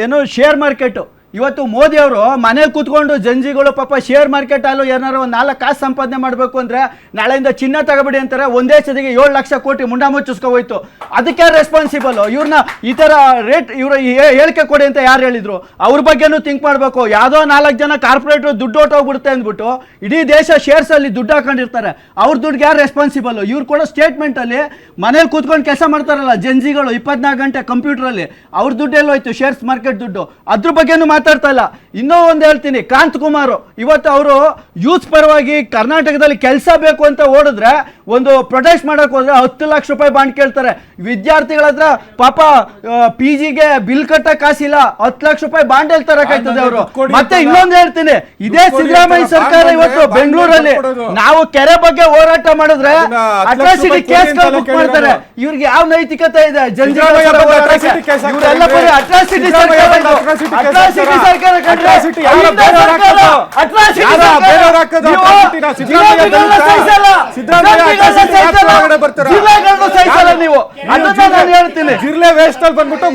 ಏನು ಶೇರ್ ಮಾರ್ಕೆಟು, ಇವತ್ತು ಮೋದಿ ಅವರು ಮನೇಲಿ ಕೂತ್ಕೊಂಡು ಜಂಜಿಗಳು ಪಾಪ ಶೇರ್ ಮಾರ್ಕೆಟ್ ಅಲ್ಲೂ ಏನಾರು ಒಂದು 4 ಕಾಸು ಸಂಪಾದನೆ ಮಾಡಬೇಕು ಅಂದರೆ ನಾಳೆಯಿಂದ ಚಿನ್ನ ತಗೋಬಿಡಿ ಅಂತಾರೆ. ಒಂದೇ ಸದಿಗೆ 7 ಲಕ್ಷ ಕೋಟಿ ಮುಂಡ ಮುಚ್ಚಿಸ್ಕೋಯ್ತು. ಅದಕ್ಕೆ ರೆಸ್ಪಾನ್ಸಿಬಲ್ ಇವ್ರನ್ನ ಈ ಥರ ರೇಟ್ ಇವರು ಹೇಳಿಕೆ ಕೊಡಿ ಅಂತ ಯಾರು ಹೇಳಿದ್ರು? ಅವ್ರ ಬಗ್ಗೆನೂ ಥಿಂಕ್ ಮಾಡಬೇಕು. ಯಾವುದೋ 4 ಜನ ಕಾರ್ಪೊರೇಟ್ರು ದುಡ್ಡು ಹೊಟ್ಟೋಗ್ಬಿಡುತ್ತೆ ಅಂದ್ಬಿಟ್ಟು ಇಡೀ ದೇಶ ಶೇರ್ಸಲ್ಲಿ ದುಡ್ಡು ಹಾಕೊಂಡಿರ್ತಾರೆ. ಅವ್ರ ದುಡ್ಡಿಗೆ ಯಾರು ರೆಸ್ಪಾನ್ಸಿಬಲ್? ಇವ್ರು ಕೊಡೋ ಸ್ಟೇಟ್ಮೆಂಟಲ್ಲಿ ಮನೇಲಿ ಕೂತ್ಕೊಂಡು ಕೆಲಸ ಮಾಡ್ತಾರಲ್ಲ ಜಂಜಿಗಳು 24 ಗಂಟೆ ಕಂಪ್ಯೂಟ್ರಲ್ಲಿ, ಅವ್ರ ದುಡ್ಡು ಎಲ್ಲೋಯ್ತು? ಶೇರ್ಸ್ ಮಾರ್ಕೆಟ್ ದುಡ್ಡು. ಅದ್ರ ಬಗ್ಗೆನೂ ಮಾತಾಡ್ತಾ ಇಲ್ಲ. ಇನ್ನೂ ಒಂದು ಹೇಳ್ತೀನಿ, ಕಾಂತ್ ಕುಮಾರ್ ಇವತ್ತು ಅವರು ಯೂತ್ ಪರವಾಗಿ ಕರ್ನಾಟಕದಲ್ಲಿ ಕೆಲಸ ಬೇಕು ಅಂತ ಓಡಿದ್ರೆ ಒಂದು ಪ್ರೊಟೆಸ್ಟ್ ಮಾಡಕ್ಕೆ ಹೋದ್ರೆ 10 ಲಕ್ಷ ರೂಪಾಯಿ ಬಾಂಡ್ ಕೇಳ್ತಾರೆ. ವಿದ್ಯಾರ್ಥಿಗಳ ಹತ್ರ ಪಾಪ PGಗೆ ಬಿಲ್ ಕಟ್ಟ ಕಾಸಿಲ್ಲ, 10 ಲಕ್ಷ ರೂಪಾಯಿ ಬಾಂಡ್ ಎಲ್ಲಿ ತರಕಾಯ್ತದೆ ಅವರು. ಮತ್ತೆ ಇನ್ನೊಂದು ಹೇಳ್ತೀನಿ, ಇದೇ ಸಿದ್ದರಾಮಯ್ಯ ಸರ್ಕಾರ ಇವತ್ತು ಬೆಂಗಳೂರಲ್ಲಿ ನಾವು ಕೆರೆ ಬಗ್ಗೆ ಹೋರಾಟ ಮಾಡಿದ್ರೆ ಅಟ್ರಾಸಿಟಿ ಕೇಸ್ ಬುಕ್ ಮಾಡ್ತಾರೆ. ಇವ್ರಿಗೆ ಯಾವ ನೈತಿಕತೆ ಇದೆ? ಇವರೆಲ್ಲ ಬರೀ ಅಟ್ರಾಸಿಟಿ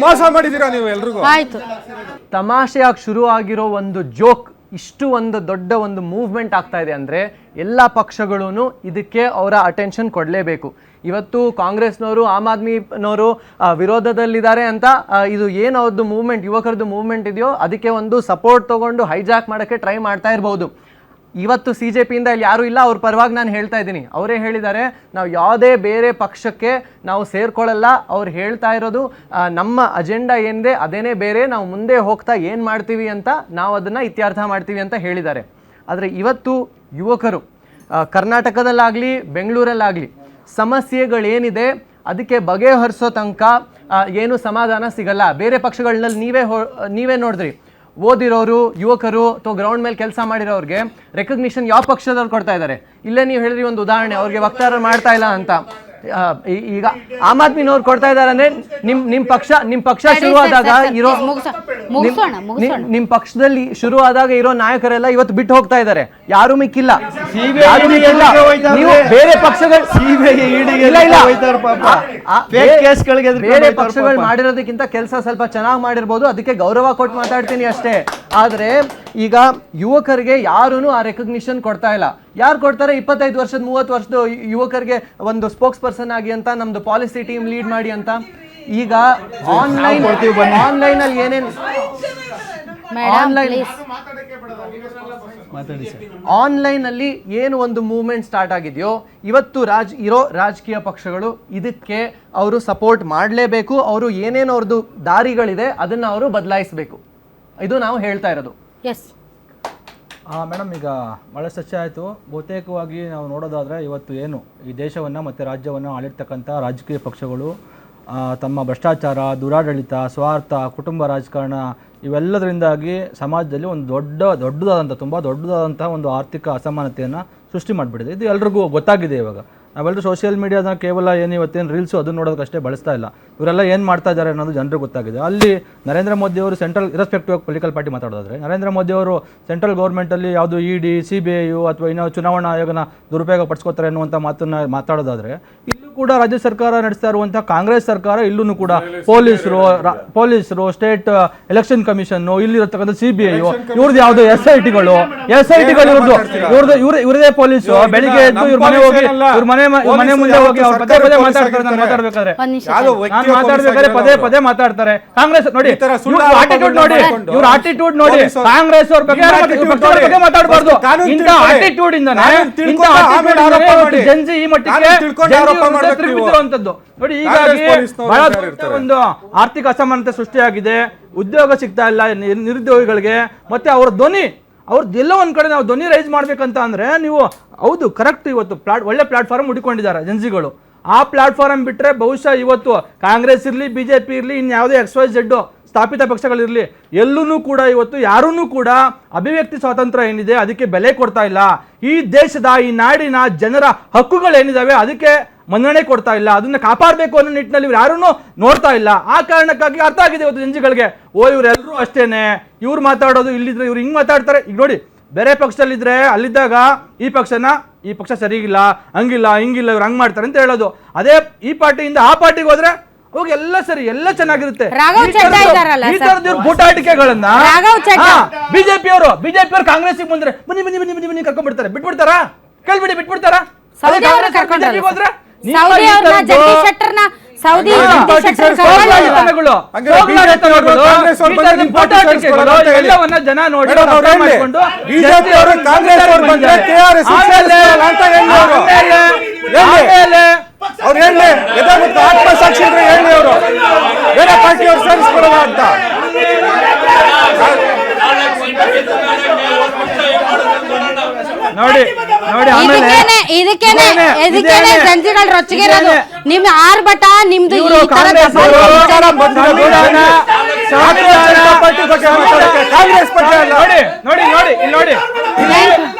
ಮೋಸ ಮಾಡಿದೀರಾ ನೀವು ಎಲ್ರಿಗೂ. ತಮಾಷೆಯಾಗಿ ಶುರು ಆಗಿರೋ ಒಂದು ಜೋಕ್ ಇಷ್ಟು ಒಂದು ದೊಡ್ಡ ಒಂದು ಮೂವ್ಮೆಂಟ್ ಆಗ್ತಾ ಇದೆ ಅಂದರೆ ಎಲ್ಲ ಪಕ್ಷಗಳೂ ಇದಕ್ಕೆ ಅವರ ಅಟೆನ್ಷನ್ ಕೊಡಲೇಬೇಕು. ಇವತ್ತು ಕಾಂಗ್ರೆಸ್ನವರು ಆಮ್ ಆದ್ಮಿನವರು ವಿರೋಧದಲ್ಲಿದ್ದಾರೆ ಅಂತ ಇದು ಏನು ಅವ್ರದ್ದು ಮೂವ್ಮೆಂಟ್, ಯುವಕರದ್ದು ಮೂವ್ಮೆಂಟ್ ಇದೆಯೋ ಅದಕ್ಕೆ ಒಂದು ಸಪೋರ್ಟ್ ತೊಗೊಂಡು ಹೈಜಾಕ್ ಮಾಡೋಕ್ಕೆ ಟ್ರೈ ಮಾಡ್ತಾ ಇರ್ಬೋದು. ಇವತ್ತು CJPಯಿಂದ ಇಲ್ಲಿ ಯಾರೂ ಇಲ್ಲ, ಅವ್ರ ಪರವಾಗಿ ನಾನು ಹೇಳ್ತಾ ಇದ್ದೀನಿ. ಅವರೇ ಹೇಳಿದ್ದಾರೆ ನಾವು ಯಾವುದೇ ಬೇರೆ ಪಕ್ಷಕ್ಕೆ ನಾವು ಸೇರ್ಕೊಳ್ಳಲ್ಲ. ಅವ್ರು ಹೇಳ್ತಾ ಇರೋದು ನಮ್ಮ ಅಜೆಂಡಾ ಏನಿದೆ ಅದೇನೇ ಬೇರೆ, ನಾವು ಮುಂದೆ ಹೋಗ್ತಾ ಏನು ಮಾಡ್ತೀವಿ ಅಂತ ನಾವು ಅದನ್ನು ಇತ್ಯರ್ಥ ಮಾಡ್ತೀವಿ ಅಂತ ಹೇಳಿದ್ದಾರೆ. ಆದರೆ ಇವತ್ತು ಯುವಕರು ಕರ್ನಾಟಕದಲ್ಲಾಗಲಿ ಬೆಂಗಳೂರಲ್ಲಾಗಲಿ ಸಮಸ್ಯೆಗಳೇನಿದೆ ಅದಕ್ಕೆ ಬಗೆಹರಿಸೋ ತನಕ ಏನು ಸಮಾಧಾನ ಸಿಗಲ್ಲ. ಬೇರೆ ಪಕ್ಷಗಳಲ್ಲಿ ನೀವೇ ನೋಡಿದ್ರಿ, ಓದಿರೋರು ಯುವಕರು ಅಥವಾ ಗ್ರೌಂಡ್ ಮೇಲೆ ಕೆಲಸ ಮಾಡಿರೋರಿಗೆ ರೆಕಗ್ನಿಷನ್ ಯಾವ ಪಕ್ಷದವ್ರು ಕೊಡ್ತಾ ಇದ್ದಾರೆ? ಇಲ್ಲೇ ನೀವು ಹೇಳಿದ್ರಿ ಒಂದು ಉದಾಹರಣೆ, ಅವ್ರಿಗೆ ವಕ್ತಾರ ಮಾಡ್ತಾ ಇಲ್ಲ ಅಂತ. ಈಗ ಆಮ್ ಆದ್ಮಿನವ್ರು ಕೊಡ್ತಾ ಇದ್ದಾರೆ ಅಂದ್ರೆ ನಿಮ್ ಪಕ್ಷ ಶುರುವಾದಾಗ ಇರೋ ನಿಮ್ ಪಕ್ಷದಲ್ಲಿ ಶುರುವಾದಾಗ ಇರೋ ನಾಯಕರೆಲ್ಲ ಇವತ್ತು ಬಿಟ್ಟು ಹೋಗ್ತಾ ಇದ್ದಾರೆ, ಯಾರು ಮಿಕ್ಕಿಲ್ಲ. ನೀವು ಬೇರೆ ಪಕ್ಷಗಳು ಬೇರೆ ಪಕ್ಷಗಳು ಮಾಡಿರೋದಕ್ಕಿಂತ ಕೆಲಸ ಸ್ವಲ್ಪ ಚೆನ್ನಾಗಿ ಮಾಡಿರ್ಬೋದು, ಅದಕ್ಕೆ ಗೌರವ ಕೊಟ್ಟು ಮಾತಾಡ್ತೀನಿ ಅಷ್ಟೇ. ಆದ್ರೆ ಈಗ ಯುವಕರಿಗೆ ಯಾರೂ ಆ ರೆಕಗ್ನಿಷನ್ ಕೊಡ್ತಾ ಇಲ್ಲ. ಯಾರು ಕೊಡ್ತಾರೆ? 25 ವರ್ಷದ 30 ವರ್ಷದ ಯುವಕರಿಗೆ ಒಂದು ಸ್ಪೋಕ್ಸ್ ಪರ್ಸನ್ ಆಗಿ ಅಂತ, ನಮ್ದು ಪಾಲಿಸಿ ಟೀಮ್ ಲೀಡ್ ಮಾಡಿ ಅಂತ. ಈಗ ಆನ್ಲೈನ್ ಅಲ್ಲಿ ಏನೇನು ಆನ್ಲೈನ್ ಅಲ್ಲಿ ಏನು ಒಂದು ಮೂವ್ಮೆಂಟ್ ಸ್ಟಾರ್ಟ್ ಆಗಿದೆಯೋ ಇವತ್ತು ರಾಜಕೀಯ ಪಕ್ಷಗಳು ಇದಕ್ಕೆ ಅವರು ಸಪೋರ್ಟ್ ಮಾಡಲೇಬೇಕು. ಅವರು ಏನೇನು ಅವ್ರದ್ದು ದಾರಿಗಳಿದೆ ಅದನ್ನ ಅವರು ಬದಲಾಯಿಸಬೇಕು. ಇದು ನಾವು ಹೇಳ್ತಾ ಇರೋದು. ಎಸ್ ಮೇಡಮ್, ಈಗ ಭಾಳ ಚರ್ಚೆ ಆಯಿತು. ಬಹುತೇಕವಾಗಿ ನಾವು ನೋಡೋದಾದರೆ ಇವತ್ತು ಏನು ಈ ದೇಶವನ್ನು ಮತ್ತು ರಾಜ್ಯವನ್ನು ಆಳಿರ್ತಕ್ಕಂಥ ರಾಜಕೀಯ ಪಕ್ಷಗಳು ತಮ್ಮ ಭ್ರಷ್ಟಾಚಾರ, ದುರಾಡಳಿತ, ಸ್ವಾರ್ಥ, ಕುಟುಂಬ ರಾಜಕಾರಣ ಇವೆಲ್ಲದರಿಂದಾಗಿ ಸಮಾಜದಲ್ಲಿ ಒಂದು ತುಂಬ ದೊಡ್ಡದಾದಂಥ ಒಂದು ಆರ್ಥಿಕ ಅಸಮಾನತೆಯನ್ನು ಸೃಷ್ಟಿ ಮಾಡಿಬಿಟ್ಟಿದೆ. ಇದು ಎಲ್ರಿಗೂ ಗೊತ್ತಾಗಿದೆ. ಇವಾಗ ನಾವೆಲ್ಲರೂ ಸೋಷಿಯಲ್ ಮೀಡಿಯಾದ ಕೇವಲ ಇವತ್ತೇನು ರೀಲ್ಸು ಅದನ್ನು ನೋಡೋದಕ್ಕಷ್ಟೇ ಬಳಸ್ತಾ ಇಲ್ಲ. ಇವರೆಲ್ಲ ಏನು ಮಾಡ್ತಾ ಇದ್ದಾರೆ ಅನ್ನೋದು ಜನರಿಗೆ ಗೊತ್ತಾಗಿದೆ. ಅಲ್ಲಿ ನರೇಂದ್ರ ಮೋದಿ ಅವರು central irrespective of political party ಮಾತಾಡೋದಾದ್ರೆ, ನರೇಂದ್ರ ಮೋದಿ ಅವರು ಸೆಂಟ್ರಲ್ ಗೌರ್ಮೆಂಟಲ್ಲಿ ಯಾವುದು ED, CBI ಅಥವಾ ಇನ್ನೂ ಚುನಾವಣಾ ಆಯೋಗನ ದುರುಪಯೋಗ ಪಡಿಸ್ಕೋತಾರೆ ಅನ್ನುವಂಥ ಮಾತನ್ನು ಮಾತಾಡೋದಾದರೆ, ಇಲ್ಲೂ ಕೂಡ ರಾಜ್ಯ ಸರ್ಕಾರ ನಡೆಸ್ತಾ ಇರುವಂಥ ಕಾಂಗ್ರೆಸ್ ಸರ್ಕಾರ ಇಲ್ಲೂ ಕೂಡ ಪೊಲೀಸರು ಸ್ಟೇಟ್ ಎಲೆಕ್ಷನ್ ಕಮಿಷನ್ನು, ಇಲ್ಲಿರತಕ್ಕಂಥ CBI, ಇವ್ರದ್ದು ಯಾವುದು SITಗಳು ಇವ್ರದೇ ಪೊಲೀಸು ಬೆಳಿಗ್ಗೆ ಎದ್ದು ಇವ್ರ ಮನೆ ಹೋಗಿ ಇವ್ರ ಮನೆ ಮುಂದೆ ಹೋಗಿ ಅವ್ರ ಪದೇ ಮಾತಾಡ್ತಾರೆ. ನಾನು ಮಾತಾಡ್ಬೇಕಾದ್ರೆ ಜಾತಿಯ ಮಾತಾಡ್ಬೇಕಾದ್ರೆ ಪೊಲೀಸ್ ಪದೇ ಮಾತಾಡ್ತಾರೆ. ಕಾಂಗ್ರೆಸ್ ನೋಡಿ ಈ ತರ ಸುಳ್ಳು ಆಟಿಟ್ಯೂಡ್ ನೋಡಿ, ಮಾಡ್ಕೊಂಡು ಇವ್ರ ಆಟಿಟ್ಯೂಡ್ ನೋಡಿ, ಕಾಂಗ್ರೆಸ್ ಅವ್ರ ಬಗ್ಗೆ ಮಾತಾಡಬಾರ್ದು. ಇಂಥ ಆಟಿಟ್ಯೂಡ್ ಇಂದಾನೆ ಜನ್ಜಿ ಈ ಮಟ್ಟಿಗೆ ತಿರುಗುತ್ತಿರುವಂತದ್ದು ನೋಡಿ. ಹೀಗಾಗಿ ಬಹಳ ದೊಡ್ಡ ಒಂದು ಆರ್ಥಿಕ ಅಸಮಾನತೆ ಸೃಷ್ಟಿಯಾಗಿದೆ, ಉದ್ಯೋಗ ಸಿಗ್ತಾ ಇಲ್ಲ ನಿರುದ್ಯೋಗಿಗಳಿಗೆ. ಮತ್ತೆ ಅವರ ಧ್ವನಿ ಅವ್ರದ್ದು ಎಲ್ಲೋ ಒಂದ್ ಕಡೆ ನಾವು ಧ್ವನಿ ರೈಸ್ ಮಾಡ್ಬೇಕಂತ ಅಂದ್ರೆ ನೀವು ಹೌದು ಕರೆಕ್ಟ್, ಇವತ್ತು ಒಳ್ಳೆ ಪ್ಲಾಟ್ಫಾರ್ಮ್ ಹುಡುಕೊಂಡಿದ್ದಾರೆ ಜನ್ಜಿಗಳು. ಆ ಪ್ಲಾಟ್ಫಾರ್ಮ್ ಬಿಟ್ರೆ ಬಹುಶಃ ಇವತ್ತು ಕಾಂಗ್ರೆಸ್ ಇರಲಿ, ಬಿಜೆಪಿ ಇರಲಿ, ಇನ್ಯಾವುದೇ XYZ ಸ್ಥಾಪಿತ ಪಕ್ಷಗಳಿರಲಿ, ಎಲ್ಲೂ ಕೂಡ ಇವತ್ತು ಯಾರೂ ಕೂಡ ಅಭಿವ್ಯಕ್ತಿ ಸ್ವಾತಂತ್ರ್ಯ ಏನಿದೆ ಅದಕ್ಕೆ ಬೆಲೆ ಕೊಡ್ತಾ ಇಲ್ಲ. ಈ ದೇಶದ ಈ ನಾಡಿನ ಜನರ ಹಕ್ಕುಗಳೇನಿದಾವೆ ಅದಕ್ಕೆ ಮನ್ನಣೆ ಕೊಡ್ತಾ ಇಲ್ಲ. ಅದನ್ನ ಕಾಪಾಡಬೇಕು ಅನ್ನೋ ನಿಟ್ಟಿನಲ್ಲಿ ಇವ್ರು ಯಾರೂ ನೋಡ್ತಾ ಇಲ್ಲ. ಆ ಕಾರಣಕ್ಕಾಗಿ ಅರ್ಥ ಆಗಿದೆ ಇವತ್ತು ಜಂಜಿಗಳಿಗೆ, ಇವರೆಲ್ಲರೂ ಅಷ್ಟೇನೆ, ಇವ್ರು ಮಾತಾಡೋದು ಇಲ್ಲಿದ್ರೆ ಇವ್ರು ಹಿಂಗ್ ಮಾತಾಡ್ತಾರೆ. ಈಗ ನೋಡಿ, ಬೇರೆ ಪಕ್ಷದಲ್ಲಿದ್ರೆ ಅಲ್ಲಿದ್ದಾಗ ಈ ಪಕ್ಷ ಸರಿಗಿಲ್ಲ, ಹಂಗಿಲ್ಲ, ಹಿಂಗಿಲ್ಲ, ಇವ್ರು ಹಂಗ್ ಮಾಡ್ತಾರೆ ಅಂತ ಹೇಳೋದು. ಅದೇ ಈ ಪಾರ್ಟಿಯಿಂದ ಆ ಪಾರ್ಟಿಗೆ ಹೋದ್ರೆ ಹೋಗಿ ಎಲ್ಲ ಸರಿ, ಎಲ್ಲ ಚೆನ್ನಾಗಿರುತ್ತೆ. ಈ ತರದ ಬೂಟಾಟಿಕೆಗಳನ್ನ ಬಿಜೆಪಿ ಅವರು ಕಾಂಗ್ರೆಸ್ ಬಂದ್ರೆ ಬನ್ನಿ ಕರ್ಕೊಂಡ್ಬಿಡ್ತಾರೆ. ಬಿಟ್ಬಿಡ್ತಾರಾ? ಕೇಳ್ಬಿಡಿ, ಬಿಟ್ಬಿಡ್ತಾರಾ? ಜನ ನೋಡಿ ಆತ್ಮಸಾಕ್ಷಿ ಇದ್ರೆ ಹೇಳಿ, ಅವರು ಬೇರೆ ಪಾರ್ಟಿಯವ್ರು ಸೇರಿಸ್ಕೊಡೋಣ ಅಂತ. ನೋಡಿ ಇದಕ್ಕೇನೆ ಜಂಜಿಗಳು ರೊಚ್ಚಿಗಿರೋದು. ನಿಮ್ ಆರ್ಭಟ ನಿಮ್ದು ಈ ತರ ನೋಡಿ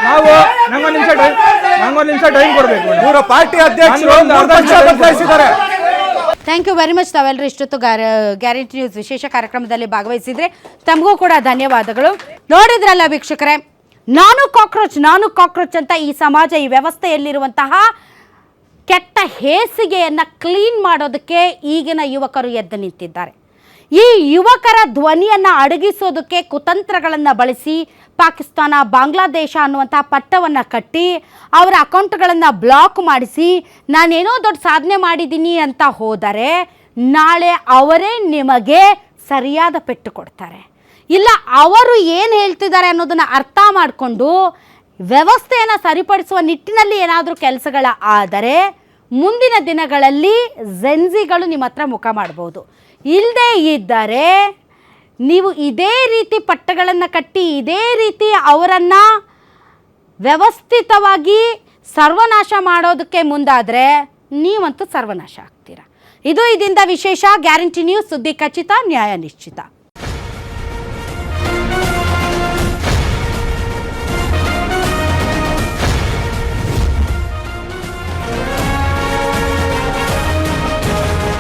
ನಾವು ನಂಗೊಂದ್ ನಿಮಿಷ ಟೈಮ್ ಕೊಡ್ಬೇಕು. ಇವರ ಪಾರ್ಟಿ ಅಧ್ಯಕ್ಷರು ಬದಲಾಯಿಸಿದ್ದಾರೆ. Thank you very much. ತಾವೆಲ್ಲರೂ ಇಷ್ಟೊತ್ತು ಗ್ಯಾರಂಟಿ ನ್ಯೂಸ್ ವಿಶೇಷ ಕಾರ್ಯಕ್ರಮದಲ್ಲಿ ಭಾಗವಹಿಸಿದ್ರೆ ತಮಗೂ ಕೂಡ ಧನ್ಯವಾದಗಳು. ನೋಡಿದ್ರಲ್ಲ ವೀಕ್ಷಕರೇ, ನಾನು ಕಾಕ್ರೋಚ್ ಅಂತ ಈ ಸಮಾಜ, ಈ ವ್ಯವಸ್ಥೆಯಲ್ಲಿರುವಂತಹ ಕೆಟ್ಟ ಹೇಸಿಗೆಯನ್ನು ಕ್ಲೀನ್ ಮಾಡೋದಕ್ಕೆ ಈಗಿನ ಯುವಕರು ಎದ್ದು ನಿಂತಿದ್ದಾರೆ. ಈ ಯುವಕರ ಧ್ವನಿಯನ್ನು ಅಡಗಿಸೋದಕ್ಕೆ ಕುತಂತ್ರಗಳನ್ನು ಬಳಸಿ ಪಾಕಿಸ್ತಾನ, ಬಾಂಗ್ಲಾದೇಶ ಅನ್ನುವಂಥ ಪಟ್ಟವನ್ನು ಕಟ್ಟಿ ಅವರ ಅಕೌಂಟ್ಗಳನ್ನು ಬ್ಲಾಕ್ ಮಾಡಿಸಿ ನಾನೇನೋ ದೊಡ್ಡ ಸಾಧನೆ ಮಾಡಿದ್ದೀನಿ ಅಂತ ಹೋದರೆ ನಾಳೆ ಅವರೇ ನಿಮಗೆ ಸರಿಯಾದ ಪೆಟ್ಟು ಕೊಡ್ತಾರೆ. ಇಲ್ಲ, ಅವರು ಏನು ಹೇಳ್ತಿದ್ದಾರೆ ಅನ್ನೋದನ್ನು ಅರ್ಥ ಮಾಡಿಕೊಂಡು ವ್ಯವಸ್ಥೆಯನ್ನು ಸರಿಪಡಿಸುವ ನಿಟ್ಟಿನಲ್ಲಿ ಏನಾದರೂ ಕೆಲಸಗಳ ಆದರೆ ಮುಂದಿನ ದಿನಗಳಲ್ಲಿ ಜೆನ್ಜಿಗಳು ನಿಮ್ಮ ಹತ್ರ ಮುಖ ಮಾಡ್ಬೋದು. ಇಲ್ಲದೇ ಇದ್ದರೆ ನೀವು ಇದೇ ರೀತಿ ಪಟ್ಟಗಳನ್ನು ಕಟ್ಟಿ ಇದೇ ರೀತಿ ಅವರನ್ನು ವ್ಯವಸ್ಥಿತವಾಗಿ ಸರ್ವನಾಶ ಮಾಡೋದಕ್ಕೆ ಮುಂದಾದರೆ ನೀವಂತೂ ಸರ್ವನಾಶ ಆಗ್ತೀರಾ. ಇದು ಇದರಿಂದ ವಿಶೇಷ. ಗ್ಯಾರಂಟಿ ನ್ಯೂಸ್, ಸುದ್ದಿ ಖಚಿತ, ನ್ಯಾಯ ನಿಶ್ಚಿತ.